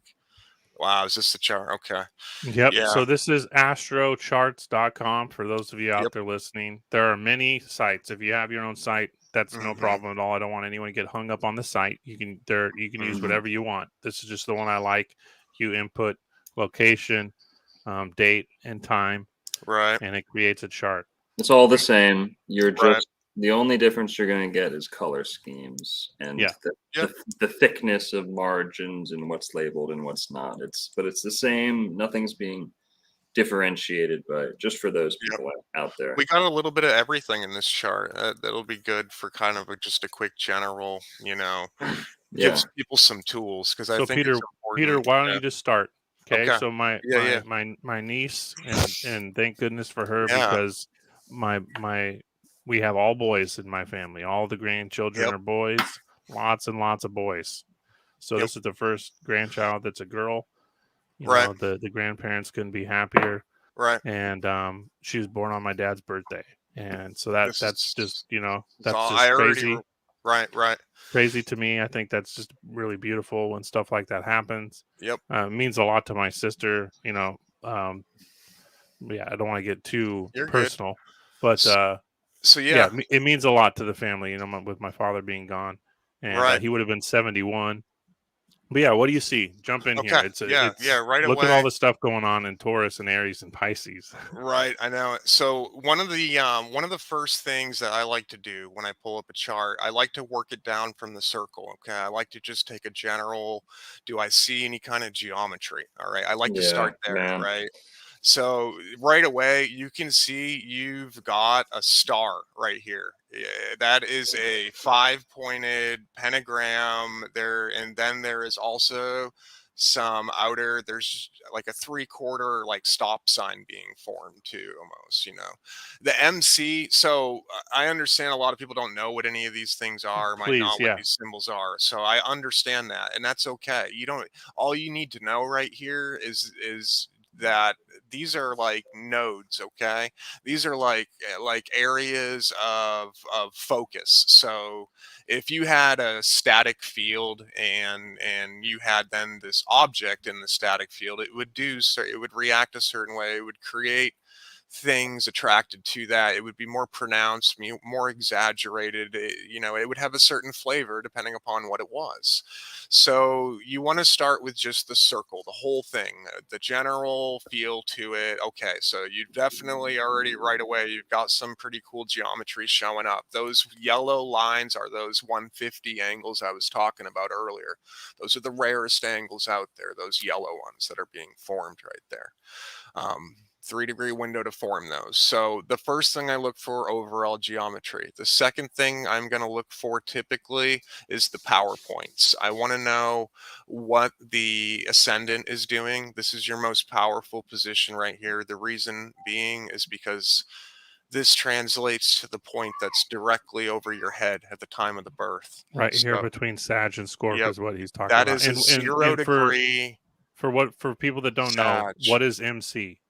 B: wow, is this the chart? Okay.
A: Yep.
B: Yeah.
A: So this is astrocharts.com for those of you out
B: Yep.
A: there listening. There are many sites. If you have your own site, that's no
B: Hmm.
A: problem at all. I don't want anyone to get hung up on the site. You can use
C: mhm.
A: whatever you want. This is just the one I like. You input location, date, and time,
B: Right.
A: and it creates a chart.
C: It's all the same. You're
B: Right.
C: just the only difference you're going to get is color schemes and
A: Yeah.
B: Yep.
C: the thickness of margins and what's labeled and what's not. It's the same. Nothing's being differentiated, but just for those
B: Yep.
C: people out there.
B: We got a little bit of everything in this chart. That'll be good for kind of just a quick general,
C: Yeah.
B: gives people some tools, because I
A: So
B: think it's
A: Peter,
B: important.
A: why don't
B: Yeah.
A: you just start? Okay.
B: Okay.
A: So
B: Yeah. Yeah.
A: my niece, and thank goodness for her,
B: Yeah.
A: because my we have all boys in my family. All the grandchildren
B: Yep.
A: are boys. Lots and lots of boys. So
B: Yep.
A: this is the first grandchild that's a girl.
B: Right.
A: The grandparents couldn't be happier,
B: Right.
A: and she was born on my dad's birthday, and so
B: This
A: that's just
B: is
A: that's
B: all I
A: just
B: already.
A: crazy
B: Right. Right.
A: crazy to me. I think that's just really beautiful when stuff like that happens.
B: Yep.
A: It means a lot to my sister. Um, yeah, I don't want to get too
B: You're good.
A: personal, but
B: S- So
A: yeah,
B: yeah.
A: it means a lot to the family. With my father being gone, and
B: Right.
A: he would have been 71. But yeah, what do you see? Jump in here.
B: Okay. Yeah. Yeah.
A: It's
B: Right
A: look at all
B: away.
A: the stuff going on in Taurus and Aries and Pisces.
B: Right, I know it. So one of the first things that I like to do when I pull up a chart, I like to work it down from the circle. Okay, I like to just take a general. Do I see any kind of geometry? All right, I like to
C: Yeah,
B: start there.
C: man.
B: Right. So right away, you can see you've got a star right here. That is a five-pointed pentagram there, and then there is also some outer, there's like a three-quarter like stop sign being formed too, almost, the MC. So I understand a lot of people don't know what any of these things are, might
A: Please,
B: not what
A: yeah,
B: these symbols are, so I understand that, and that's okay. You don't All you need to know right here is that these are like nodes. Okay, these are like areas of focus. So if you had a static field and you had then this object in the static field, it would react a certain way, it would create things attracted to that. It would be more pronounced, more exaggerated. It would have a certain flavor depending upon what it was. So you want to start with just the circle, the whole thing, the general feel to it. Okay, so you definitely already right away, you've got some pretty cool geometry showing up. Those yellow lines are those 150 angles I was talking about earlier. Those are the rarest angles out there, those yellow ones that are being formed right there. 3-degree window to form those. So the first thing I look for, overall geometry. The second thing I'm going to look for typically is the power points. I want to know what the ascendant is doing. This is your most powerful position right here. The reason being is because this translates to the point that's directly over your head at the time of the birth.
A: Right here
B: So,
A: between Sag and Scorp
B: yep,
A: is what he's talking
B: that
A: about.
B: is a zero
A: And
B: degree
A: for people that don't know,
B: Sag.
A: what is MC?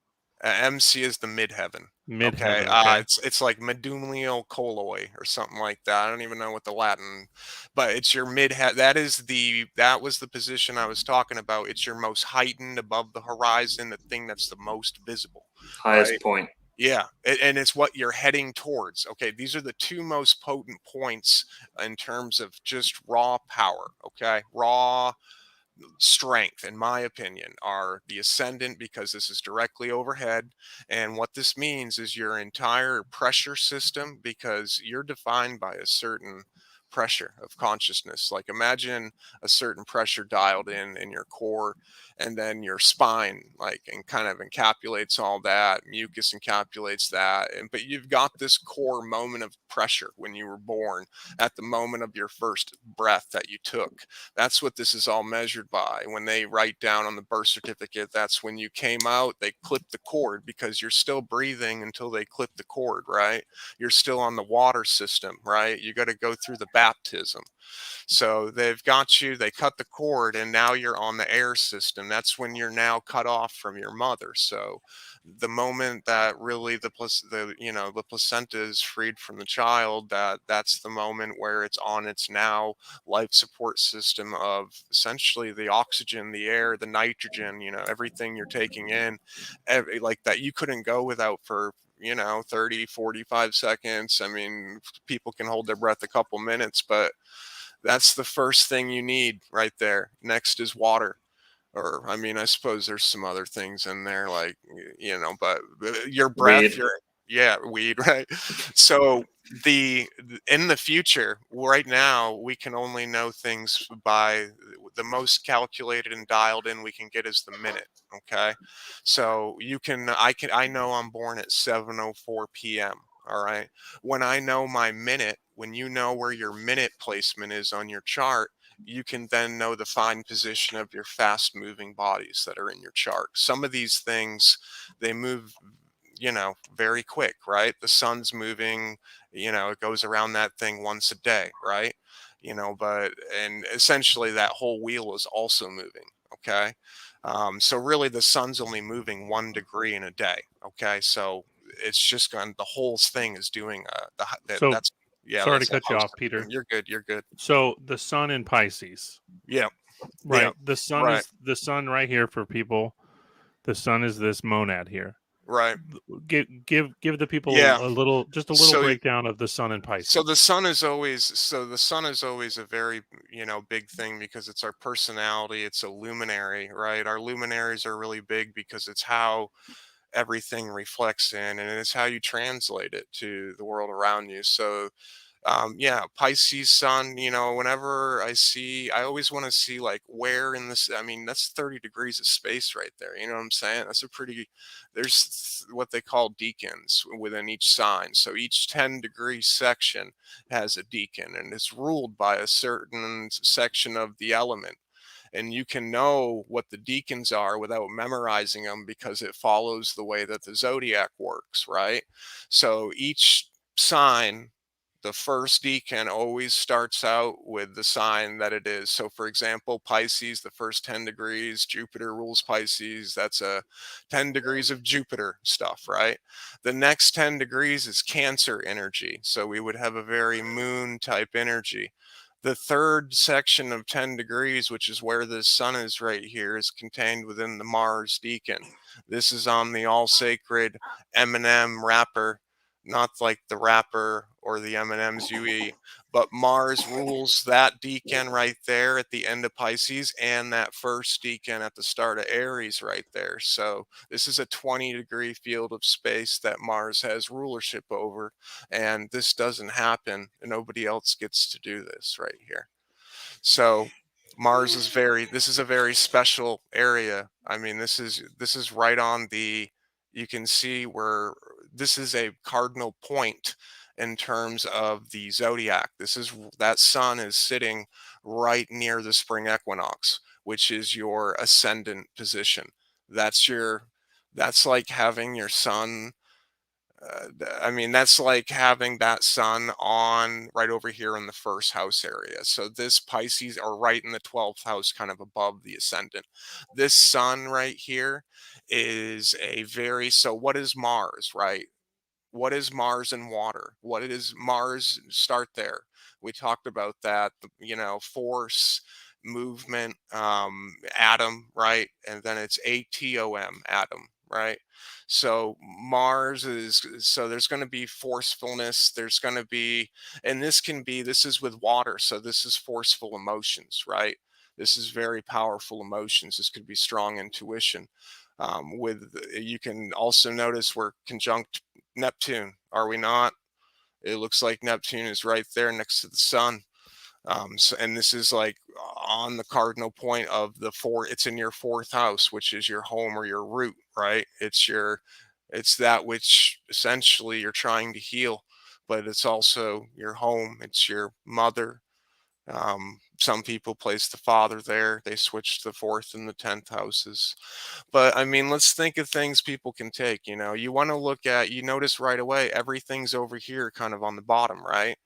B: MC is the midheaven. Okay,
A: Midheaven, okay.
B: it's like medunnial coloi or something like that. I don't even know what the Latin, but it's your midhead. That was the position I was talking about. It's your most heightened above the horizon, the thing that's the most visible,
C: Highest
B: right?
C: point.
B: Yeah, and it's what you're heading towards. Okay, these are the two most potent points in terms of just raw power. Okay, raw strength, in my opinion, are the ascendant, because this is directly overhead. And what this means is your entire pressure system, because you're defined by a certain pressure of consciousness. Like, imagine a certain pressure dialed in your core, and then your spine, like, and kind of encapsulates all that, mucus encapsulates that. But you've got this core moment of pressure when you were born, at the moment of your first breath that you took. That's what this is all measured by. When they write down on the birth certificate, that's when you came out, they clip the cord, because you're still breathing until they clip the cord, right? You're still on the water system, right? You got to go through the baptism. So they've got you, they cut the cord, and now you're on the air system. That's when you're now cut off from your mother. So the moment that really the placenta is freed from the child, that's the moment where it's on its now life support system of essentially the oxygen, the air, the nitrogen, everything you're taking in, like that you couldn't go without for 30, 45 seconds. I mean, people can hold their breath a couple minutes, but that's the first thing you need right there. Next is water. Or, I mean, I suppose there's some other things in there, like, but your breath,
C: Weed.
B: yeah, weed, right? So in the future, right now, we can only know things by the most calculated and dialed in we can get is the minute. Okay. So I know I'm born at 7:04 p.m. All right. When I know my minute, when you know where your minute placement is on your chart, you can then know the fine position of your fast moving bodies that are in your chart. Some of these things, they move, very quick, right? The sun's moving, it goes around that thing once a day, right? And essentially that whole wheel is also moving. Okay. So really the sun's only moving 1 degree in a day. Okay. So it's just gone, the whole thing is doing
A: So
B: that's, yeah,
A: sorry to
B: that's a
A: cut you
B: host.
A: off, Peter.
B: You're good. You're good.
A: So the sun in Pisces,
B: Yeah. Yeah.
A: right? The sun
B: Right.
A: is the sun right here for people. The sun is this monad here.
B: Right.
A: Give the people
B: Yeah.
A: a little
B: So
A: breakdown of the sun in Pisces.
B: the sun is always a very, big thing, because it's our personality, it's a luminary, right? Our luminaries are really big because it's how everything reflects in, and it's how you translate it to the world around you. So yeah, Pisces sun, whenever I always want to see, like, where in this, I mean, that's 30 degrees of space right there. You know what I'm saying? There's what they call deacons within each sign. So each 10-degree section has a deacon, and it's ruled by a certain section of the element. And you can know what the deacons are without memorizing them, because it follows the way that the zodiac works, right? So each sign, the first decan always starts out with the sign that it is. So, for example, Pisces, the first 10 degrees, Jupiter rules Pisces. That's a 10 degrees of Jupiter stuff, right? The next 10 degrees is Cancer energy. So we would have a very moon type energy. The third section of 10 degrees, which is where the sun is right here, is contained within the Mars decan. This is on the all sacred M&M wrapper, not like the rapper or the M&Ms you eat, but Mars rules that decan right there at the end of Pisces, and that first decan at the start of Aries right there. So this is a 20-degree field of space that Mars has rulership over, and this doesn't happen, and nobody else gets to do this right here. So this is a very special area. I mean, this is right on the, you can see where this is a cardinal point in terms of the zodiac. That sun is sitting right near the spring equinox, which is your ascendant position. That's like having your sun. I mean, that's like having that sun on right over here in the first house area. So this Pisces are right in the 12th house, kind of above the ascendant. This sun right here is so what is Mars, right? What is Mars and water? What is Mars? Start there. We talked about that, force, movement, atom, right? And then it's atom, atom, right? So there's going to be forcefulness. There's going to be, and this is with water. So this is forceful emotions, right? This is very powerful emotions. This could be strong intuition. You can also notice we're conjunct Neptune, are we not? It looks like Neptune is right there next to the sun. And this is like on the cardinal point of it's in your fourth house, which is your home or your root, right? It's that which essentially you're trying to heal, but it's also your home. It's your mother. Some people place the father there. They switch to the fourth and the 10th houses. But I mean, let's think of things people can take. You want to you notice right away, everything's over here kind of on the bottom, right?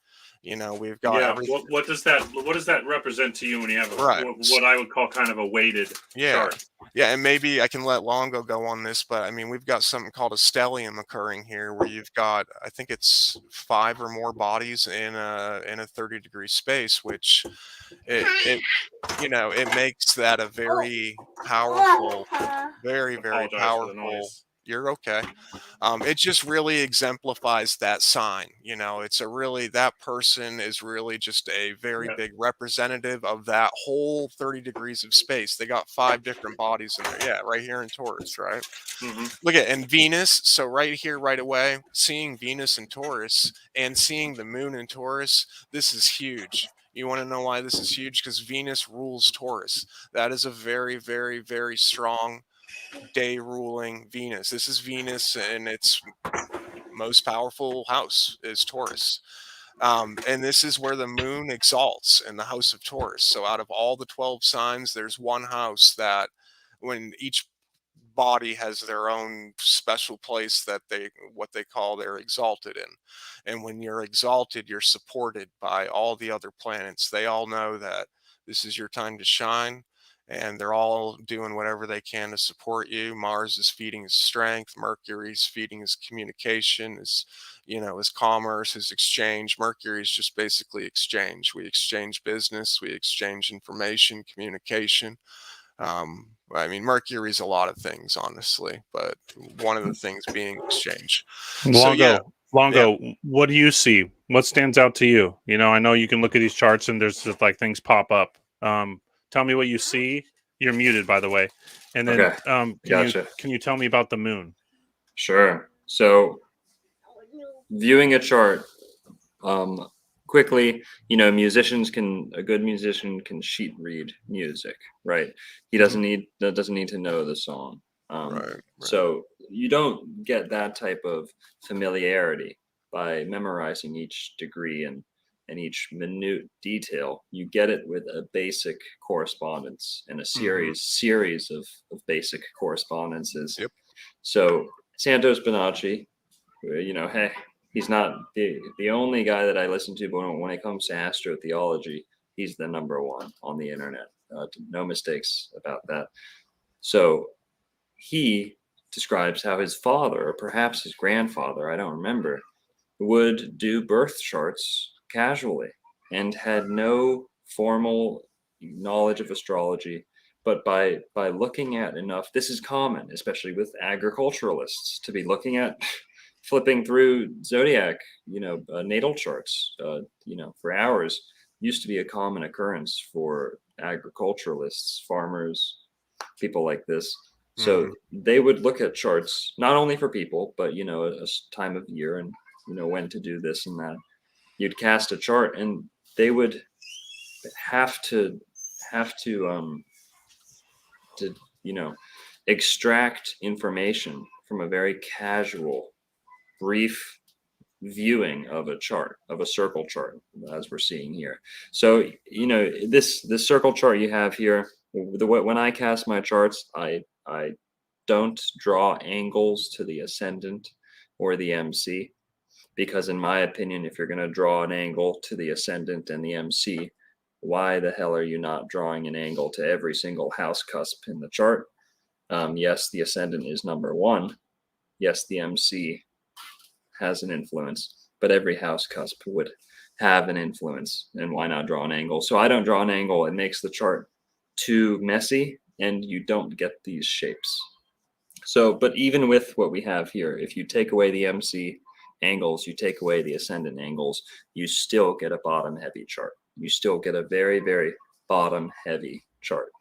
B: We've got
A: Yeah.
B: everything.
A: What does that represent to you when you have
B: Right.
A: what I would call kind of a weighted
B: Yeah.
A: chart?
B: Yeah, and maybe I can let Longo go on this, but I mean, we've got something called a stellium occurring here, where you've got, I think it's 5 or more bodies in a 30-degree space, which it makes that a very powerful, very,
A: I
B: very
A: apologize for the
B: powerful.
A: noise.
B: You're okay. It just really exemplifies that sign. That person is really just a very
A: Yeah.
B: big representative of that whole 30 degrees of space. They got 5 different bodies in there. Yeah, right here in Taurus, right?
A: Hmm.
B: Look at, and Venus. So right here, right away, seeing Venus in Taurus and seeing the moon in Taurus, this is huge. You want to know why this is huge? Because Venus rules Taurus. That is a very, very, very strong day ruling Venus. This is Venus, and its most powerful house is Taurus. And this is where the moon exalts, in the house of Taurus. So out of all the 12 signs, there's one house that, when each body has their own special place that what they call they're exalted in. And when you're exalted, you're supported by all the other planets. They all know that this is your time to shine, and they're all doing whatever they can to support you. Mars is feeding his strength. Mercury's feeding his communication, his commerce, his exchange. Mercury is just basically exchange. We exchange business, we exchange information, communication. I mean, Mercury's a lot of things, honestly, but one of the things being exchange. So yeah,
A: Longo, what do you see? What stands out to you? I know you can look at these charts and there's just like things pop up. Tell me what you see. You're muted, by the way. And then
C: Okay, gotcha.
A: can you tell me about the moon?
C: Sure. So viewing a chart, quickly, a good musician can sheet read music, right? He doesn't need to know the song.
B: right.
C: So you don't get that type of familiarity by memorizing each degree and each minute detail. You get it with a basic correspondence and a series of basic correspondences.
B: Yep.
C: So Santos Bonacci, hey, he's not the only guy that I listen to, but when it comes to astrotheology, he's the number one on the internet. No mistakes about that. So he describes how his father, or perhaps his grandfather, I don't remember, would do birth charts casually and had no formal knowledge of astrology. But by looking at enough, this is common, especially with agriculturalists, to be looking at flipping through zodiac, natal charts, for hours. Used to be a common occurrence for agriculturalists, farmers, people like this. So they would look at charts, not only for people, but a time of year and when to do this and that. You'd cast a chart, and they would have to extract information from a very casual, brief viewing of a chart, of a circle chart, as we're seeing here. So, this circle chart you have here, when I cast my charts, I don't draw angles to the ascendant or the MC, because in my opinion, if you're going to draw an angle to the ascendant and the MC, why the hell are you not drawing an angle to every single house cusp in the chart? Yes, the ascendant is number one. Yes, the MC has an influence, but every house cusp would have an influence, and why not draw an angle? So I don't draw an angle. It makes the chart too messy, and you don't get these shapes. So, but even with what we have here, if you take away the MC angles, you take away the ascendant angles, you still get a bottom heavy chart. You still get a very, very bottom heavy chart.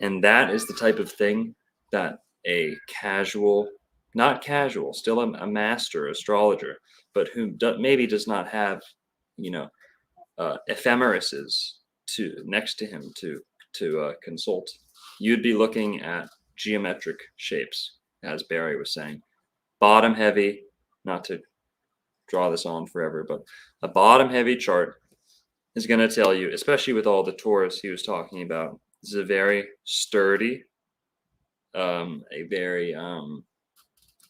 C: And that is the type of thing that a casual, not casual, still a master astrologer, but who maybe does not have, ephemerises next to him to consult. You'd be looking at geometric shapes, as Barry was saying. Bottom heavy, not to draw this on forever, but a bottom heavy chart is going to tell you, especially with all the Taurus he was talking about, this is a very sturdy,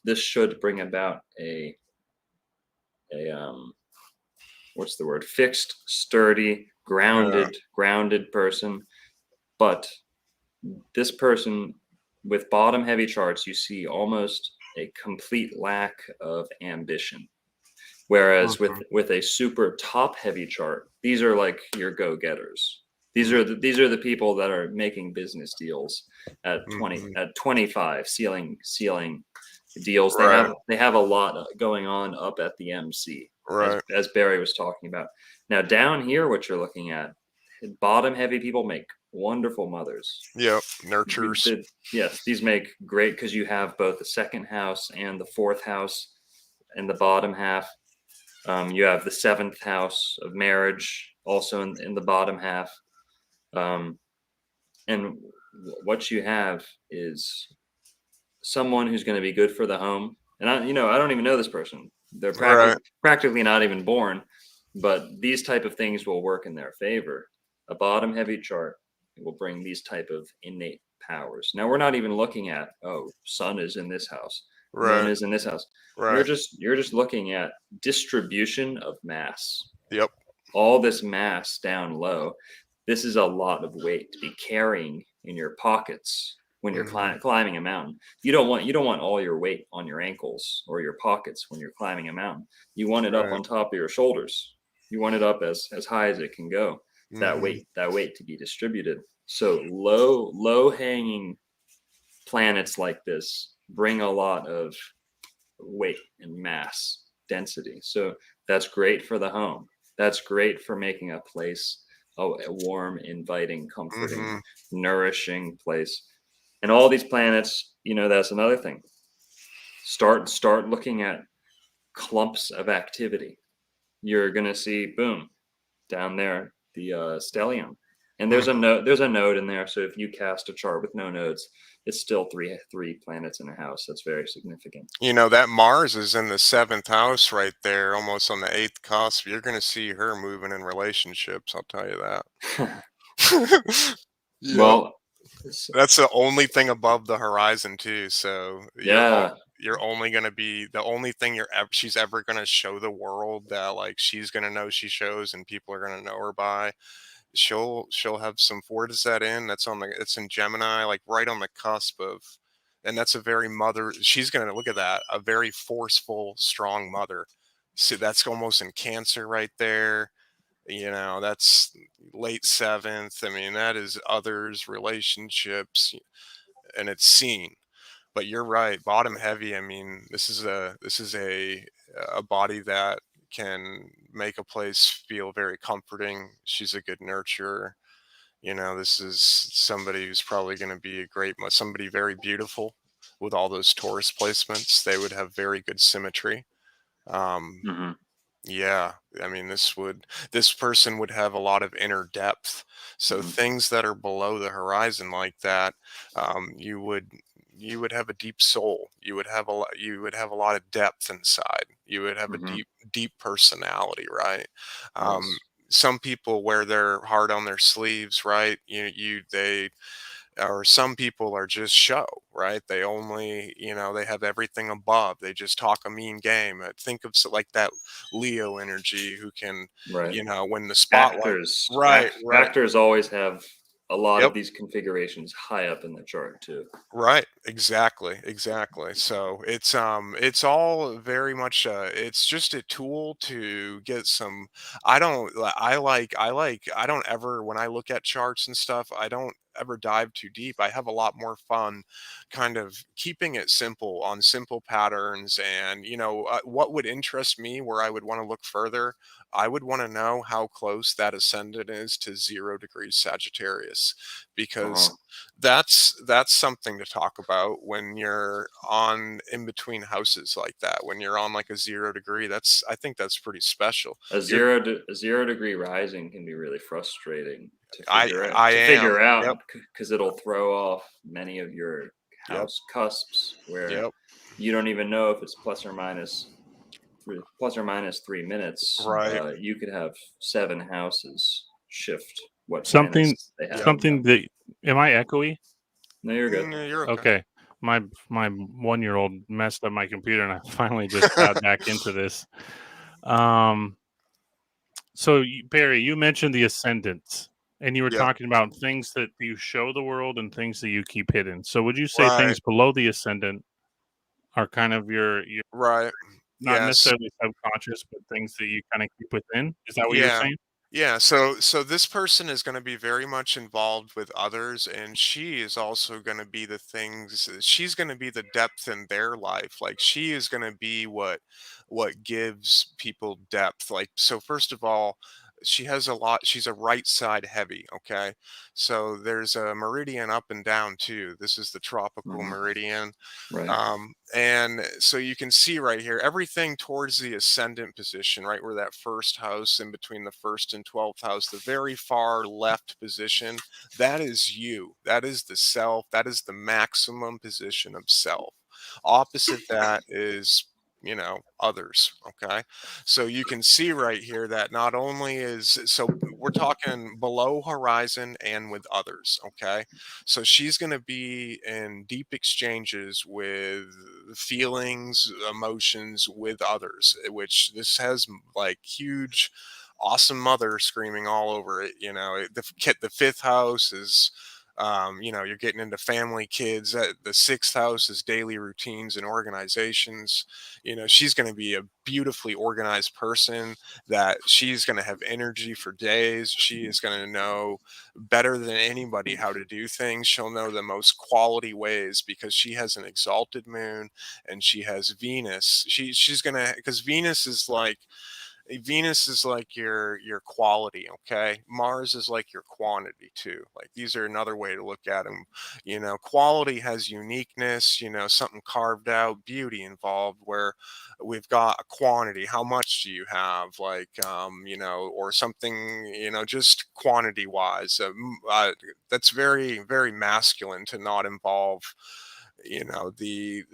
C: this should bring about a what's the word? Fixed, sturdy, grounded person. But this person with bottom heavy charts, you see almost a complete lack of ambition. Whereas with a super top heavy chart, these are like your go-getters. These are the people that are making business deals at 25, sealing deals.
B: Right.
C: They have a lot going on up at the MC,
B: Right.
C: as Barry was talking about. Now down here, what you're looking at, bottom heavy people make wonderful mothers.
B: Yep. Nurtures.
C: Yes, these make great, because you have both the second house and the fourth house in the bottom half. You have the seventh house of marriage also in the bottom half. And what you have is someone who's going to be good for the home. And I don't even know this person. They're practically not even born, but these type of things will work in their favor. A bottom heavy chart will bring these type of innate powers. Now we're not even looking at, sun is in this house, moon is in this house.
B: Right.
C: You're just looking at distribution of mass.
B: Yep.
C: All this mass down low. This is a lot of weight to be carrying in your pockets when you're climbing a mountain. You don't want all your weight on your ankles or your pockets when you're climbing a mountain. You want it up on top of your shoulders. You want it up as high as it can go. That weight to be distributed. So low hanging planets like this bring a lot of weight and mass density. So that's great for the home. That's great for making a place a warm, inviting, comforting, nourishing place. And all these planets, that's another thing. Start looking at clumps of activity. You're gonna see, boom, down there, the stellium. And there's a node in there. So if you cast a chart with no nodes, it's still three planets in a house. That's very significant.
B: That Mars is in the 7th house right there, almost on the 8th cusp. You're going to see her moving in relationships. I'll tell you that.
C: Well,
B: that's the only thing above the horizon too. So you're only going to be the only thing she's ever going to show the world, that like she's going to know she shows and people are going to know her by. She'll have some, where does that end? It's in Gemini, like right on the cusp of, and that's a very mother. She's going to look at that, a very forceful, strong mother. So that's almost in Cancer right there. That's late 7th. I mean, that is others, relationships, and it's seen. But you're right, bottom heavy. I mean, this is a body that can make a place feel very comforting. She's a good nurturer. This is somebody who's probably going to be somebody very beautiful with all those Taurus placements. They would have very good symmetry. Yeah, I mean, this person would have a lot of inner depth. So things that are below the horizon like that, you would have a deep soul. You would have a lot of depth inside. You would have a
C: Mhm.
B: deep personality, right? Um,
C: Yes.
B: some people wear their heart on their sleeves, right? They or some people are just show, right? They only, they have everything above. They just talk a mean game. Think of like that Leo energy who can,
C: Right.
B: when the spotlight, right, right,
C: Actors always have a lot
B: yep.
C: of these configurations high up in the chart too.
B: Right, exactly, exactly. So it's all very much it's just a tool to get some. I don't li- I don't ever, when I look at charts and stuff, I don't ever dive too deep. I have a lot more fun kind of keeping it simple on simple patterns. And what would interest me, where I would want to look further, I would want to know how close that ascendant is to 0 degrees Sagittarius, because
C: Uh-huh.
B: that's something to talk about when you're on in between houses like that. When you're on like a 0 degree, I think that's pretty special. You're
C: A 0 degree rising can be really frustrating to
B: I
C: figure out
B: I am. Yep.
C: because it'll throw off many of your
B: Yep.
C: house cusps where
B: Yep.
C: you don't even know if it's plus or minus 3 minutes.
B: Right.
C: You could have 7 houses shift what
A: Something
C: planets they have
B: Yep.
C: in them.
A: something that am I echoey?
C: No, you're good.
B: You're okay.
A: Okay. My 1-year-old messed up my computer and I finally just got back into this. So Barry, you mentioned the ascendants and you were
B: Yep.
A: talking about things that you show the world and things that you keep hidden. So would you say
B: Right.
A: things below the ascendant are kind of your
B: Right.
A: not
B: Yes.
A: necessarily subconscious, but things that you kind of keep within? Is that what you're
B: Yeah.
A: saying?
B: Yeah, so this person is going to be very much involved with others, and she is also going to be the things. She's going to be the depth in their life. Like, she is going to be what gives people depth. Like, so first of all, she has a lot. She's a right side heavy. Okay, so there's a meridian up and down too. This is the tropical
C: Mhm.
B: meridian.
C: Right.
B: And so you can see right here, everything towards the ascendant position, right where that first house in between the first and 12th house, the very far left position, that is you. That is the self. That is the maximum position of self. Opposite that is, others. Okay. So you can see right here that not only is, so we're talking below horizon and with others. Okay. So she's going to be in deep exchanges with feelings, emotions with others, which this has like huge, awesome mother screaming all over it. The fifth house is, you're getting into family, kids. The sixth house is daily routines and organizations. She's going to be a beautifully organized person, that she's going to have energy for days. She is going to know better than anybody how to do things. She'll know the most quality ways because she has an exalted moon and she has Venus. She's going to, because Venus is like your quality, okay? Mars is like your quantity too. Like, these are another way to look at them. Quality has uniqueness, something carved out, beauty involved, where we've got a quantity. How much do you have? Like, or something, just quantity wise. That's very, very masculine to not involve the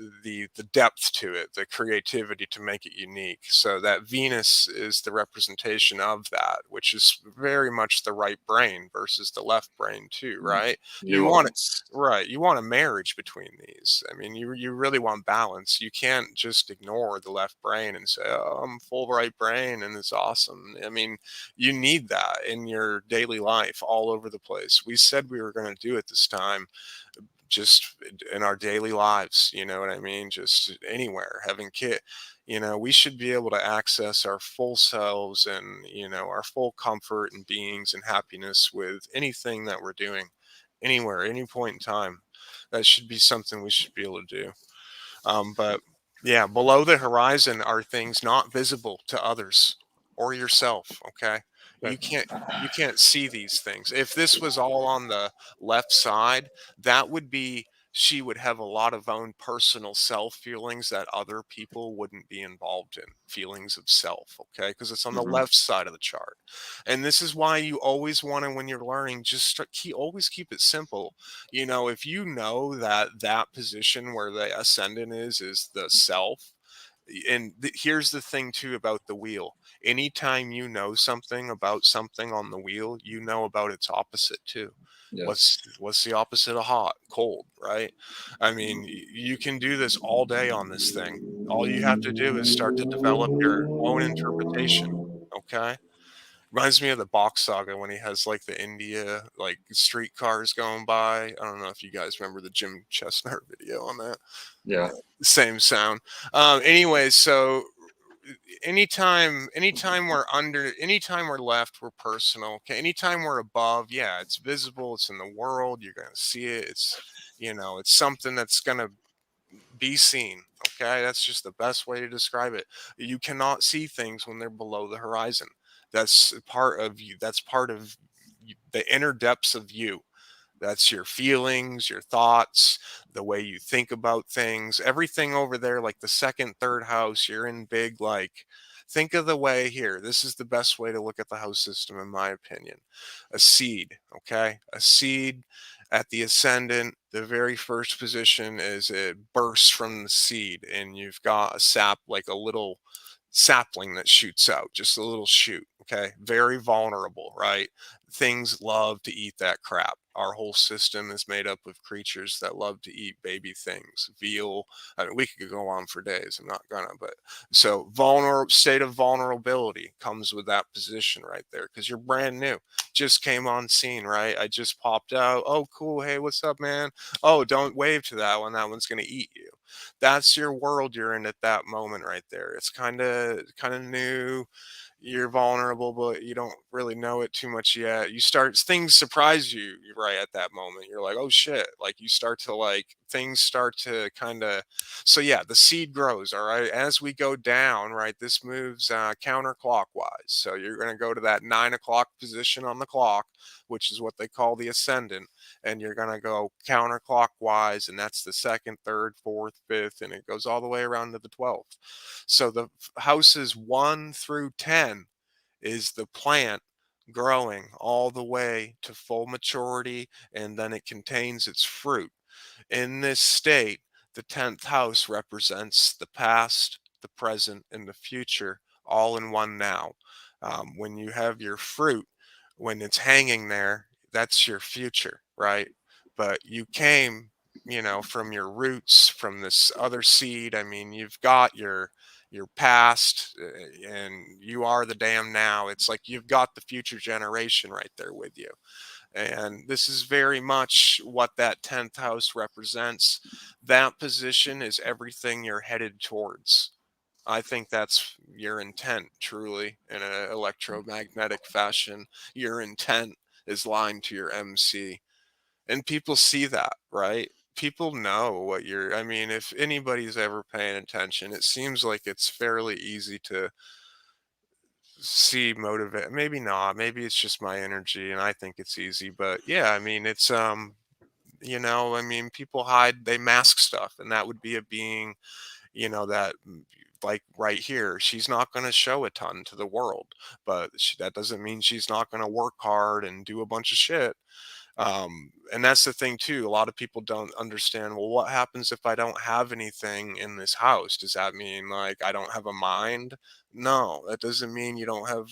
B: depth to it, the creativity to make it unique. So that Venus is the representation of that, which is very much the right brain versus the left brain too, right? You want it,
C: Nuance.
B: right, you want a marriage between these. I mean, you really want balance. You can't just ignore the left brain and say, oh, I'm full right brain and it's awesome. I mean, you need that in your daily life all over the place. We said we were going to do it this time, just in our daily lives, you know what I mean? Just anywhere, having kid, we should be able to access our full selves and, our full comfort and beings and happiness with anything that we're doing, anywhere, any point in time. That should be something we should be able to do. But yeah, below the horizon are things not visible to others or yourself. Okay. You
A: Right.
B: can't see these things. If this was all on the left side, that would be she would have a lot of own personal self feelings that other people wouldn't be involved in, feelings of self, okay? Because it's on the
C: Mm-hmm.
B: left side of the chart. And this is why you always want to, when you're learning, just always keep it simple. You know, if you know that that position where the ascendant is the self, and here's the thing too about the wheel. Anytime you know something about something on the wheel, you know about its opposite too.
C: Yes.
B: What's the opposite of hot? Cold, right? I mean, you can do this all day on this thing. All you have to do is start to develop your own interpretation. Okay? Reminds me of the Box Saga when he has like the India like streetcars going by. I don't know if you guys remember the Jim Chestnut video on that.
C: Yeah.
B: Same sound. Anyway, so anytime we're left, we're personal. Okay, anytime we're above, yeah, it's visible, it's in the world, you're gonna see it. It's, it's something that's gonna be seen. Okay, that's just the best way to describe it. You cannot see things when they're below the horizon. That's part of you. That's part of the inner depths of you. That's your feelings, your thoughts, the way you think about things, everything over there, like the second, third house, you're in big, like, think of the way here. This is the best way to look at the house system, in my opinion. A seed, okay? A seed at the ascendant, the very first position is it bursts from the seed, and you've got a sap, like a little sapling that shoots out, just a little shoot. Okay. Very vulnerable, right? Things love to eat that crap. Our whole system is made up of creatures that love to eat baby things, veal. I mean, we could go on for days. I'm not gonna, but so vulnerable state of vulnerability comes with that position right there because you're brand new, just came on scene, right? I just popped out. Oh, cool. Hey, what's up, man? Oh, don't wave to that one. That one's gonna eat you. That's your world you're in at that moment right there. It's kind of new. You're vulnerable, but you don't really know it too much yet. You start things surprise you right at that moment. You're like, oh shit. Like you start to like things start to kind of so yeah, the seed grows, all right. As we go down, right, this moves counterclockwise. So you're gonna go to that 9 o'clock position on the clock, which is what they call the ascendant, and you're going to go counterclockwise, and that's the second, third, fourth, fifth, and it goes all the way around to the 12th. So the houses 1 through 10 is the plant growing all the way to full maturity, and then it contains its fruit. In this state, the 10th house represents the past, the present, and the future all in one now. When you have your fruit, when it's hanging there, that's your future, right? But you came, from your roots, from this other seed. I mean, you've got your past, and you are the damn now. It's like you've got the future generation right there with you. And this is very much what that 10th house represents. That position is everything you're headed towards. I think that's your intent, truly, in an electromagnetic fashion. Your intent is lined to your MC. And people see that, right? People know what you're, I mean, if anybody's ever paying attention, it seems like it's fairly easy to see motivate, maybe not, maybe it's just my energy and I think it's easy, but yeah, I mean it's I mean people hide, they mask stuff, and that would be a being, that like right here, she's not going to show a ton to the world, but that doesn't mean she's not going to work hard and do a bunch of shit. And that's the thing too, a lot of people don't understand, well, what happens if I don't have anything in this house? Does that mean like I don't have a mind? No, that doesn't mean you don't have,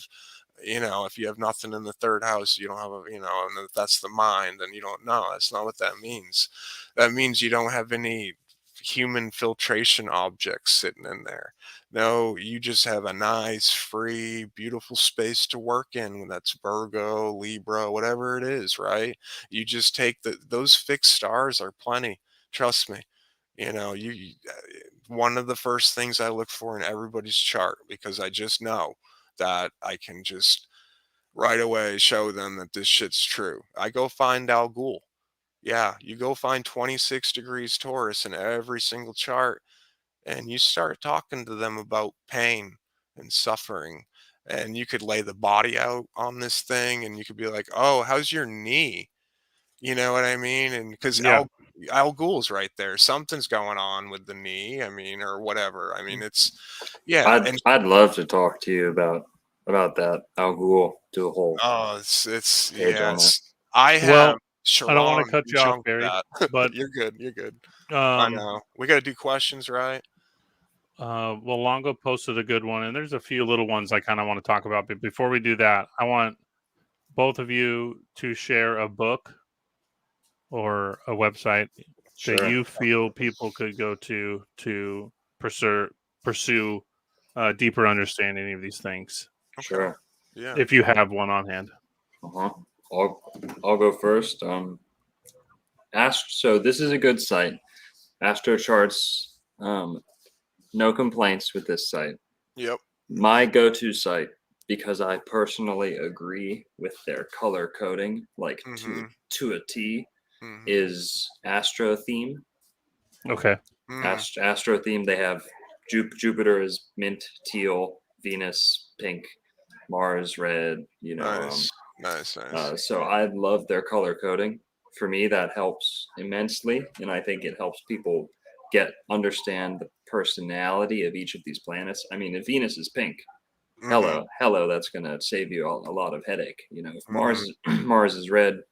B: if you have nothing in the third house, you don't have a, and if that's the mind, then you don't know. That's not what that means. That means you don't have any human filtration objects sitting in there. No, you just have a nice, free, beautiful space to work in. That's Virgo, Libra, whatever it is, right? You just take those fixed stars are plenty. Trust me. One of the first things I look for in everybody's chart, because I just know that I can just right away show them that this shit's true. I go find Al Ghul. Yeah, you go find 26 degrees Taurus in every single chart, and you start talking to them about pain and suffering. And you could lay the body out on this thing, and you could be like, oh, how's your knee? You know what I mean? And because
A: Yeah.
B: Al Ghul's right there. Something's going on with the knee. I mean, or whatever. I mean, it's yeah. And
C: I'd love to talk to you about that. Al Ghul, do a whole
B: oh, it's
C: page on that.
B: yes. I have
A: Well, I don't want to
B: Sharon
A: cut you off,
B: junk
A: Barry,
B: that.
A: but
B: You're good. You're good. I
A: um,
B: know. We got to do questions, right?
A: well, Longo posted a good one, and there's a few little ones I kind of want to talk about. But before we do that, I want both of you to share a book or a website that
C: Sure.
A: you feel people could go to pursue deeper understanding of these things.
B: Okay.
C: Sure.
B: Yeah.
A: If you have one on hand.
C: I'll go first. So this is a good site. Astrocharts. No complaints with this site.
B: Yep.
C: My go-to site, because I personally agree with their color coding, like to a T, is Astrotheme.
A: Okay.
C: Astrotheme. They have Jupiter is mint teal, Venus pink, Mars red. You know.
B: Nice.
C: So I love their color coding. For me, that helps immensely, and I think it helps people understand the personality of each of these planets. I mean, if Venus is pink, hello, that's gonna save you a lot of headache. You know, if Mars is red,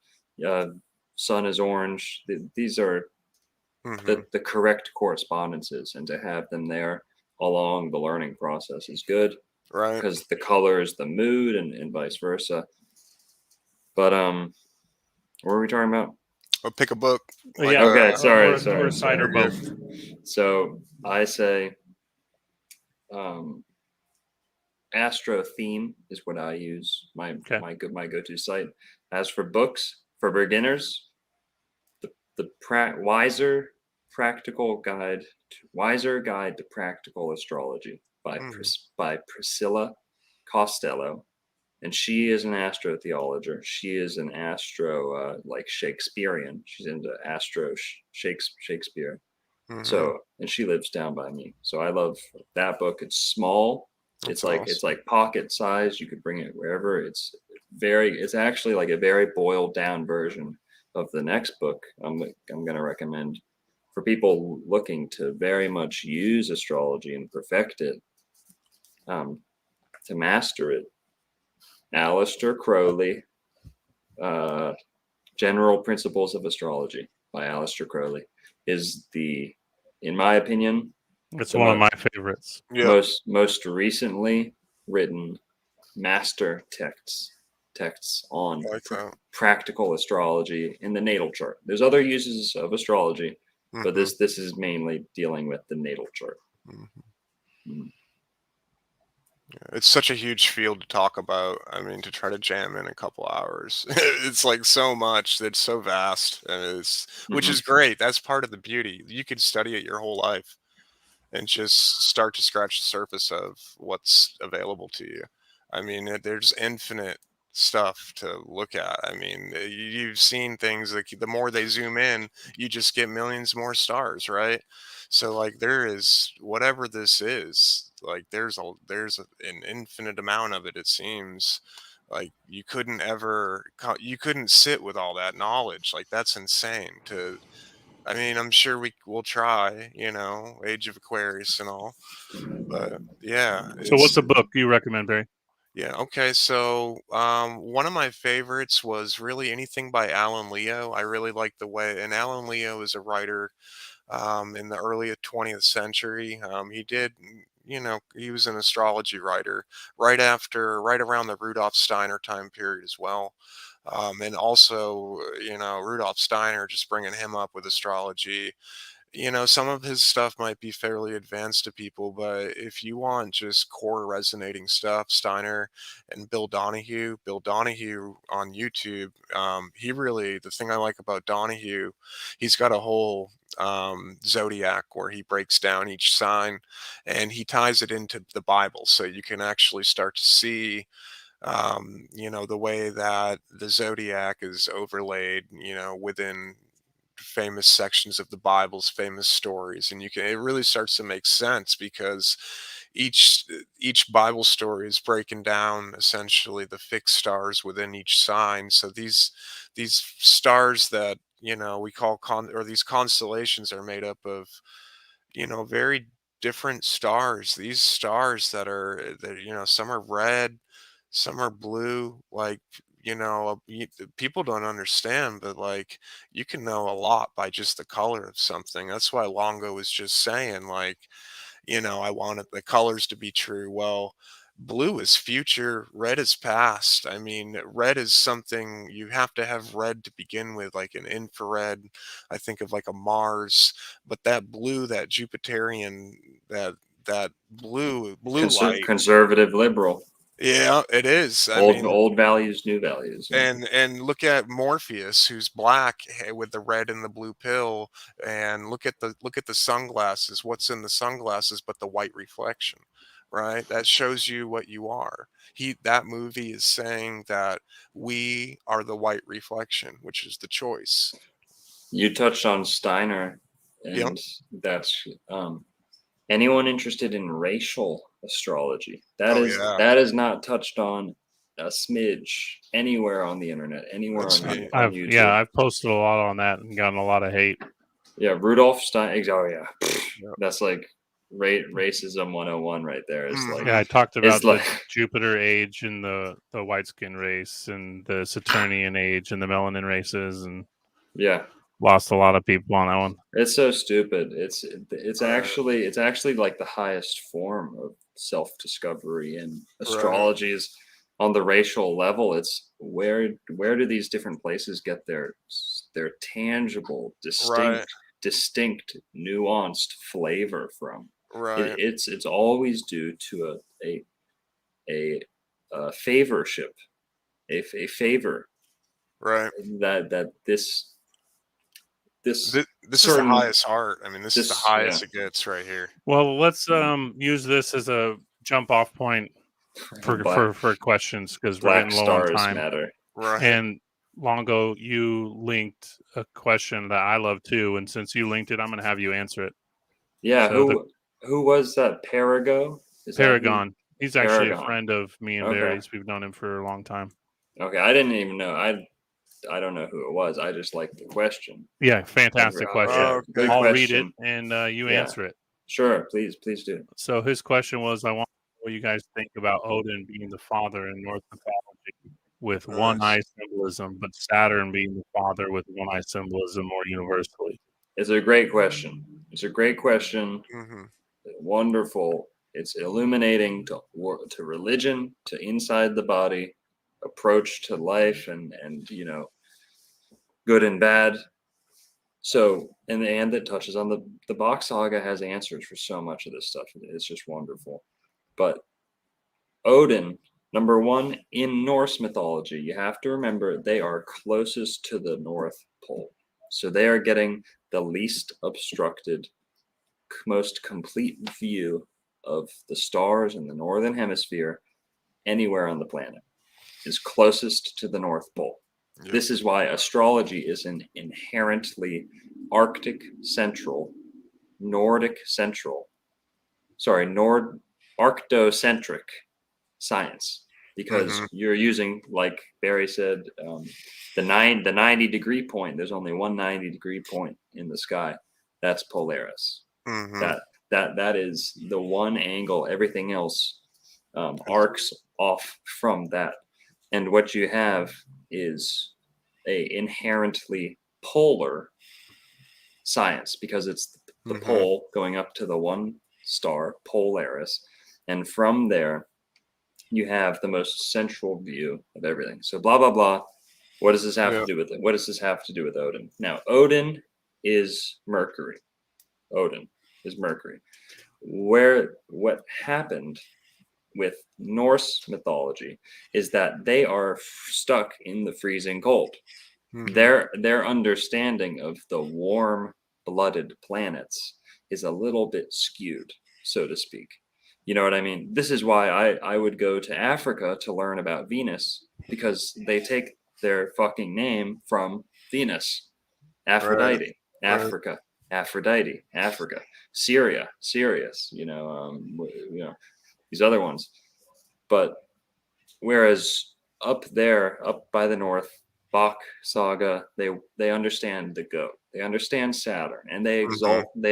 C: Sun is orange. These are the correct correspondences, and to have them there along the learning process is good,
B: right?
C: Because the color is the mood, and vice versa. But what were we talking about?
B: I'll pick a book.
A: Like, yeah.
C: Okay. Sorry.
A: Or a site or both.
C: So I say, Astrotheme is what I use. My go-to site. As for books for beginners, the Wiser Guide to Practical Astrology by Priscilla Costello. And she is an astrotheologer. She is an like Shakespearean. She's into Shakespeare. So, and she lives down by me. So I love that book. It's small. It's like pocket size. You could bring it wherever. It's actually like a very boiled down version of the next book I'm going to recommend for people looking to very much use astrology and perfect it, to master it. Aleister Crowley, General Principles of Astrology by Aleister Crowley is in my opinion,
A: it's one of my favorites.
C: Most recently written master texts on practical astrology in the natal chart. There's other uses of astrology, but this is mainly dealing with the natal chart.
B: It's such a huge field to talk about. I mean, to try to jam in a couple hours, it's like so much that's so vast, and which is great. That's part of the beauty. You could study it your whole life and just start to scratch the surface of what's available to you. I mean, there's infinite stuff to look at. I mean, you've seen things like the more they zoom in, you just get millions more stars, right? So like there is whatever this is, like there's an infinite amount of it. It seems like you couldn't sit with all that knowledge. Like that's insane I mean, I'm sure we will try, Age of Aquarius and all, but yeah.
A: So what's a book you recommend, Barry?
B: Yeah. Okay. So, one of my favorites was really anything by Alan Leo. I really like the way, and Alan Leo is a writer, in the early 20th century. He was an astrology writer right around the Rudolf Steiner time period as well. And also, Rudolf Steiner, just bringing him up with astrology. Some of his stuff might be fairly advanced to people, but if you want just core resonating stuff, Steiner and Bill Donahue on YouTube, the thing I like about Donahue, he's got a whole zodiac where he breaks down each sign and he ties it into the Bible. So you can actually start to see, the way that the zodiac is overlaid, within famous sections of the Bible's famous stories, and it really starts to make sense because each Bible story is breaking down essentially the fixed stars within each sign. So these stars that we call these constellations are made up of, very different stars. These stars that some are red, some are blue. Like, people don't understand, but like, you can know a lot by just the color of something. That's why Longo was just saying, like, I wanted the colors to be true. Well, blue is future, red is past. I mean, red is something you have to have red to begin with, like an infrared. I think of like a Mars, but that blue, that Jupiterian, that blue light.
C: Conservative, liberal,
B: Yeah, it is. I
C: old
B: mean,
C: old values, new values. Yeah.
B: and look at Morpheus, who's black, with the red and the blue pill, and look at the sunglasses. What's in the sunglasses but the white reflection, right? That shows you what you are. That movie is saying that we are the white reflection, which is the choice.
C: You touched on Steiner,
B: Yep.
C: and that's anyone interested in racial astrology.
B: Oh yeah.
C: That is not touched on a smidge anywhere on the internet, anywhere
B: That's
C: on
B: me.
C: YouTube.
A: I've posted a lot on that and gotten a lot of hate.
C: Yeah, Rudolf Steiner. Oh yeah,
B: Yep.
C: that's like racism 101 right there. Is like,
A: Yeah, I talked about
C: it's like
A: the Jupiter age and the white skin race and the Saturnian age and the melanin races, and
C: yeah,
A: lost a lot of people on that one.
C: it's so stupid. It's
B: Right.
C: actually like the highest form of self-discovery, and
B: Right.
C: astrology is on the racial level. It's where do these different places get their tangible,
B: Right.
C: distinct, nuanced flavor from?
B: Right.
C: It's always due to a favorship, a favor
B: Right.
C: that this
B: This is the
C: certain
B: highest art. I mean, this is the
C: this yeah.
B: highest it gets right here.
A: Well, let's use this as a jump off point for questions, because we're
C: Black
A: getting low on
C: stars
A: time.
C: matter.
B: Right.
A: And Longo, you linked a question that I love too, and since you linked it, I'm going to have you answer it.
C: Yeah,
A: So
C: who was that? Parago? Is that who?
A: Paragon, he's actually a
C: Paragon.
A: friend of me and
C: Okay.
A: Barry's. We've known him for a long time.
C: Okay, I didn't even know. I don't know who it was. I just like the question.
A: Yeah, fantastic question.
B: Okay.
C: Good
A: I'll
C: question.
A: read it and you
C: Yeah.
A: answer it.
C: Sure, please do.
A: So his question was, I want to know what you guys think about Odin being the father in Norse mythology with one eye symbolism, but Saturn being the father with one eye symbolism more universally.
C: It's a great question. It's a great question.
B: Mm-hmm.
C: Wonderful. It's illuminating to religion, to inside the body, approach to life, and good and bad. So, and it touches on the Bach saga has answers for so much of this stuff. It's just wonderful. But Odin, number one, in Norse mythology, you have to remember they are closest to the North Pole. So they are getting the least obstructed, most complete view of the stars in the Northern Hemisphere anywhere on the planet, is closest to the North Pole.
B: Yep.
C: This is why astrology is an inherently Arctic central, Nordic central, Arctocentric science, because
B: Mm-hmm.
C: you're using, like Barry said, the 90-degree point. There's only one 90-degree point in the sky. That's Polaris.
B: Mm-hmm.
C: That is the one angle. Everything else arcs off from that. And what you have is a inherently polar science, because it's the
B: Mm-hmm.
C: pole going up to the one star, Polaris, and from there you have the most central view of everything. So blah blah blah. What does this have to do with it? What does this have to do with Odin? Now, Odin is Mercury. Odin is Mercury. What happened with Norse mythology is that they are stuck in the freezing cold.
B: Mm-hmm.
C: Their understanding of the warm-blooded planets is a little bit skewed, so to speak. You know what I mean? This is why I would go to Africa to learn about Venus, because they take their fucking name from Venus. Aphrodite,
B: Right.
C: Africa, Aphrodite, Africa, Syria, Sirius, these other ones. But whereas up there, up by the north, Bach saga, they understand the goat. They understand Saturn, and they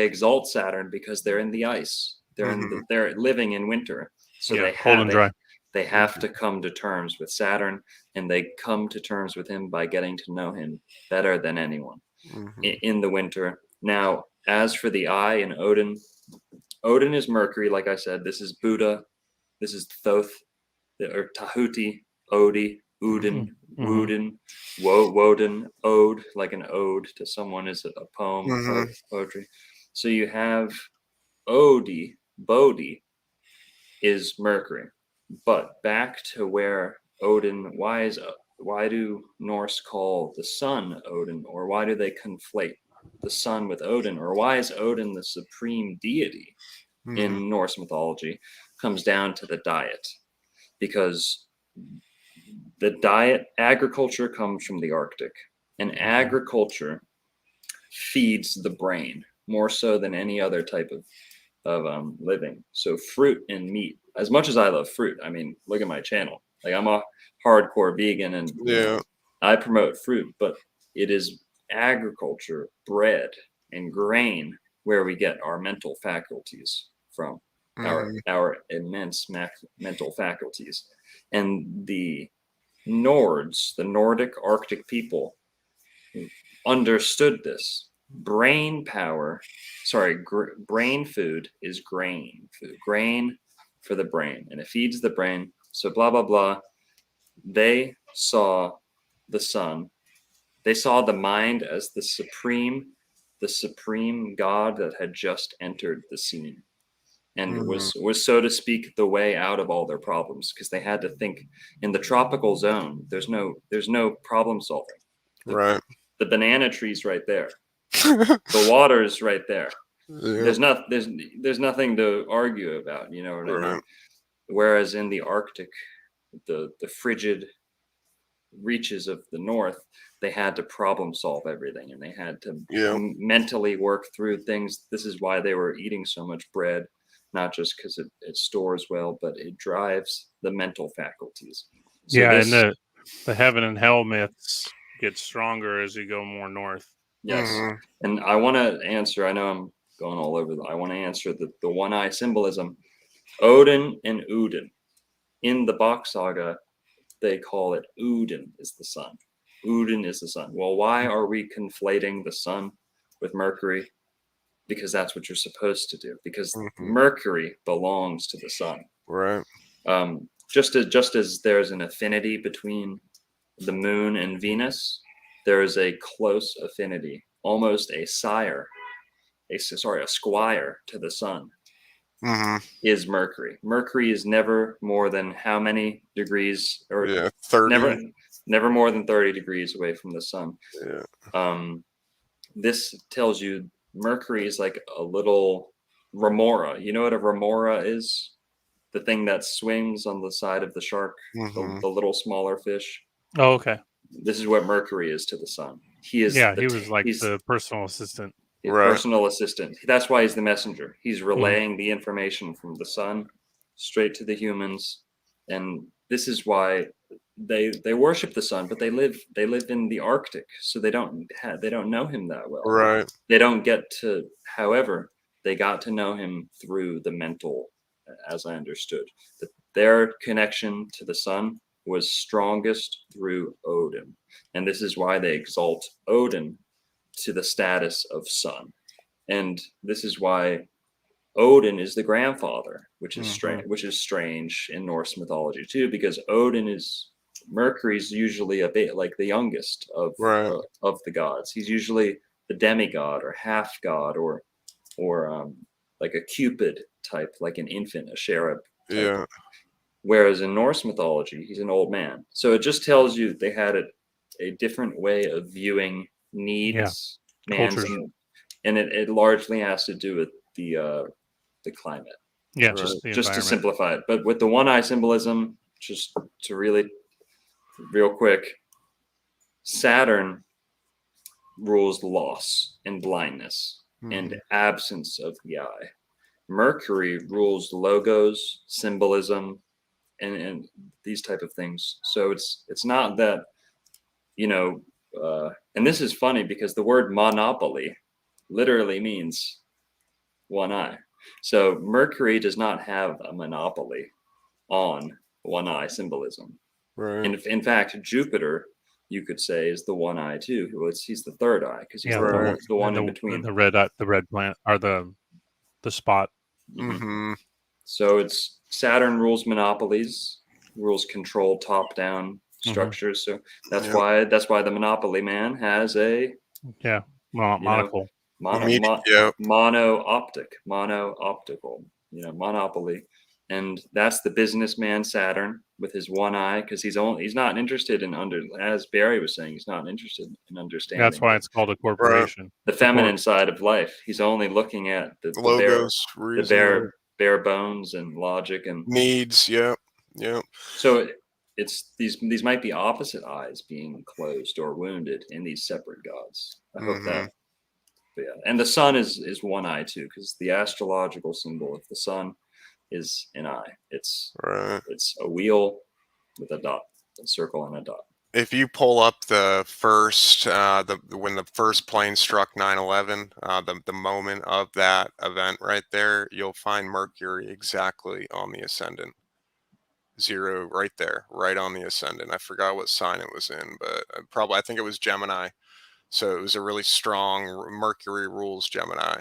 C: exalt Saturn because they're in the ice. They're living in winter, so
A: Yeah, cold and dry.
C: they have to come to terms with Saturn, and they come to terms with him by getting to know him better than anyone in the winter. Now, as for the eye and Odin, Odin is Mercury, like I said. This is Buddha. This is Thoth, or Tahuti, Odi, Udin, Woden, Woden, Ode, like an ode to someone is a poem, poetry. So you have Odi, Bodhi is Mercury. But back to where Odin, why do Norse call the sun Odin, or why do they conflate the sun with Odin, or why is Odin the supreme deity in Norse mythology? Comes down to the diet, because the diet, agriculture comes from the Arctic, and agriculture feeds the brain more so than any other type of living. So fruit and meat, as much as I love fruit, I mean, look at my channel. Like, I'm a hardcore vegan, and you know, I promote fruit, but it is agriculture, bread and grain, where we get our mental faculties from, our immense mental faculties. And the Nords, the Nordic Arctic people, understood this. Brain food is grain food, grain for the brain, and it feeds the brain. So blah blah blah. They saw the sun, they saw the mind as the supreme god that had just entered the scene, and was so to speak the way out of all their problems, because they had to think in the tropical zone. There's no problem solving. The banana tree's right there. The water's right there. There's nothing to argue about, you know what I mean? Whereas in the Arctic, the frigid reaches of the north, they had to problem solve everything, and they had to mentally work through things. This is why they were eating so much bread, not just because it stores well, but it drives the mental faculties. So
A: and the heaven and hell myths get stronger as you go more north.
C: Yes. And I want to answer, I know I'm going all over, I want to answer the one eye symbolism. Odin and Udin. In the Bach saga, they call it Udin is the sun. Udin is the sun. Well, why are we conflating the sun with Mercury? Because that's what you're supposed to do. Because Mercury belongs to the sun.
B: Right.
C: Just as there's an affinity between the moon and Venus, there is a close affinity, almost a squire to the sun. Is Mercury. Mercury is never more than how many degrees, or
B: 30.
C: Never more than 30 degrees away from the sun. This tells you Mercury is like a little remora. You know what a remora is? The thing that swims on the side of the shark, the little smaller fish.
A: Oh, okay.
C: This is what Mercury is to the sun. He is.
A: He was like the personal assistant.
C: Personal assistant. That's why he's the messenger. He's relaying the information from the sun straight to the humans, and this is why they worship the sun. But they live in the Arctic, so they don't know him that well.
B: Right.
C: They don't get to. However, they got to know him through the mental, as I understood. That their connection to the sun was strongest through Odin, and this is why they exalt Odin to the status of sun. And this is why Odin is the grandfather, which is strange in Norse mythology too, because Mercury's usually a bit like the youngest of the gods. He's usually the demigod or half god, or like a Cupid type, like an infant, a cherub type. Whereas in Norse mythology, he's an old man. So it just tells you they had a different way of viewing needs, and it largely has to do with the climate. Just to simplify it. But with the one eye symbolism, just to really real quick, Saturn rules loss and blindness and absence of the eye. Mercury rules logos, symbolism, and these type of things. So it's not that and this is funny because the word monopoly literally means one eye. So Mercury does not have a monopoly on one eye symbolism.
B: Right.
C: In fact, Jupiter, you could say, is the one eye too. He's the third eye because he's the one in between.
A: The red planet, or the spot.
B: Mm-hmm.
C: So it's Saturn rules monopolies, rules control top-down structures. So that's why the Monopoly Man has a
A: monocle.
C: Mono-optical, monopoly. And that's the businessman Saturn with his one eye, because he's not interested in as Barry was saying, he's not interested in understanding.
A: That's why it's called a corporation.
C: The feminine side of life. He's only looking at the
B: logos,
C: bare bones and logic and
B: needs. Yep.
C: So it's these might be opposite eyes being closed or wounded in these separate gods. I hope that. But yeah, and the sun is one eye too, because the astrological symbol of the sun is an eye. It's a wheel with a dot, a circle and a dot.
B: If you pull up the first, when the first plane struck 9/11, the moment of that event right there, you'll find Mercury exactly on the ascendant. 0 right there, right on the ascendant. I forgot what sign it was in, but I think it was Gemini. So it was a really strong Mercury rules Gemini.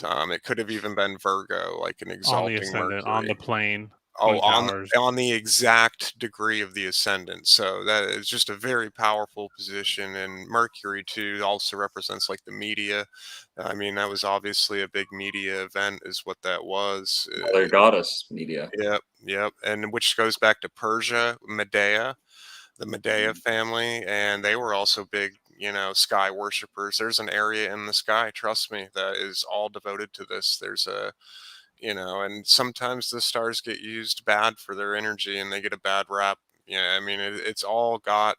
B: It could have even been Virgo, like an exalting Mercury.
A: On the plane.
B: On the exact degree of the ascendant. So that is just a very powerful position. And Mercury too also represents like the media. I mean, that was obviously a big media event, is what that was.
C: Their goddess media.
B: Yep. And which goes back to Persia, Medea, the Medea family, and they were also big, sky worshipers. There's an area in the sky, trust me, that is all devoted to this. There's and sometimes the stars get used bad for their energy and they get a bad rap. I mean, it's all got,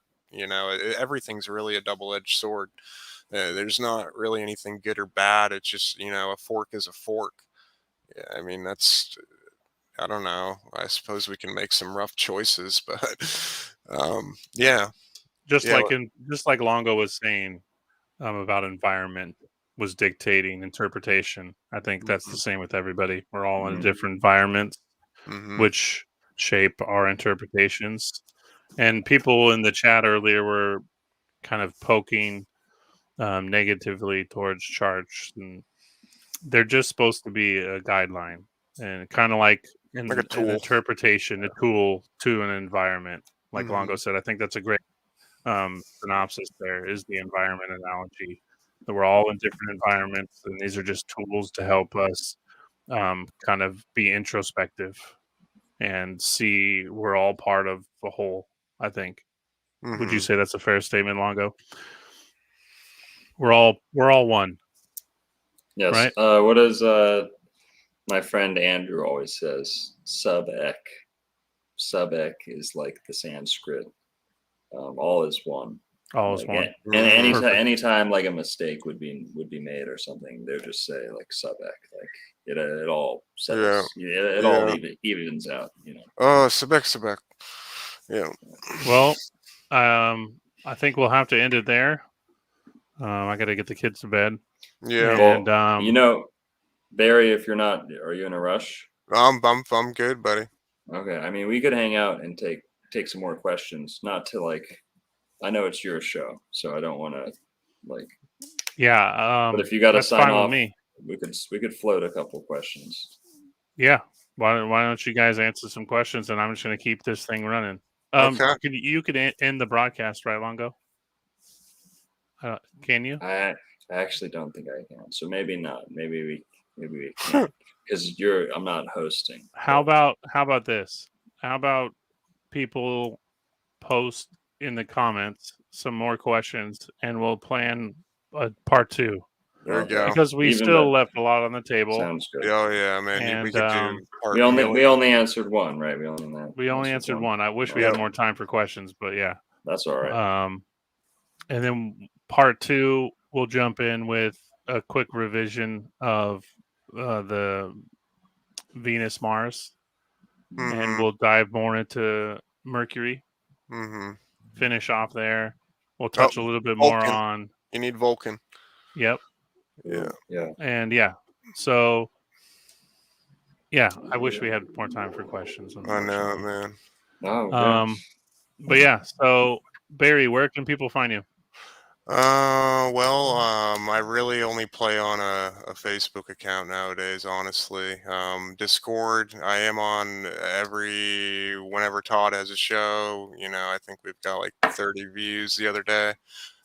B: everything's really a double-edged sword. There's not really anything good or bad. It's just, a fork is a fork. Yeah, I mean, I don't know. I suppose we can make some rough choices, but yeah.
A: Just like Longo was saying about environment was dictating interpretation. I think that's the same with everybody. We're all in different environments, which shape our interpretations. And people in the chat earlier were kind of poking negatively towards charts, and they're just supposed to be a guideline, and kind of like an interpretation, a tool to an environment. Like Longo said, I think that's a great synopsis. There is the environment analogy. That we're all in different environments, and these are just tools to help us kind of be introspective and see we're all part of the whole. I think. Would you say that's a fair statement, Longo? We're all one.
C: Yes.
A: Right?
C: What does my friend Andrew always says? Sub-ek. Sub-ek is like the Sanskrit. All is one.
A: All is one.
C: And anytime like a mistake would be made or something, they'll just say like sub-ek, like it all settles. It all evens out.
B: Oh, sub-ek. Yeah.
A: Well, I think we'll have to end it there. I got to get the kids to bed.
B: Yeah.
A: And
C: Barry, if you're not, are you in a rush?
B: I'm good, buddy.
C: Okay. I mean, we could hang out and take some more questions. Not to like. I know it's your show, so I don't want to like.
A: Yeah.
C: But if you got to sign off,
A: me.
C: we could float a couple questions.
A: Yeah. Why don't you guys answer some questions, and I'm just going to keep this thing running.
B: Okay.
A: You could end the broadcast, right, Longo? Can you?
C: I actually don't think I can. So maybe not. Maybe we can't because I'm not hosting.
A: How about this? How about people post in the comments some more questions, and we'll plan a part 2.
B: There you go.
A: Because we still left a lot on the table.
C: Sounds good.
B: Oh yeah, man.
A: And,
B: we could do
C: we only answered one, right? We only
A: answered one. I wish we had more time for questions, but yeah.
C: That's all right.
A: And then part 2, we'll jump in with a quick revision of the Venus Mars, and we'll dive more into Mercury. Finish off there, We'll touch a little bit more
B: Vulcan.
A: on.
B: You need Vulcan.
A: Yep.
B: Yeah.
C: Yeah.
A: And yeah, so yeah, I wish we had more time for questions.
B: I know,
A: Unfortunately,
B: man.
C: Oh, yeah.
A: But yeah, so Barry, where can people find you?
B: Well, I really only play on a Facebook account nowadays, honestly. Discord, I am on whenever Todd has a show. I think we've got like 30 views the other day.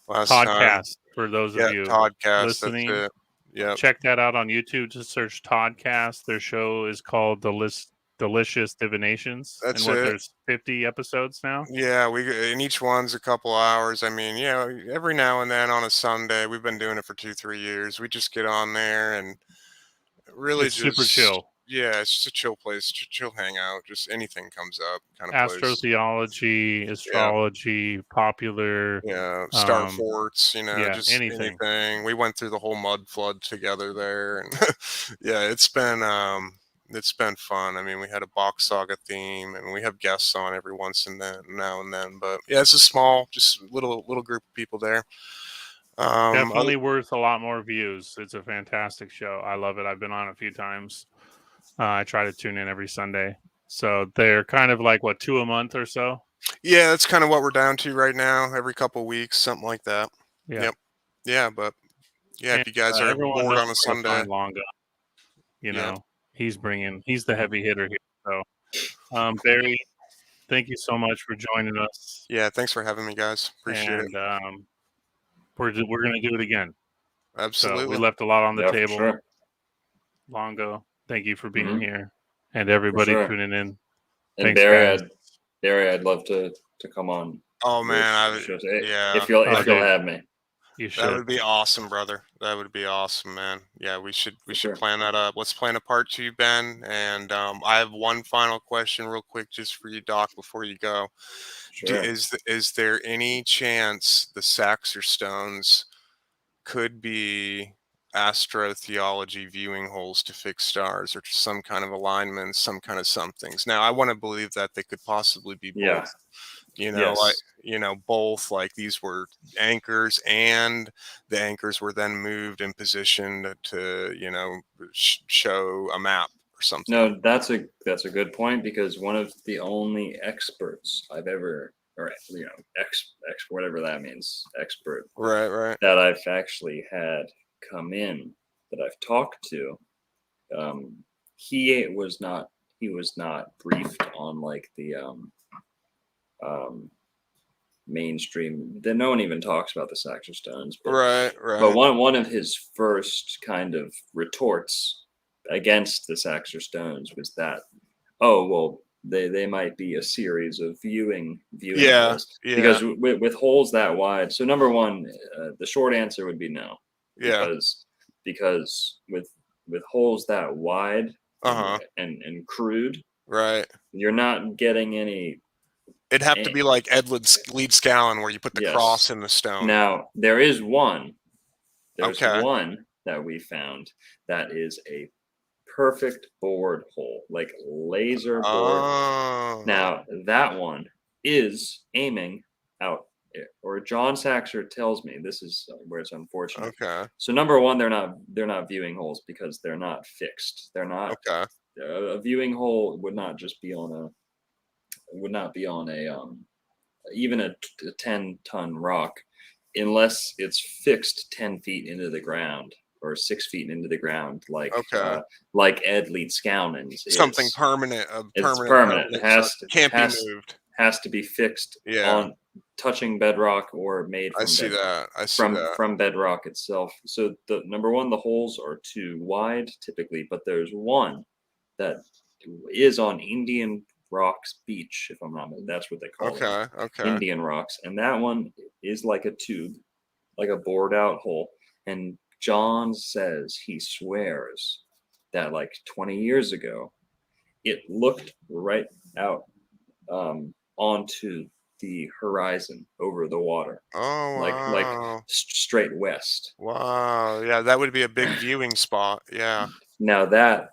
B: Last time.
A: Toddcast, for those of
B: Yeah,
A: you
B: Toddcast, that's
A: listening.
B: it. Yep.
A: Check that out on YouTube. Just search Toddcast. Their show is called Delicious Divinations.
B: That's
A: and
B: it.
A: there's 50 episodes now.
B: Yeah, and each one's a couple hours. I mean, every now and then on a Sunday, we've been doing it for 2-3 years. We just get on there and really
A: It's super chill.
B: Yeah, it's just a chill place, chill hangout. Just anything comes up kind of place.
A: Astrotheology, astrology, popular.
B: Yeah, star forts,
A: yeah,
B: just
A: anything.
B: anything. We went through the whole mud flood together there, and yeah, it's been fun. I mean, we had a box saga theme, and we have guests on every once and then now and then. But yeah, it's a small, just little group of people there.
A: Definitely worth a lot more views. It's a fantastic show. I love it. I've been on a few times. I try to tune in every Sunday. So they're kind of like, what, 2 a month or so?
B: Yeah, that's kind of what we're down to right now. Every couple weeks, something like that.
A: Yeah.
B: Yep. Yeah, but yeah, if you guys are
A: everyone
B: bored
A: knows
B: on a
A: where to
B: Sunday,
A: find Longo. He's the heavy hitter here. So, Barry, thank you so much for joining us.
B: Yeah, thanks for having me, guys. Appreciate it.
A: And we're going to do it again.
B: Absolutely.
A: So we left a lot on the table.
C: Sure.
A: Longo, thank you for being here, and everybody tuning in.
C: And
A: Thanks,
C: Barry, I'd love to come on.
B: Oh man,
C: if you'll have me.
A: You should.
B: That would be awesome, brother. That would be awesome, man. Yeah, we should plan that up. Let's plan a part 2, Ben. And I have one final question, real quick, just for you, Doc, before you go.
C: Sure.
B: Is there any chance the Saxor stones could be astro-theology viewing holes to fix stars, or some kind of alignments, some kind of somethings? Now, I want to believe that they could possibly be both. Both, like these were anchors, and the anchors were then moved and positioned to show a map or something.
C: No, that's a good point, because one of the only experts I've ever, or whatever that means, expert,
B: right,
C: that I've actually had come in, that I've talked to, he was not briefed on like the mainstream, that no one even talks about the Saxor stones, but,
B: right.
C: But one of his first kind of retorts against the Saxor stones was that, oh well, they might be a series of viewing holes, because with holes that wide. So number one, the short answer would be no, because with holes that wide and crude,
B: right,
C: you're not getting any.
B: It'd have to be like lead scallon, where you put the cross in the stone.
C: Now, there is one. There's one that we found that is a perfect bored hole, like laser bored. Now, that one is aiming out, or John Saxor tells me this is where it's unfortunate.
B: Okay.
C: So number one, they're not viewing holes because they're not fixed. They're not.
B: Okay.
C: A viewing hole would not be on a even a 10-ton rock, unless it's fixed 10 feet into the ground or 6 feet into the ground, like Ed Leedscounen's.
B: Something permanent.
C: It's permanent. It
B: can't be moved.
C: Has to be fixed on touching bedrock or made from bedrock.
B: I see that.
C: From bedrock itself. So the number one, the holes are too wide typically, but there's one that is on Indian Rocks Beach, if I'm not mistaken. That's what they call it.
B: Okay.
C: Indian Rocks. And that one is like a tube, like a bored out hole. And John says, he swears that like 20 years ago, it looked right out onto the horizon over the water.
B: Oh, wow.
C: Like straight west.
B: Wow. Yeah, that would be a big viewing spot. Yeah.
C: Now that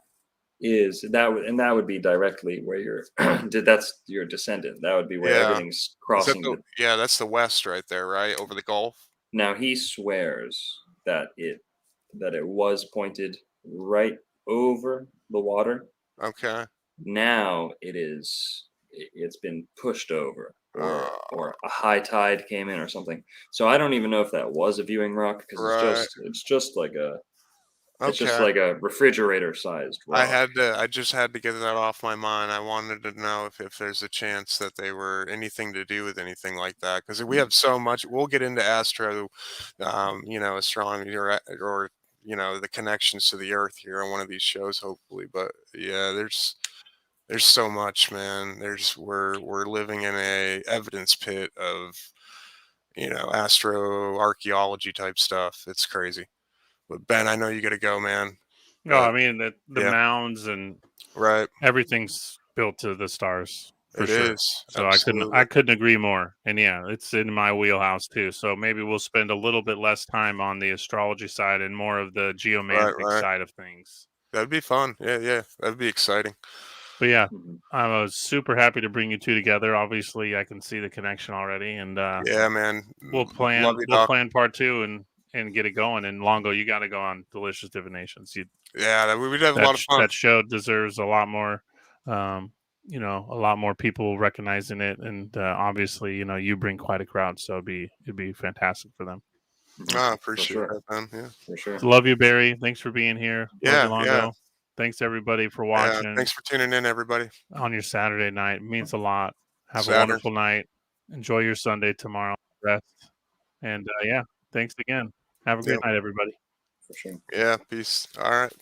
C: is that and that would be directly where you're that's your descendant. That would be where
B: Yeah.
C: everything's
B: Is that
C: crossing
B: the, yeah, that's the west right there, right? Over the Gulf.
C: Now he swears that it was pointed right over the water.
B: Okay.
C: Now it's been pushed over,
B: Uh,
C: or a high tide came in or something. So I don't even know if that was a viewing rock, because
B: right.
C: it's just like a
B: Okay.
C: refrigerator sized rock.
B: I just had to get that off my mind. I wanted to know if there's a chance that they were anything to do with anything like that, because we have so much. We'll get into astro, astronomy, or the connections to the Earth here on one of these shows, hopefully. But yeah, there's so much, man. We're living in a evidence pit of astro archaeology type stuff. It's crazy. But Ben, I know you got to go, man.
A: No, I mean the
B: Yeah,
A: mounds and
B: right.
A: everything's built to the stars for
B: It
A: sure.
B: is
A: So
B: absolutely
A: I couldn't agree more. And yeah, it's in my wheelhouse too. So maybe we'll spend a little bit less time on the astrology side and more of the
B: right.
A: geomantic
B: Right.
A: side of things.
B: That'd be fun. Yeah, yeah. That'd be exciting.
A: But yeah,
C: Mhm.
A: I was super happy to bring you two together. Obviously, I can see the connection already, and
B: Yeah, man. Love you,
A: we'll
B: Doc.
A: plan part two and get it going. And Longo, you got to go on Delicious Divinations.
B: Yeah, we'd have a lot of fun.
A: That show deserves a lot more, um, a lot more people recognizing it, and obviously, you bring quite a crowd, so it'd be fantastic for them.
B: I
C: For
B: appreciate
C: sure,
B: that, Ben. Yeah.
C: for sure.
A: So love you, Barry. Thanks for being here. Love you,
B: Yeah, yeah,
A: Longo. Thanks everybody for
B: yeah.
A: watching
B: Thanks for tuning in, everybody.
A: on your Saturday night. It means a lot. Have a
B: Saturn.
A: wonderful night. Enjoy your Sunday tomorrow. Rest. And yeah, thanks again. Have a
B: Yeah,
A: great night, everybody.
C: For sure.
B: yeah. Peace. All right.